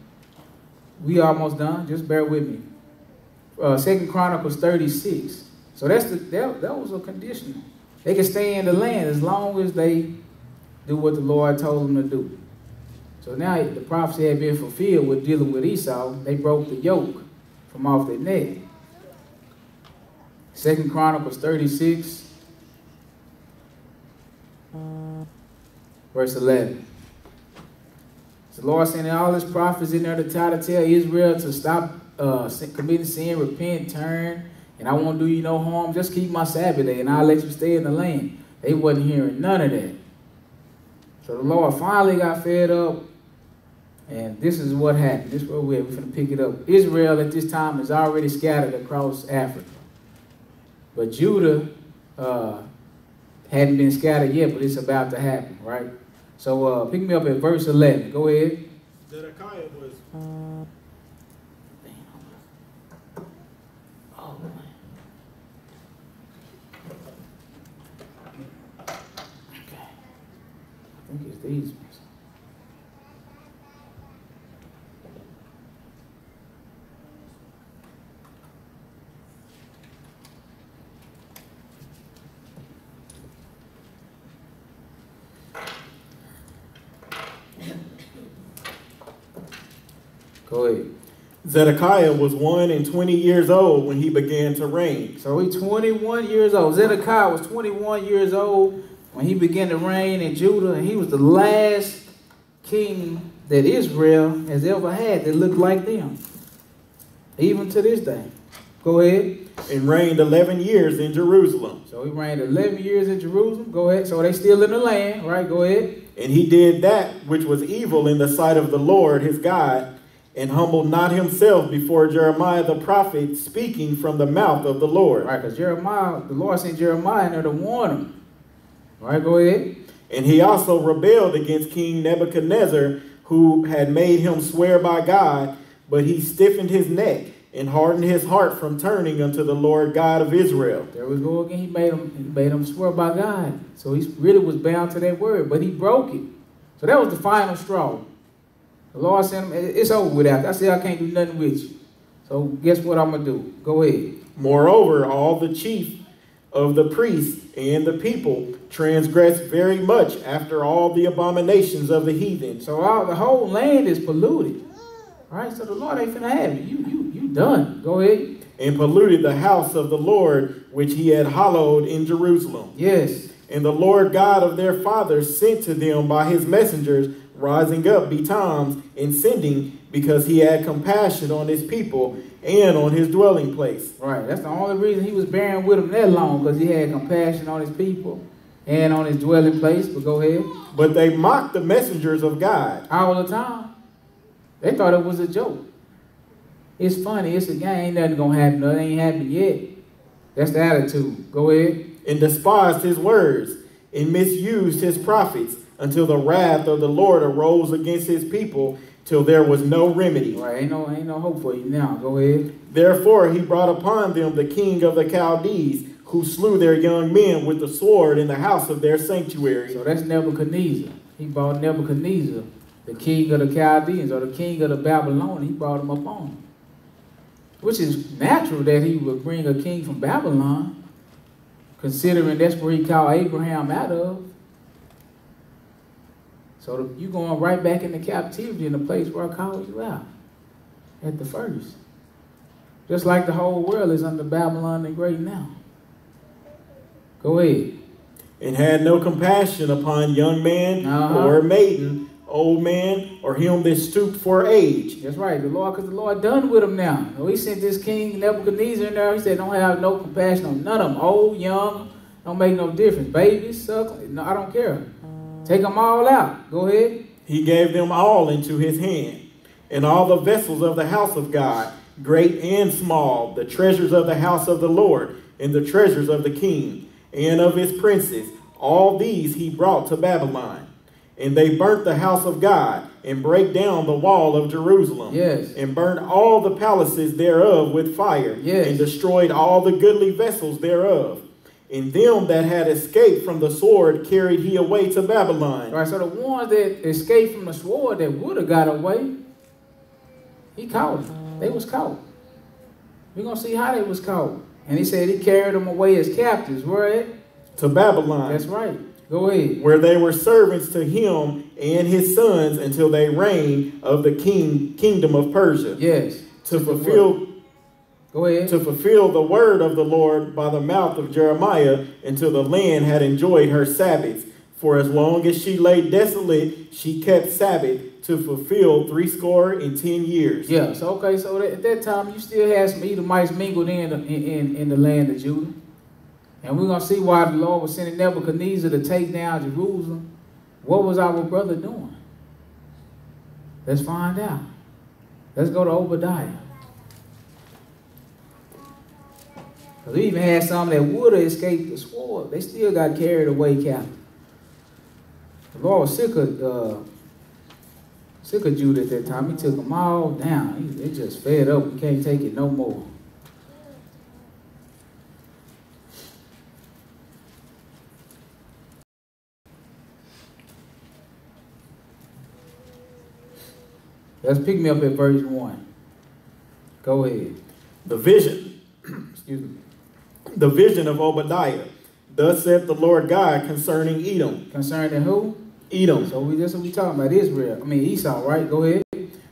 we almost done. Just bear with me. 2 Chronicles 36. So that was a conditional. They can stay in the land as long as they do what the Lord told them to do. So now the prophecy had been fulfilled with dealing with Esau. They broke the yoke from off their neck. 2 Chronicles 36. Verse 11. The Lord sending all his prophets in there to try to tell Israel to stop committing sin, repent, turn, and I won't do you no harm. Just keep my Sabbath day, and I'll let you stay in the land. They wasn't hearing none of that. So the Lord finally got fed up, and this is what happened. This is where we're going to pick it up. Israel at this time is already scattered across Africa. But Judah hadn't been scattered yet, but it's about to happen, right? So pick me up at verse 11. Go ahead. Zedekiah was... Oh, man. Okay. I think it's these ones. Go ahead. Zedekiah was 21 years old when he began to reign. So he's 21 years old. Zedekiah was 21 years old when he began to reign in Judah, and he was the last king that Israel has ever had that looked like them, even to this day. Go ahead. And reigned 11 years in Jerusalem. So he reigned 11 years in Jerusalem. Go ahead. So they still in the land, right? Go ahead. And he did that which was evil in the sight of the Lord his God, and humbled not himself before Jeremiah the prophet, speaking from the mouth of the Lord. Right, because Jeremiah, the Lord sent Jeremiah in there to warn him. All right, go ahead. And he also rebelled against King Nebuchadnezzar, who had made him swear by God, but he stiffened his neck and hardened his heart from turning unto the Lord God of Israel. There we go again. He made him swear by God. So he really was bound to that word, but he broke it. So that was the final straw. The Lord sent him, it's over with that. I said I can't do nothing with you. So guess what I'm going to do? Go ahead. Moreover, all the chief of the priests and the people transgressed very much after all the abominations of the heathen. So the whole land is polluted. All right, so the Lord ain't finna have you. You done. Go ahead. And polluted the house of the Lord, which he had hallowed in Jerusalem. Yes. And the Lord God of their fathers sent to them by his messengers, rising up betimes and sending, because he had compassion on his people and on his dwelling place. Right. That's the only reason he was bearing with them that long, because he had compassion on his people and on his dwelling place. But go ahead. But they mocked the messengers of God. All the time. They thought it was a joke. It's funny. It's a game. Ain't nothing gonna happen. Nothing ain't happened yet. That's the attitude. Go ahead. And despised his words and misused his prophets until the wrath of the Lord arose against his people till there was no remedy. Right. Ain't no hope for you now. Go ahead. Therefore he brought upon them the king of the Chaldees, who slew their young men with the sword in the house of their sanctuary. So that's Nebuchadnezzar. He brought Nebuchadnezzar, the king of the Chaldeans, or the king of the Babylon. He brought him upon him. Which is natural that he would bring a king from Babylon, considering that's where he called Abraham out of. So you going right back into captivity in the place where I called you out at the first. Just like the whole world is under Babylon the Great now. Go ahead. And had no compassion upon young man or maiden, old man, or him that stooped for age. That's right, because the Lord done with him now. So he sent this king Nebuchadnezzar in there. He said, don't have no compassion on none of them. Old, young, don't make no difference. Babies, suckling, no, I don't care. Take them all out. Go ahead. He gave them all into his hand, and all the vessels of the house of God, great and small, the treasures of the house of the Lord, and the treasures of the king, and of his princes. All these he brought to Babylon. And they burnt the house of God, and brake down the wall of Jerusalem. Yes. And burnt all the palaces thereof with fire. Yes. And destroyed all the goodly vessels thereof. And them that had escaped from the sword carried he away to Babylon. All right, so the ones that escaped from the sword that would have got away, he caught them. They was caught. We're going to see how they was caught. And he said he carried them away as captives. Where at? To Babylon. That's right. Go ahead. Where they were servants to him and his sons until they reigned of the kingdom of Persia. Yes. To fulfill Go ahead. To fulfill the word of the Lord by the mouth of Jeremiah, until the land had enjoyed her Sabbaths. For as long as she lay desolate, she kept Sabbath to fulfill 70 years. Yeah, so okay, so at that time you still had some Edomites mingled in the land of Judah. And we're going to see why the Lord was sending Nebuchadnezzar to take down Jerusalem. What was our brother doing? Let's find out. Let's go to Obadiah. Because we even had some that would have escaped the sword. They still got carried away captive. The Lord was sick of Judah at that time. He took them all down. They just fed up. We can't take it no more. Let's pick me up at verse 1. Go ahead. The vision. Excuse me. The vision of Obadiah. Thus saith the Lord God concerning Edom. Concerning who? Edom. So that's what we talking about. Israel. I mean Esau, right? Go ahead.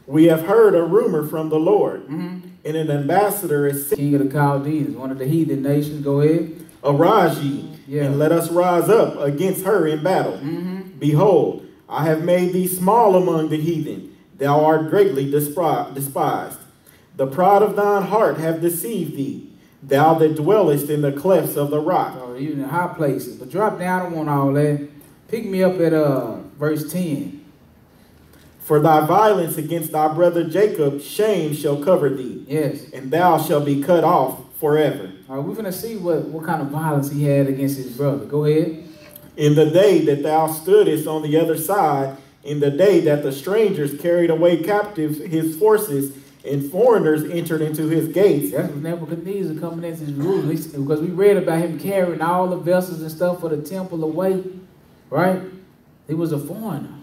We have heard a rumor from the Lord. And an ambassador is sent. King of the Chaldeans, one of the heathen nations. Go ahead. Arise ye, and let us rise up against her in battle. Behold, I have made thee small among the heathen. Thou art greatly despised. The pride of thine heart have deceived thee, thou that dwellest in the clefts of the rock. Oh, even in high places. But drop down, I don't want all that. Pick me up at verse 10. For thy violence against thy brother Jacob, shame shall cover thee. Yes. And thou shalt be cut off forever. All right, we're going to see what kind of violence he had against his brother. Go ahead. In the day that thou stoodest on the other side, in the day that the strangers carried away captives his forces, and foreigners entered into his gates. That's Nebuchadnezzar coming into Jerusalem. Because we read about him carrying all the vessels and stuff for the temple away. Right? He was a foreigner.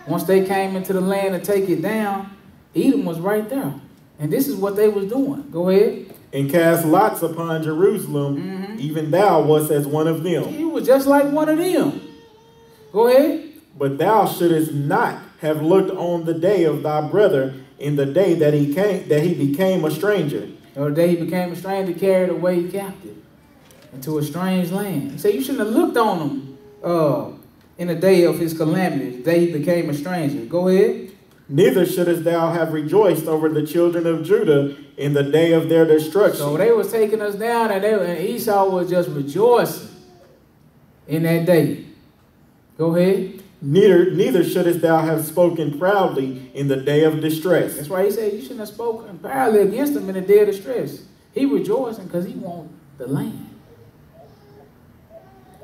Once they came into the land to take it down, Edom was right there. And this is what they was doing. Go ahead. And cast lots upon Jerusalem, even thou wast as one of them. He was just like one of them. Go ahead. But thou shouldest not have looked on the day of thy brother, in the day that he became a stranger. Or the day he became a stranger, carried away captive into a strange land. He said you shouldn't have looked on him in the day of his calamity, the day he became a stranger. Go ahead. Neither shouldest thou have rejoiced over the children of Judah in the day of their destruction. So they was taking us down, and Esau was just rejoicing in that day. Go ahead. Neither shouldest thou have spoken proudly in the day of distress. That's why he said you shouldn't have spoken proudly against him in the day of distress. He rejoicing because he wants the land.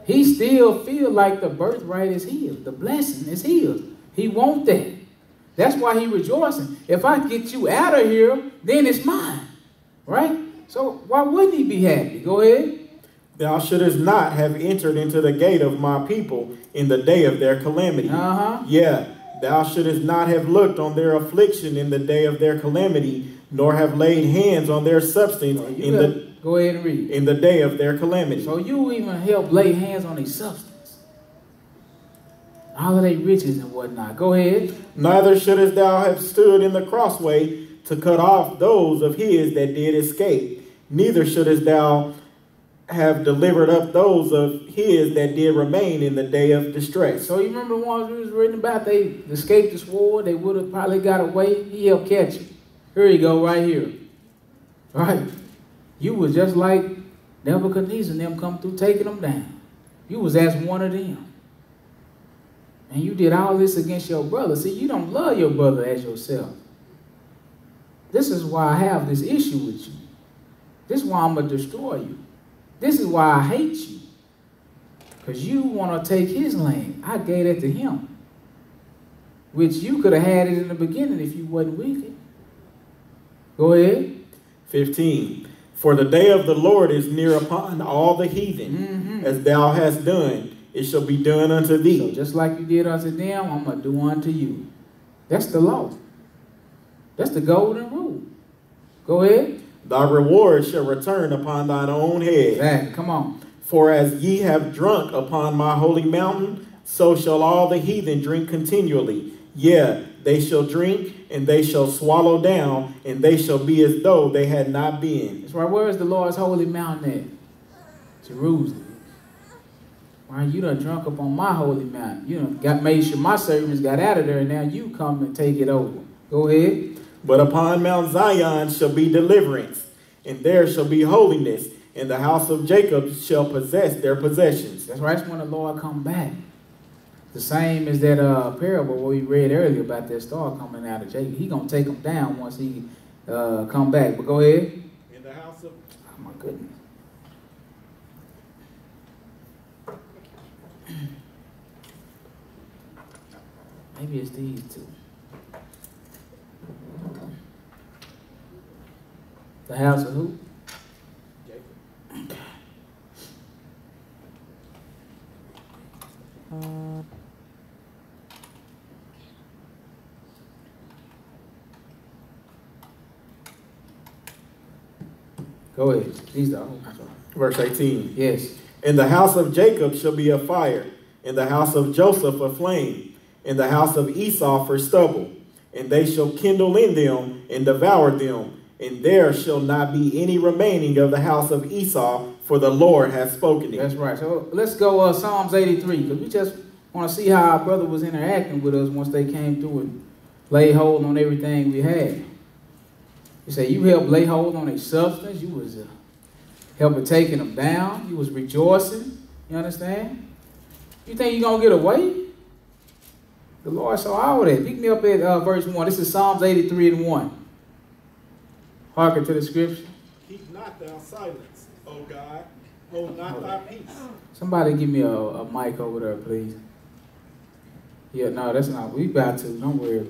He still feel like the birthright is his. The blessing is his. He wants that. That's why he rejoicing. If I get you out of here, then it's mine. Right? So why wouldn't he be happy? Go ahead. Thou shouldest not have entered into the gate of my people in the day of their calamity. Yeah, thou shouldest not have looked on their affliction in the day of their calamity, nor have laid hands on their substance go ahead and read. In the day of their calamity. So you even help lay hands on their substance. All of their riches and whatnot. Go ahead. Neither shouldest thou have stood in the crossway to cut off those of his that did escape. Neither shouldest thou have delivered up those of his that did remain in the day of distress. So you remember the ones we was reading about? They escaped the sword. They would have probably got away. He helped catch them. Here you go, right here. Right. You was just like Nebuchadnezzar and them come through taking them down. You was as one of them. And you did all this against your brother. See, you don't love your brother as yourself. This is why I have this issue with you. This is why I'm going to destroy you. This is why I hate you. Because you want to take his land. I gave it to him. Which you could have had it in the beginning if you wasn't wicked. Go ahead. 15. For the day of the Lord is near upon all the heathen. As thou hast done, it shall be done unto thee. So just like you did unto them, I'm going to do unto you. That's the law. That's the golden rule. Go ahead. Thy reward shall return upon thine own head. Exactly. Come on. For as ye have drunk upon my holy mountain, so shall all the heathen drink continually. Yeah, they shall drink, and they shall swallow down, and they shall be as though they had not been. That's right. Where is the Lord's holy mountain at? Jerusalem. Right, you done drunk up on my holy mountain. You done made sure my servants got out of there, and now you come and take it over. Go ahead. But upon Mount Zion shall be deliverance, and there shall be holiness, and the house of Jacob shall possess their possessions. That's right. That's when the Lord come back. The same as that parable where we read earlier about that star coming out of Jacob. He going to take them down once he come back. But go ahead. In the house of... Oh, my goodness. Maybe it's these two. The house of who? Jacob. Okay. Go ahead. These are verse 18. Yes. In the house of Jacob shall be a fire, in the house of Joseph a flame, in the house of Esau for stubble, and they shall kindle in them and devour them, and there shall not be any remaining of the house of Esau, for the Lord hath spoken it. That's right. So let's go Psalms 83, because we just want to see how our brother was interacting with us once they came through and laid hold on everything we had. You say you helped lay hold on a substance. You was helping taking them down. You was rejoicing. You understand? You think you're going to get away? The Lord saw all of that. Pick me up at verse 1. This is Psalms 83 and 1. Hearken to the scripture. Keep not thou silence, O God. Hold not thy peace. Somebody give me a mic over there, please. Yeah, no, that's not. We about to. Don't worry.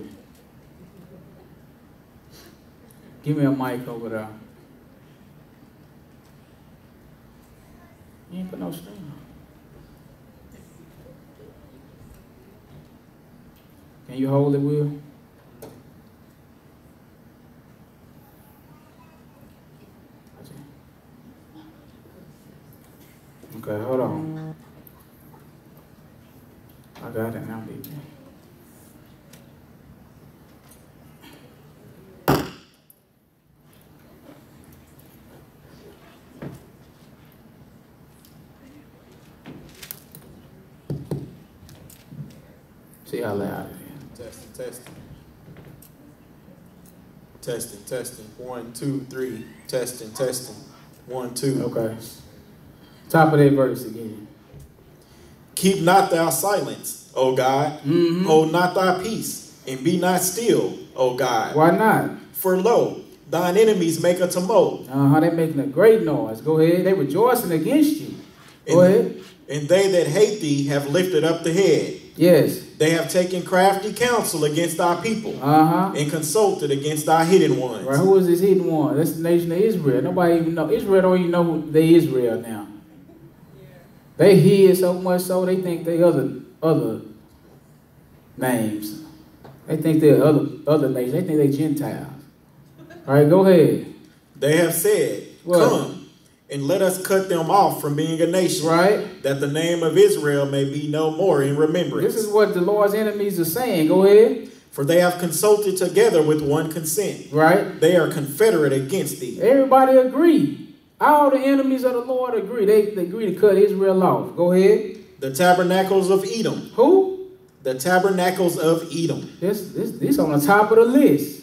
Give me a mic over there. You ain't put no string on. Can you hold it, Will? Okay, hold on. I got it now, baby. See how loud it is. Testing. 1, 2, 3. Testing. 1, 2. Okay. Top of that verse again. Keep not thou silence, O God. Hold not thy peace, and be not still, O God. Why not? For lo, thine enemies make a tumult. They're making a great noise. Go ahead. They rejoicing against you. Go ahead. And they that hate thee have lifted up the head. Yes. They have taken crafty counsel against thy people. And consulted against thy hidden ones. Right. Who is this hidden one? That's the nation of Israel. Nobody even know. Israel don't even know who they Israel now. They hid so much so they think they other names. They think they're other nations. They think they Gentiles. All right, go ahead. They have said, what? Come, and let us cut them off from being a nation. Right. That the name of Israel may be no more in remembrance. This is what the Lord's enemies are saying. Go ahead. For they have consulted together with one consent. Right. They are confederate against thee. Everybody agree. All the enemies of the Lord agree. They agree to cut Israel off. Go ahead. The tabernacles of Edom. Who? The tabernacles of Edom. This on the top of the list.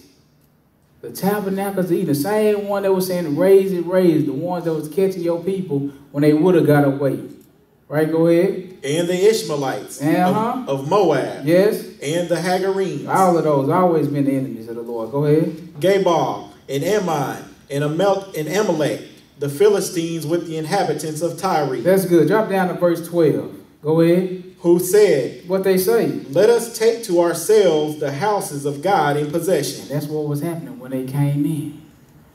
The tabernacles of Edom. The same one that was saying raise it, raise. The ones that was catching your people when they would have got away. Right, go ahead. And the Ishmaelites of Moab. Yes. And the Hagarenes. All of those always been the enemies of the Lord. Go ahead. Gebal and Ammon and Amalek. The Philistines with the inhabitants of Tyre. That's good. Drop down to verse 12. Go ahead. Who said, what they say? Let us take to ourselves the houses of God in possession. And that's what was happening when they came in.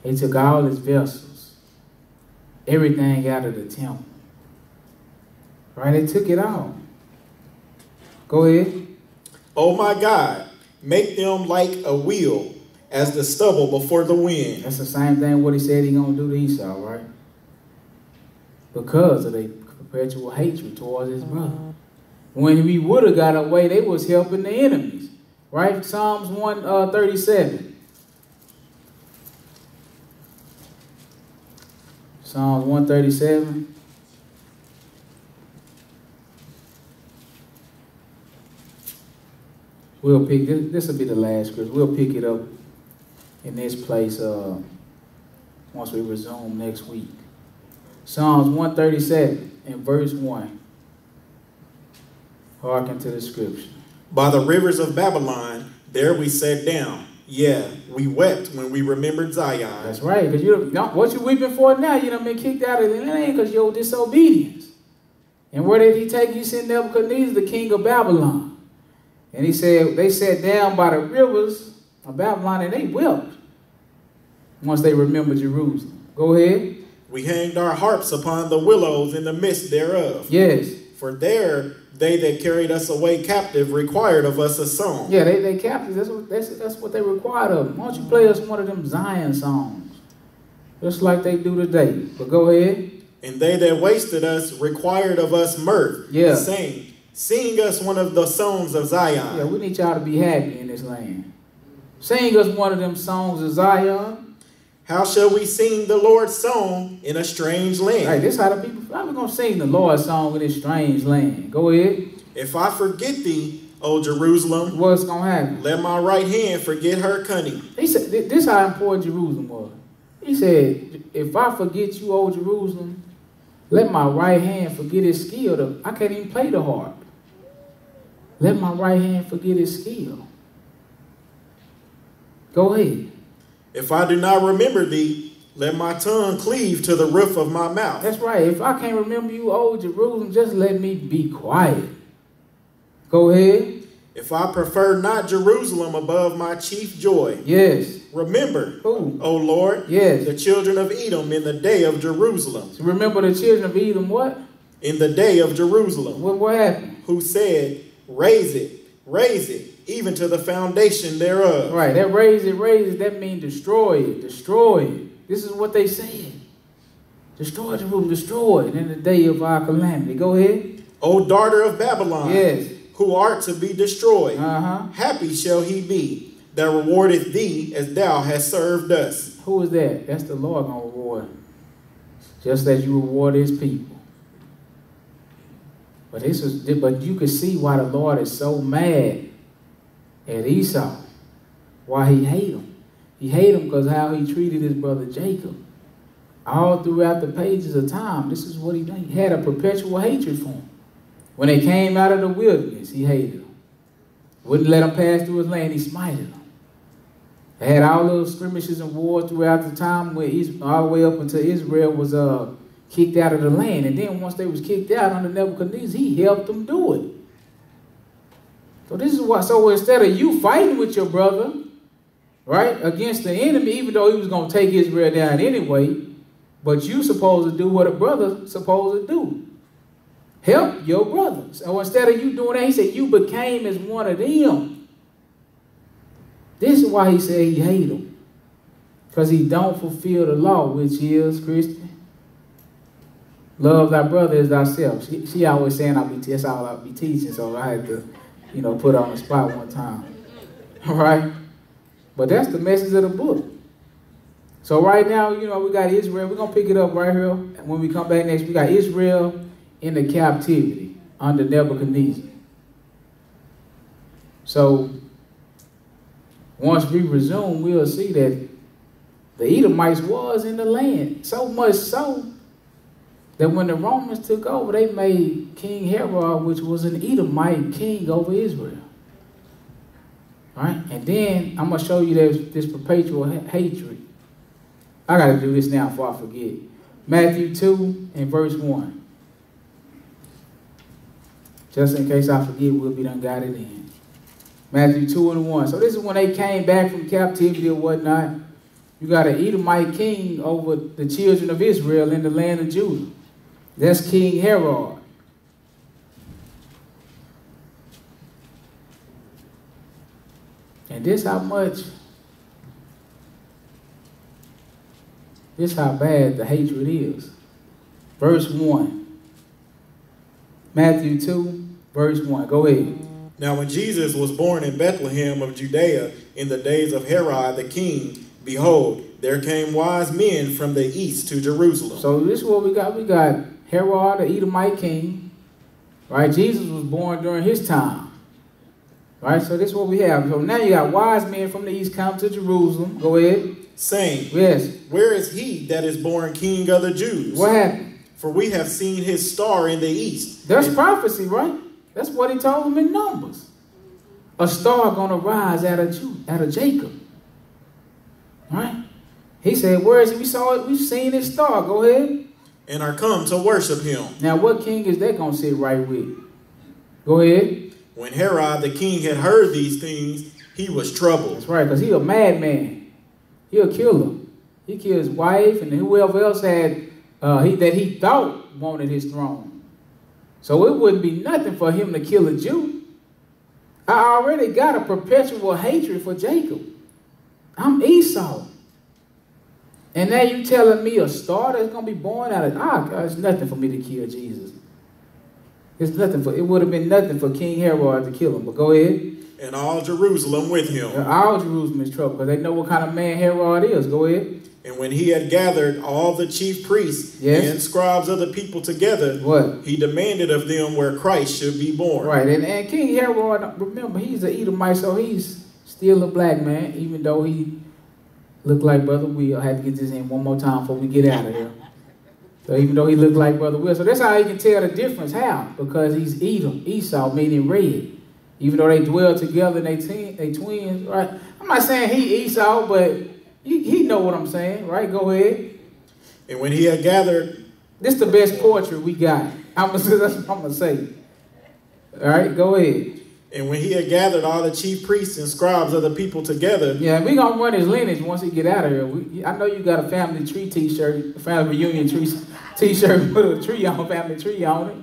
They took all his vessels. Everything out of the temple. Right? They took it all. Go ahead. Oh my God, make them like a wheel as the stubble before the wind. That's the same thing what he said he gonna do to Esau, right? Because of their perpetual hatred towards his brother. When we would have got away, they was helping the enemies, right? Psalms 137. Psalms 137. We'll pick this will be the last scripture. We'll pick it up in this place once we resume next week. Psalms 137 and verse 1. Hearken to the scripture. By the rivers of Babylon, there we sat down. Yeah, we wept when we remembered Zion. That's right, because what you weeping for now, you done been kicked out of the land because your disobedience. And where did he take you? He sent Nebuchadnezzar, the king of Babylon. And he said, they sat down by the rivers of Babylon and they wept once they remembered Jerusalem. Go ahead. We hanged our harps upon the willows in the midst thereof. Yes. For there they that carried us away captive required of us a song. Yeah, they captives. That's what they required of them. Why don't you play us one of them Zion songs? Just like they do today. But go ahead. And they that wasted us required of us mirth. Yeah. Saying, sing us one of the songs of Zion. Yeah, we need y'all to be happy in this land. Sing us one of them songs of Zion. How shall we sing the Lord's song in a strange land? Right, this how the people, how we going to sing the Lord's song in this strange land? Go ahead. If I forget thee, O Jerusalem, what's going to happen? Let my right hand forget her cunning. He said, this is how important Jerusalem was. He said, if I forget you, O Jerusalem, let my right hand forget its skill. I can't even play the harp. Let my right hand forget its skill. Go ahead. If I do not remember thee, let my tongue cleave to the roof of my mouth. That's right. If I can't remember you, old Jerusalem, just let me be quiet. Go ahead. If I prefer not Jerusalem above my chief joy. Yes. Remember, who? O Lord, yes, the children of Edom in the day of Jerusalem. So remember the children of Edom what? In the day of Jerusalem. What happened? Who said, raise it, even to the foundation thereof. Right, that raise it, that means destroy it. This is what they said. Destroy Jerusalem, destroy it in the day of our calamity. Go ahead. O daughter of Babylon, yes, who art to be destroyed, happy shall he be that rewardeth thee as thou hast served us. Who is that? That's the Lord going to reward. Just as you reward his people. But you can see why the Lord is so mad at Esau. Why he hate him. He hate him because how he treated his brother Jacob. All throughout the pages of time, this is what he did. He had a perpetual hatred for him. When they came out of the wilderness, he hated them. Wouldn't let them pass through his land, he smited them. They had all those skirmishes and wars throughout the time where all the way up until Israel was kicked out of the land. And then once they was kicked out under Nebuchadnezzar, he helped them do it. So this is why, so instead of you fighting with your brother, right, against the enemy, even though he was going to take Israel down anyway, but you supposed to do what a brother supposed to do. Help your brother. So instead of you doing that, he said you became as one of them. This is why he said he hated them. Because he don't fulfill the law, which is, Christian, love thy brother as thyself. She always saying that's all I'll be teaching, so I had to, put her on the spot one time. All right? But that's the message of the book. So right now, we got Israel. We're going to pick it up right here. And when we come back next, we got Israel in the captivity under Nebuchadnezzar. So once we resume, we'll see that the Edomites was in the land. So much so that when the Romans took over, they made King Herod, which was an Edomite, king over Israel. All right? And then I'm going to show you this perpetual hatred. I got to do this now before I forget. Matthew 2 and verse 1. Just in case I forget, we'll be done got it in. Matthew 2 and 1. So this is when they came back from captivity or whatnot. You got an Edomite king over the children of Israel in the land of Judah. That's King Herod. And this how bad the hatred is. Verse 1. Matthew 2, verse 1. Go ahead. Now when Jesus was born in Bethlehem of Judea in the days of Herod the king, behold, there came wise men from the east to Jerusalem. So this is what we got. We got Herod, the Edomite king. Right? Jesus was born during his time. Right? So this is what we have. So now you got wise men from the east come to Jerusalem. Go ahead. Saying, yes, where is he that is born king of the Jews? What happened? For we have seen his star in the east. That's prophecy, right? That's what he told them in Numbers. A star going to rise out of Jacob. Right? He said, where is he? We saw it. We've seen his star. Go ahead. And are come to worship him. Now, what king is that going to sit right with? Go ahead. When Herod the king had heard these things, he was troubled. That's right, because he a madman. He a killer. He killed his wife and whoever else had that he thought wanted his throne. So it wouldn't be nothing for him to kill a Jew. I already got a perpetual hatred for Jacob. I'm Esau. And now you telling me a star that's going to be born out of... it's nothing for me to kill Jesus. It would have been nothing for King Herod to kill him. But go ahead. And all Jerusalem with him. All Jerusalem is trouble because they know what kind of man Herod is. Go ahead. And when he had gathered all the chief priests and scribes of the people together, he demanded of them where Christ should be born. Right, and King Herod, remember, he's an Edomite, so he's still a black man, even though he looked like Brother Will. I have to get this in one more time before we get out of here. So even though he looked like Brother Will, so that's how you can tell the difference. How? Because he's Edom, Esau, meaning red. Even though they dwell together and they twins, right? I'm not saying he Esau, but he know what I'm saying, right? Go ahead. And when he had gathered... This is the best portrait we got. That's what I'm going to say. All right, go ahead. And when he had gathered all the chief priests and scribes of the people together... Yeah, we're going to run his lineage once he get out of here. I know you got a family tree t-shirt, a family reunion t-shirt with a tree on, family tree on it.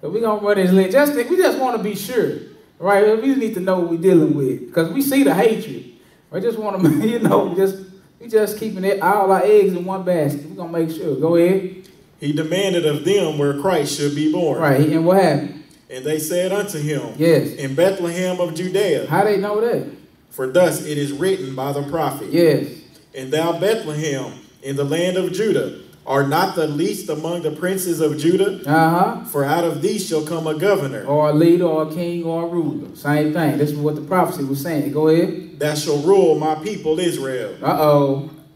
But we're going to run his lineage. We just want to be sure, right? We need to know what we're dealing with because we see the hatred. We just want to, we just keeping all our eggs in one basket. We're going to make sure. Go ahead. He demanded of them where Christ should be born. Right, and what happened? And they said unto him, yes, in Bethlehem of Judea. How they know that? For thus it is written by the prophet. Yes. And thou, Bethlehem, in the land of Judah, art not the least among the princes of Judah. For out of thee shall come a governor. Or a leader, or a king, or a ruler. Same thing. This is what the prophecy was saying. Go ahead. That shall rule my people Israel.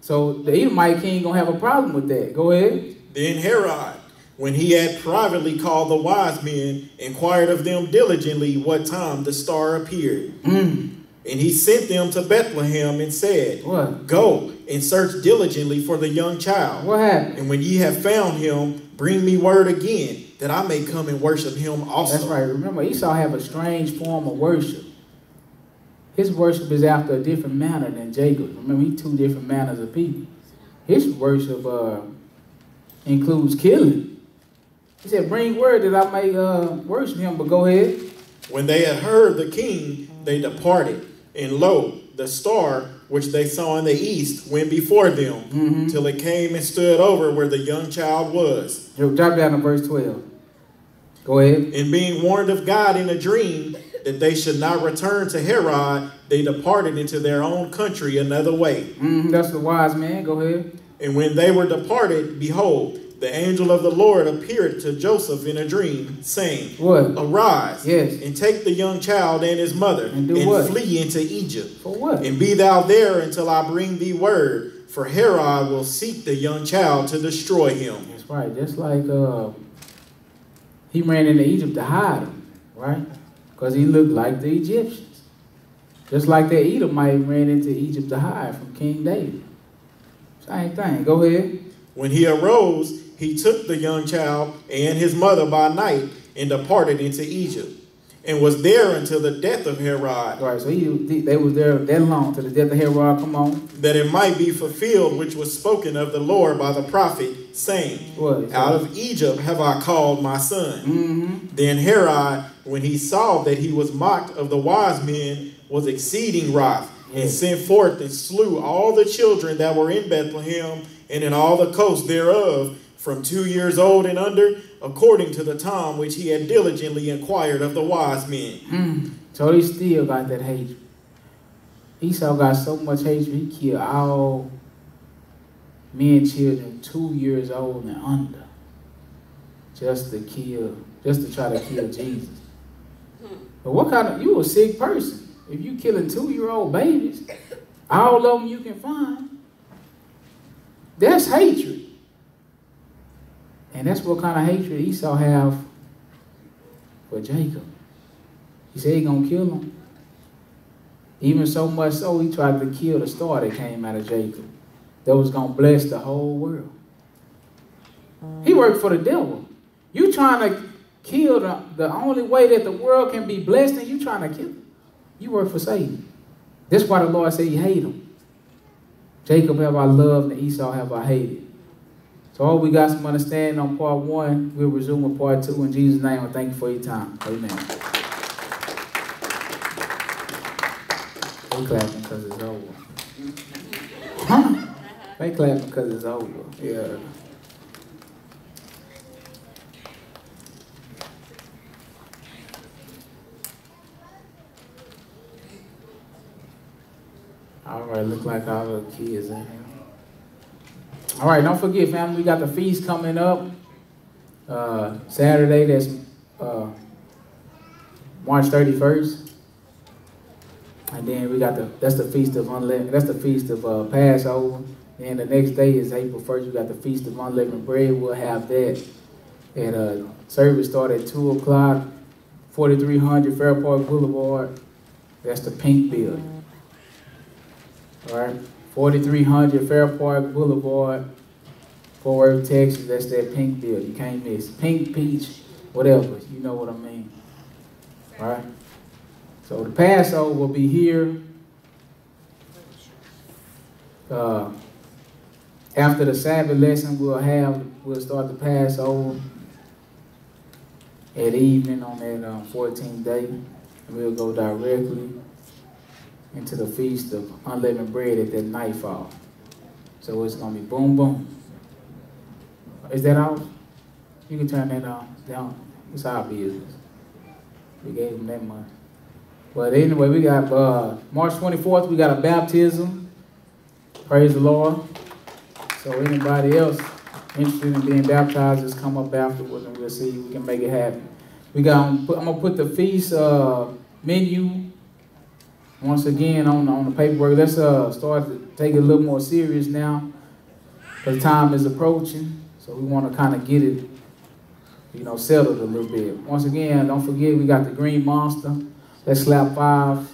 So the Edomite king going to have a problem with that. Go ahead. Then Herod, When he had privately called the wise men, inquired of them diligently what time the star appeared. And he sent them to Bethlehem and said, what? Go and search diligently for the young child. What happened? And when ye have found him, bring me word again, that I may come and worship him also. That's right. Remember, Esau have a strange form of worship. His worship is after a different manner than Jacob. Remember, he two different manners of people. His worship includes killing. He said, bring word that I may worship him, but go ahead. When they had heard the king, they departed. And lo, the star which they saw in the east went before them, till it came and stood over where the young child was. Drop down to verse 12. Go ahead. And being warned of God in a dream that they should not return to Herod, they departed into their own country another way. That's the wise man. Go ahead. And when they were departed, behold, the angel of the Lord appeared to Joseph in a dream, saying, What? Arise, yes, and take the young child and his mother, and flee into Egypt. For what? And be thou there until I bring thee word, for Herod will seek the young child to destroy him. That's right. Just like he ran into Egypt to hide him, right? Because he looked like the Egyptians. Just like that Edomite ran into Egypt to hide from King David. Same thing. Go ahead. When he arose, he took the young child and his mother by night and departed into Egypt, and was there until the death of Herod. Right, so they was there that long till the death of Herod. Come on. That it might be fulfilled which was spoken of the Lord by the prophet, saying, What? Out of Egypt have I called my son. Then Herod, when he saw that he was mocked of the wise men, was exceeding wroth, and sent forth and slew all the children that were in Bethlehem and in all the coast thereof, from 2 years old and under, according to the time which he had diligently inquired of the wise men. So he still got that hatred. Esau got so much hatred, he killed all men, children 2 years old and under, just to try to kill Jesus. But what kind of, you a sick person if you killing 2-year-old babies, all of them you can find. That's hatred. And that's what kind of hatred Esau have for Jacob. He said he's going to kill him. Even so much so, he tried to kill the star that came out of Jacob, that was going to bless the whole world. He worked for the devil. You trying to kill the only way that the world can be blessed, and you trying to kill him. You work for Satan. That's why the Lord said he hate him. Jacob have I loved and Esau have I hated. So all we got some understanding on part 1. We'll resume with part 2. In Jesus' name, I thank you for your time. Amen. They clapping because it's over. Huh? They clapping because it's over. Yeah. All right, look like all the kids in here. All right, don't forget, family, we got the feast coming up. Saturday, that's March 31st. And then we got that's the Feast of Unleavened, that's the Feast of Passover. And the next day is April 1st, we got the Feast of Unleavened Bread. We'll have that. And service start at 2 o'clock, 4300 Fair Park Boulevard. That's the pink building. All right, 4300 Fair Park Boulevard, Fort Worth, Texas. That's that pink building. You can't miss. Pink, peach, whatever. You know what I mean. All right. So the Passover will be here after the Sabbath lesson. We'll start the Passover at evening on that 14th day, and we'll go directly into the Feast of Unleavened Bread at that nightfall. So it's going to be boom, boom. Is that off? You can turn that off. Down. It's our business. We gave them that money. But anyway, we got March 24th, we got a baptism. Praise the Lord. So anybody else interested in being baptized, just come up afterwards and we'll see if we can make it happen. I'm going to put the feast menu once again on the paperwork. Let's start to take it a little more serious now, because time is approaching. So we want to kind of get it settled a little bit. Once again, don't forget we got the green monster. Let's slap 5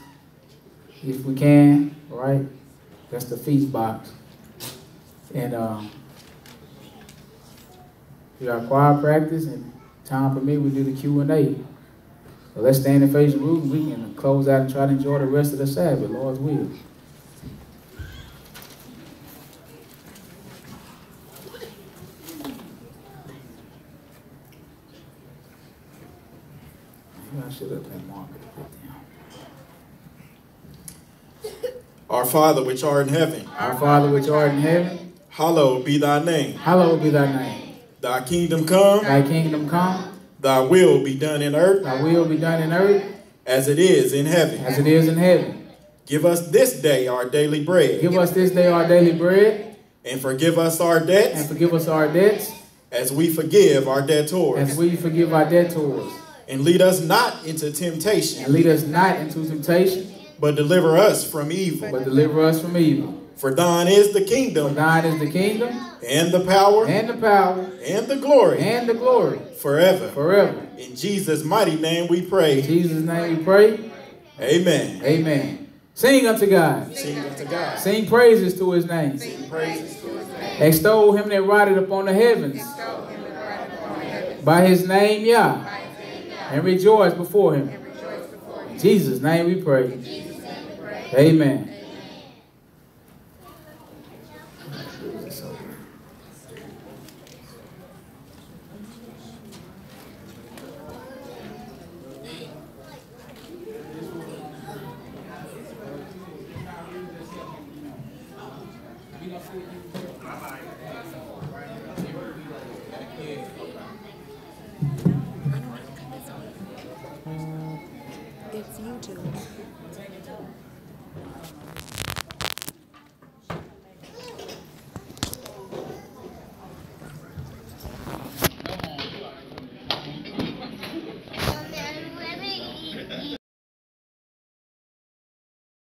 if we can, all right? That's the feast box. And we got choir practice, and time permit, we do the Q&A. So let's stand and face the roof, and we can close out and try to enjoy the rest of the Sabbath, Lord's will. I should have been marked. Our Father which art in heaven. Our Father which art in heaven. Hallowed be thy name. Hallowed be thy name. Thy kingdom come. Thy kingdom come. Thy will be done in earth. Thy will be done in earth. As it is in heaven. As it is in heaven. Give us this day our daily bread. Give us this day our daily bread. And forgive us our debts. And forgive us our debts. As we forgive our debtors. As we forgive our debtors. And lead us not into temptation. And lead us not into temptation. But deliver us from evil. But deliver us from evil. For thine is the kingdom. For thine is the kingdom. And the power. And the power. And the glory. And the glory. Forever. Forever. In Jesus' mighty name we pray. In Jesus' name we pray. Amen. Amen. Sing unto God. Sing unto God. Sing praises to his name. Sing praises to his name. Extol him that rideth upon the heavens. By his name, Yah. And rejoice before him. In Jesus' name we pray. Amen. It's YouTube.